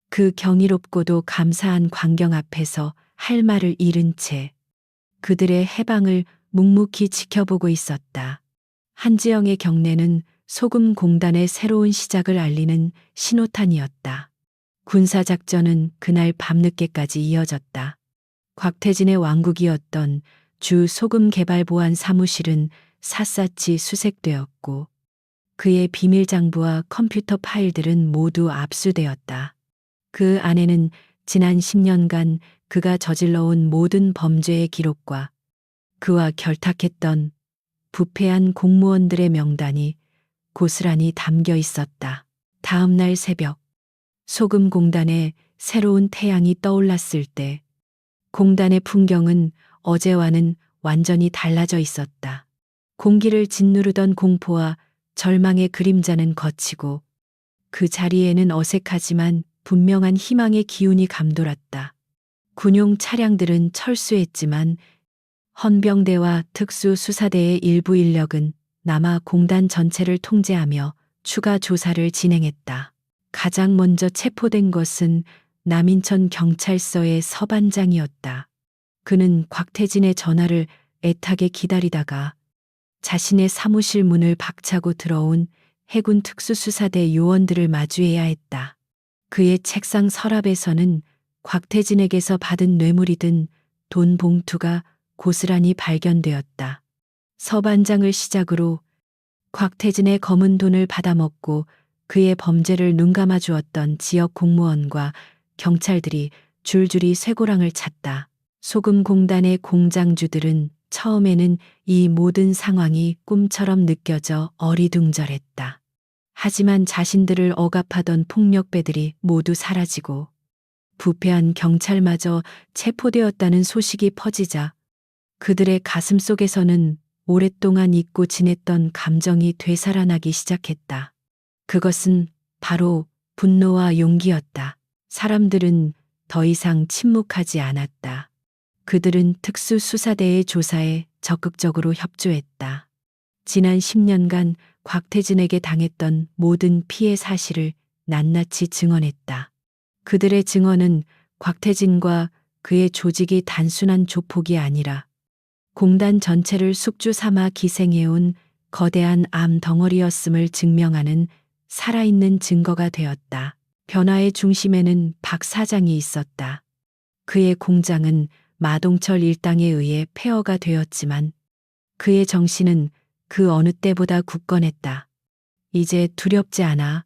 그 경이롭고도 감사한 광경 앞에서 할 말을 잃은 채 그들의 해방을 묵묵히 지켜보고 있었다. 한지영의 경례는 소금공단의 새로운 시작을 알리는 신호탄이었다. 군사작전은 그날 밤늦게까지 이어졌다. 곽태진의 왕국이었던 주 소금개발보안 사무실은 샅샅이 수색되었고 그의 비밀장부와 컴퓨터 파일들은 모두 압수되었다. 그 안에는 지난 10년간 그가 저질러온 모든 범죄의 기록과 그와 결탁했던 부패한 공무원들의 명단이 고스란히 담겨 있었다. 다음 날 새벽, 소금공단에 새로운 태양이 떠올랐을 때 공단의 풍경은 어제와는 완전히 달라져 있었다. 공기를 짓누르던 공포와 절망의 그림자는 걷히고 그 자리에는 어색하지만 분명한 희망의 기운이 감돌았다. 군용 차량들은 철수했지만 헌병대와 특수수사대의 일부 인력은 남아 공단 전체를 통제하며 추가 조사를 진행했다. 가장 먼저 체포된 것은 남인천 경찰서의 서반장이었다. 그는 곽태진의 전화를 애타게 기다리다가 자신의 사무실 문을 박차고 들어온 해군 특수수사대 요원들을 마주해야 했다. 그의 책상 서랍에서는 곽태진에게서 받은 뇌물이 든 돈 봉투가 고스란히 발견되었다. 서반장을 시작으로 곽태진의 검은 돈을 받아먹고 그의 범죄를 눈감아 주었던 지역 공무원과 경찰들이 줄줄이 쇠고랑을 찼다. 소금공단의 공장주들은 처음에는 이 모든 상황이 꿈처럼 느껴져 어리둥절했다. 하지만 자신들을 억압하던 폭력배들이 모두 사라지고 부패한 경찰마저 체포되었다는 소식이 퍼지자 그들의 가슴 속에서는 오랫동안 잊고 지냈던 감정이 되살아나기 시작했다. 그것은 바로 분노와 용기였다. 사람들은 더 이상 침묵하지 않았다. 그들은 특수수사대의 조사에 적극적으로 협조했다. 지난 10년간 곽태진에게 당했던 모든 피해 사실을 낱낱이 증언했다. 그들의 증언은 곽태진과 그의 조직이 단순한 조폭이 아니라 공단 전체를 숙주 삼아 기생해온 거대한 암 덩어리였음을 증명하는 살아있는 증거가 되었다. 변화의 중심에는 박 사장이 있었다. 그의 공장은 마동철 일당에 의해 폐허가 되었지만 그의 정신은 그 어느 때보다 굳건했다. 이제 두렵지 않아.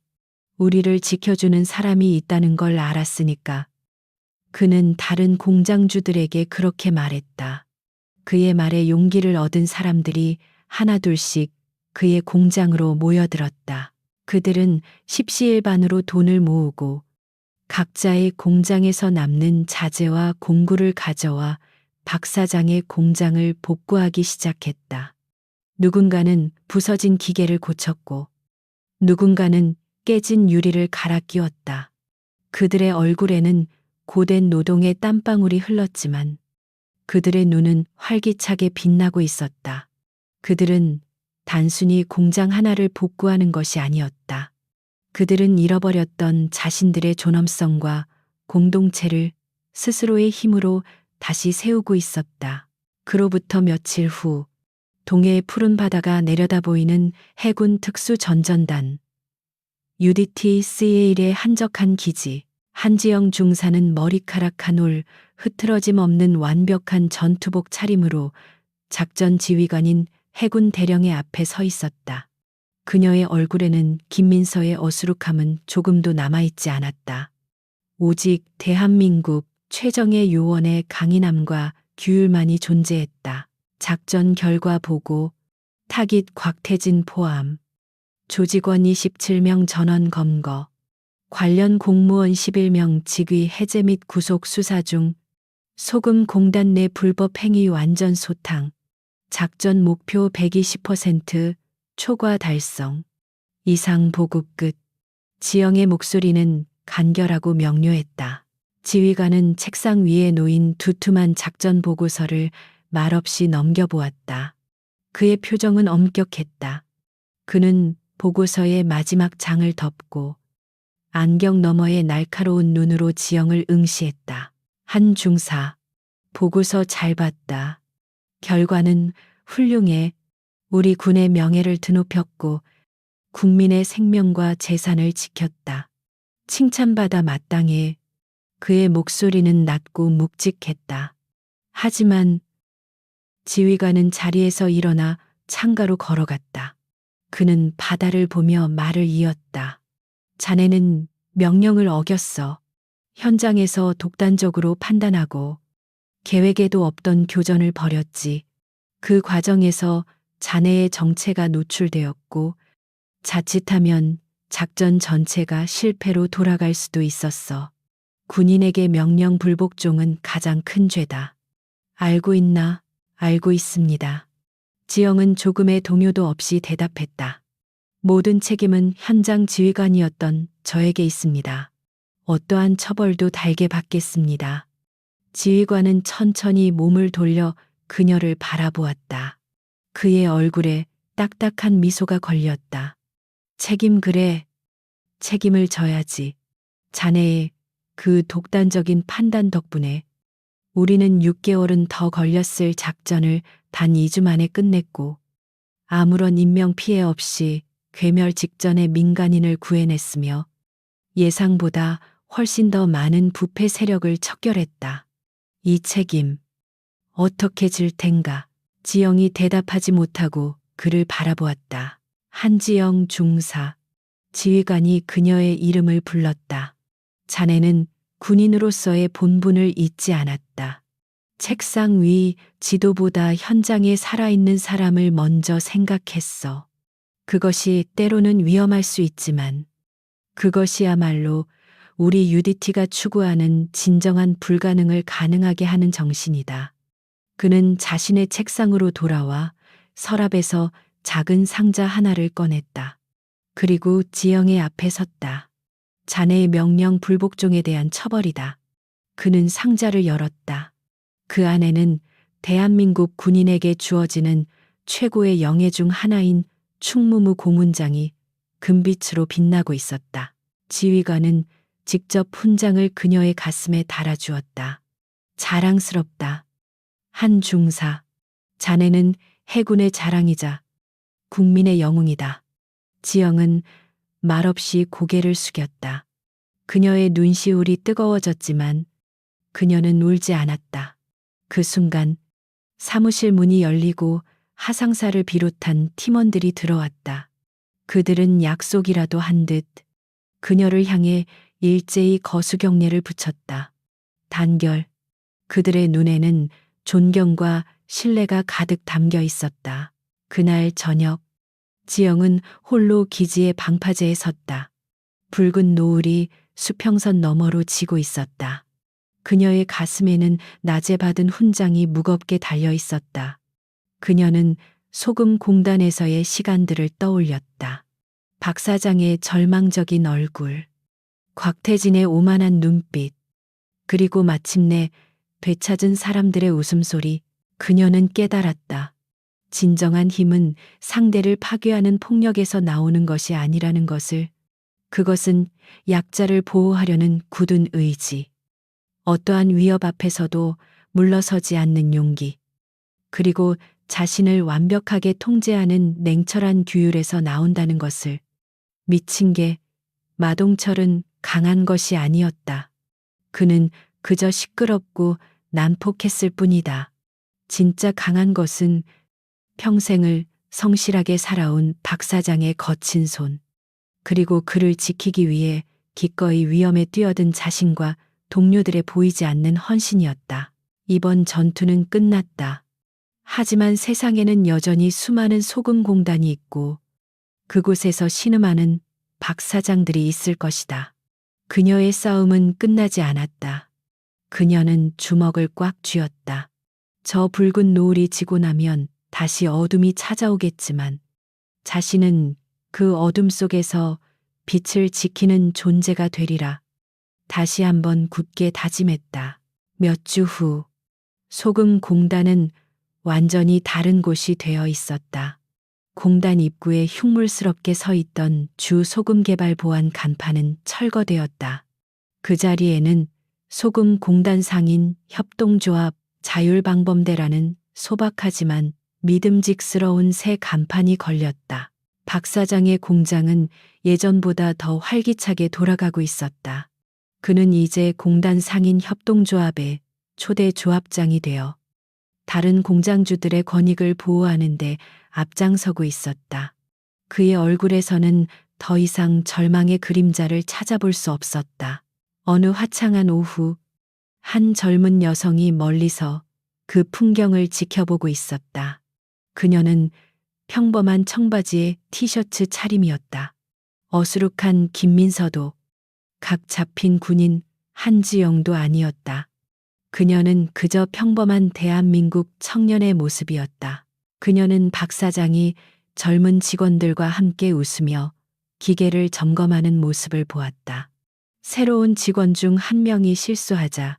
우리를 지켜주는 사람이 있다는 걸 알았으니까. 그는 다른 공장주들에게 그렇게 말했다. 그의 말에 용기를 얻은 사람들이 하나둘씩 그의 공장으로 모여들었다. 그들은 십시일반으로 돈을 모으고 각자의 공장에서 남는 자재와 공구를 가져와 박 사장의 공장을 복구하기 시작했다. 누군가는 부서진 기계를 고쳤고 누군가는 깨진 유리를 갈아 끼웠다. 그들의 얼굴에는 고된 노동의 땀방울이 흘렀지만 그들의 눈은 활기차게 빛나고 있었다. 그들은 단순히 공장 하나를 복구하는 것이 아니었다. 그들은 잃어버렸던 자신들의 존엄성과 공동체를 스스로의 힘으로 다시 세우고 있었다. 그로부터 며칠 후 동해의 푸른 바다가 내려다 보이는 해군 특수전전단 UDT-CAL의 한적한 기지. 한지영 중사는 머리카락 한 올 흐트러짐 없는 완벽한 전투복 차림으로 작전 지휘관인 해군 대령의 앞에 서 있었다. 그녀의 얼굴에는 김민서의 어수룩함은 조금도 남아있지 않았다. 오직 대한민국 최정예 요원의 강인함과 규율만이 존재했다. 작전 결과 보고, 타깃 곽태진 포함, 조직원 27명 전원 검거, 관련 공무원 11명 직위 해제 및 구속 수사 중, 소금 공단 내 불법 행위 완전 소탕, 작전 목표 120% 초과 달성, 이상 보급 끝. 지영의 목소리는 간결하고 명료했다. 지휘관은 책상 위에 놓인 두툼한 작전 보고서를 말없이 넘겨보았다. 그의 표정은 엄격했다. 그는 보고서의 마지막 장을 덮고 안경 너머의 날카로운 눈으로 지영을 응시했다. 한 중사. 보고서 잘 봤다. 결과는 훌륭해. 우리 군의 명예를 드높였고 국민의 생명과 재산을 지켰다. 칭찬받아 마땅해. 그의 목소리는 낮고 묵직했다. 하지만 지휘관은 자리에서 일어나 창가로 걸어갔다. 그는 바다를 보며 말을 이었다. 자네는 명령을 어겼어. 현장에서 독단적으로 판단하고 계획에도 없던 교전을 벌였지. 그 과정에서 자네의 정체가 노출되었고 자칫하면 작전 전체가 실패로 돌아갈 수도 있었어. 군인에게 명령 불복종은 가장 큰 죄다. 알고 있나? 알고 있습니다. 지영은 조금의 동요도 없이 대답했다. 모든 책임은 현장 지휘관이었던 저에게 있습니다. 어떠한 처벌도 달게 받겠습니다. 지휘관은 천천히 몸을 돌려 그녀를 바라보았다. 그의 얼굴에 딱딱한 미소가 걸렸다. 책임 그래. 책임을 져야지. 자네의 그 독단적인 판단 덕분에 우리는 6개월은 더 걸렸을 작전을 단 2주 만에 끝냈고 아무런 인명 피해 없이 괴멸 직전에 민간인을 구해냈으며 예상보다 훨씬 더 많은 부패 세력을 척결했다. 이 책임 어떻게 질 텐가? 지영이 대답하지 못하고 그를 바라보았다. 한지영 중사. 지휘관이 그녀의 이름을 불렀다. 자네는 군인으로서의 본분을 잊지 않았다. 책상 위 지도보다 현장에 살아있는 사람을 먼저 생각했어. 그것이 때로는 위험할 수 있지만 그것이야말로 우리 UDT가 추구하는 진정한 불가능을 가능하게 하는 정신이다. 그는 자신의 책상으로 돌아와 서랍에서 작은 상자 하나를 꺼냈다. 그리고 지영의 앞에 섰다. 자네의 명령 불복종에 대한 처벌이다. 그는 상자를 열었다. 그 안에는 대한민국 군인에게 주어지는 최고의 영예 중 하나인 충무무 고문장이 금빛으로 빛나고 있었다. 지휘관은 직접 훈장을 그녀의 가슴에 달아주었다. 자랑스럽다. 한 중사. 자네는 해군의 자랑이자 국민의 영웅이다. 지영은 말없이 고개를 숙였다. 그녀의 눈시울이 뜨거워졌지만 그녀는 울지 않았다. 그 순간 사무실 문이 열리고 하상사를 비롯한 팀원들이 들어왔다. 그들은 약속이라도 한 듯 그녀를 향해 일제히 거수경례를 붙였다. 단결. 그들의 눈에는 존경과 신뢰가 가득 담겨 있었다. 그날 저녁 지영은 홀로 기지의 방파제에 섰다. 붉은 노을이 수평선 너머로 지고 있었다. 그녀의 가슴에는 낮에 받은 훈장이 무겁게 달려 있었다. 그녀는 소금 공단에서의 시간들을 떠올렸다. 박 사장의 절망적인 얼굴, 곽태진의 오만한 눈빛, 그리고 마침내 되찾은 사람들의 웃음소리. 그녀는 깨달았다. 진정한 힘은 상대를 파괴하는 폭력에서 나오는 것이 아니라는 것을. 그것은 약자를 보호하려는 굳은 의지. 어떠한 위협 앞에서도 물러서지 않는 용기. 그리고 자신을 완벽하게 통제하는 냉철한 규율에서 나온다는 것을. 미친 게 마동철은 강한 것이 아니었다. 그는 그저 시끄럽고 난폭했을 뿐이다. 진짜 강한 것은 평생을 성실하게 살아온 박 사장의 거친 손, 그리고 그를 지키기 위해 기꺼이 위험에 뛰어든 자신과 동료들의 보이지 않는 헌신이었다. 이번 전투는 끝났다. 하지만 세상에는 여전히 수많은 소금 공단이 있고 그곳에서 신음하는 박 사장들이 있을 것이다. 그녀의 싸움은 끝나지 않았다. 그녀는 주먹을 꽉 쥐었다. 저 붉은 노을이 지고 나면 다시 어둠이 찾아오겠지만 자신은 그 어둠 속에서 빛을 지키는 존재가 되리라. 다시 한번 굳게 다짐했다. 몇 주 후 소금 공단은 완전히 다른 곳이 되어 있었다. 공단 입구에 흉물스럽게 서 있던 주 소금 개발 보안 간판은 철거되었다. 그 자리에는 소금 공단 상인 협동조합 자율방범대라는 소박하지만 믿음직스러운 새 간판이 걸렸다. 박 사장의 공장은 예전보다 더 활기차게 돌아가고 있었다. 그는 이제 공단 상인 협동조합의 초대 조합장이 되어 다른 공장주들의 권익을 보호하는데 앞장서고 있었다. 그의 얼굴에서는 더 이상 절망의 그림자를 찾아볼 수 없었다. 어느 화창한 오후, 한 젊은 여성이 멀리서 그 풍경을 지켜보고 있었다. 그녀는 평범한 청바지에 티셔츠 차림이었다. 어수룩한 김민서도 각 잡힌 군인 한지영도 아니었다. 그녀는 그저 평범한 대한민국 청년의 모습이었다. 그녀는 박 사장이 젊은 직원들과 함께 웃으며 기계를 점검하는 모습을 보았다. 새로운 직원 중 한 명이 실수하자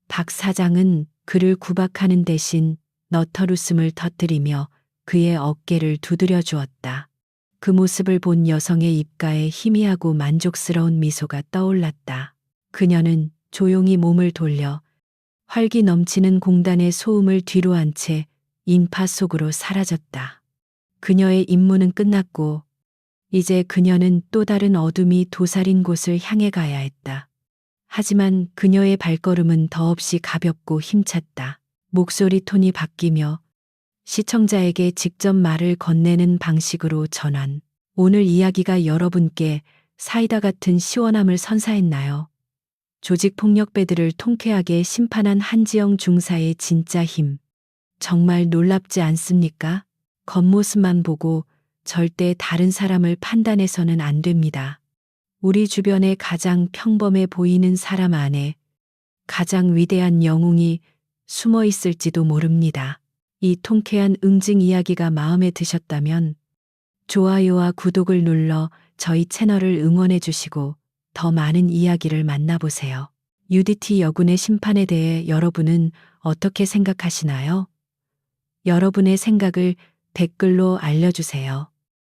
박 사장은 그를 구박하는 대신 너털웃음을 터뜨리며 그의 어깨를 두드려 주었다. 그 모습을 본 여성의 입가에 희미하고 만족스러운 미소가 떠올랐다. 그녀는 조용히 몸을 돌려 활기 넘치는 공단의 소음을 뒤로 한 채 인파 속으로 사라졌다. 그녀의 임무는 끝났고 이제 그녀는 또 다른 어둠이 도사린 곳을 향해 가야 했다. 하지만 그녀의 발걸음은 더없이 가볍고 힘찼다. 목소리 톤이 바뀌며 시청자에게 직접 말을 건네는 방식으로 전환. 오늘 이야기가 여러분께 사이다 같은 시원함을 선사했나요? 조직폭력배들을 통쾌하게 심판한 한지영 중사의 진짜 힘. 정말 놀랍지 않습니까? 겉모습만 보고 절대 다른 사람을 판단해서는 안 됩니다. 우리 주변에 가장 평범해 보이는 사람 안에 가장 위대한 영웅이 숨어 있을지도 모릅니다. 이 통쾌한 응징 이야기가 마음에 드셨다면 좋아요와 구독을 눌러 저희 채널을 응원해 주시고 더 많은 이야기를 만나보세요. UDT 여군의 심판에 대해 여러분은 어떻게 생각하시나요? 여러분의 생각을 댓글로 알려주세요.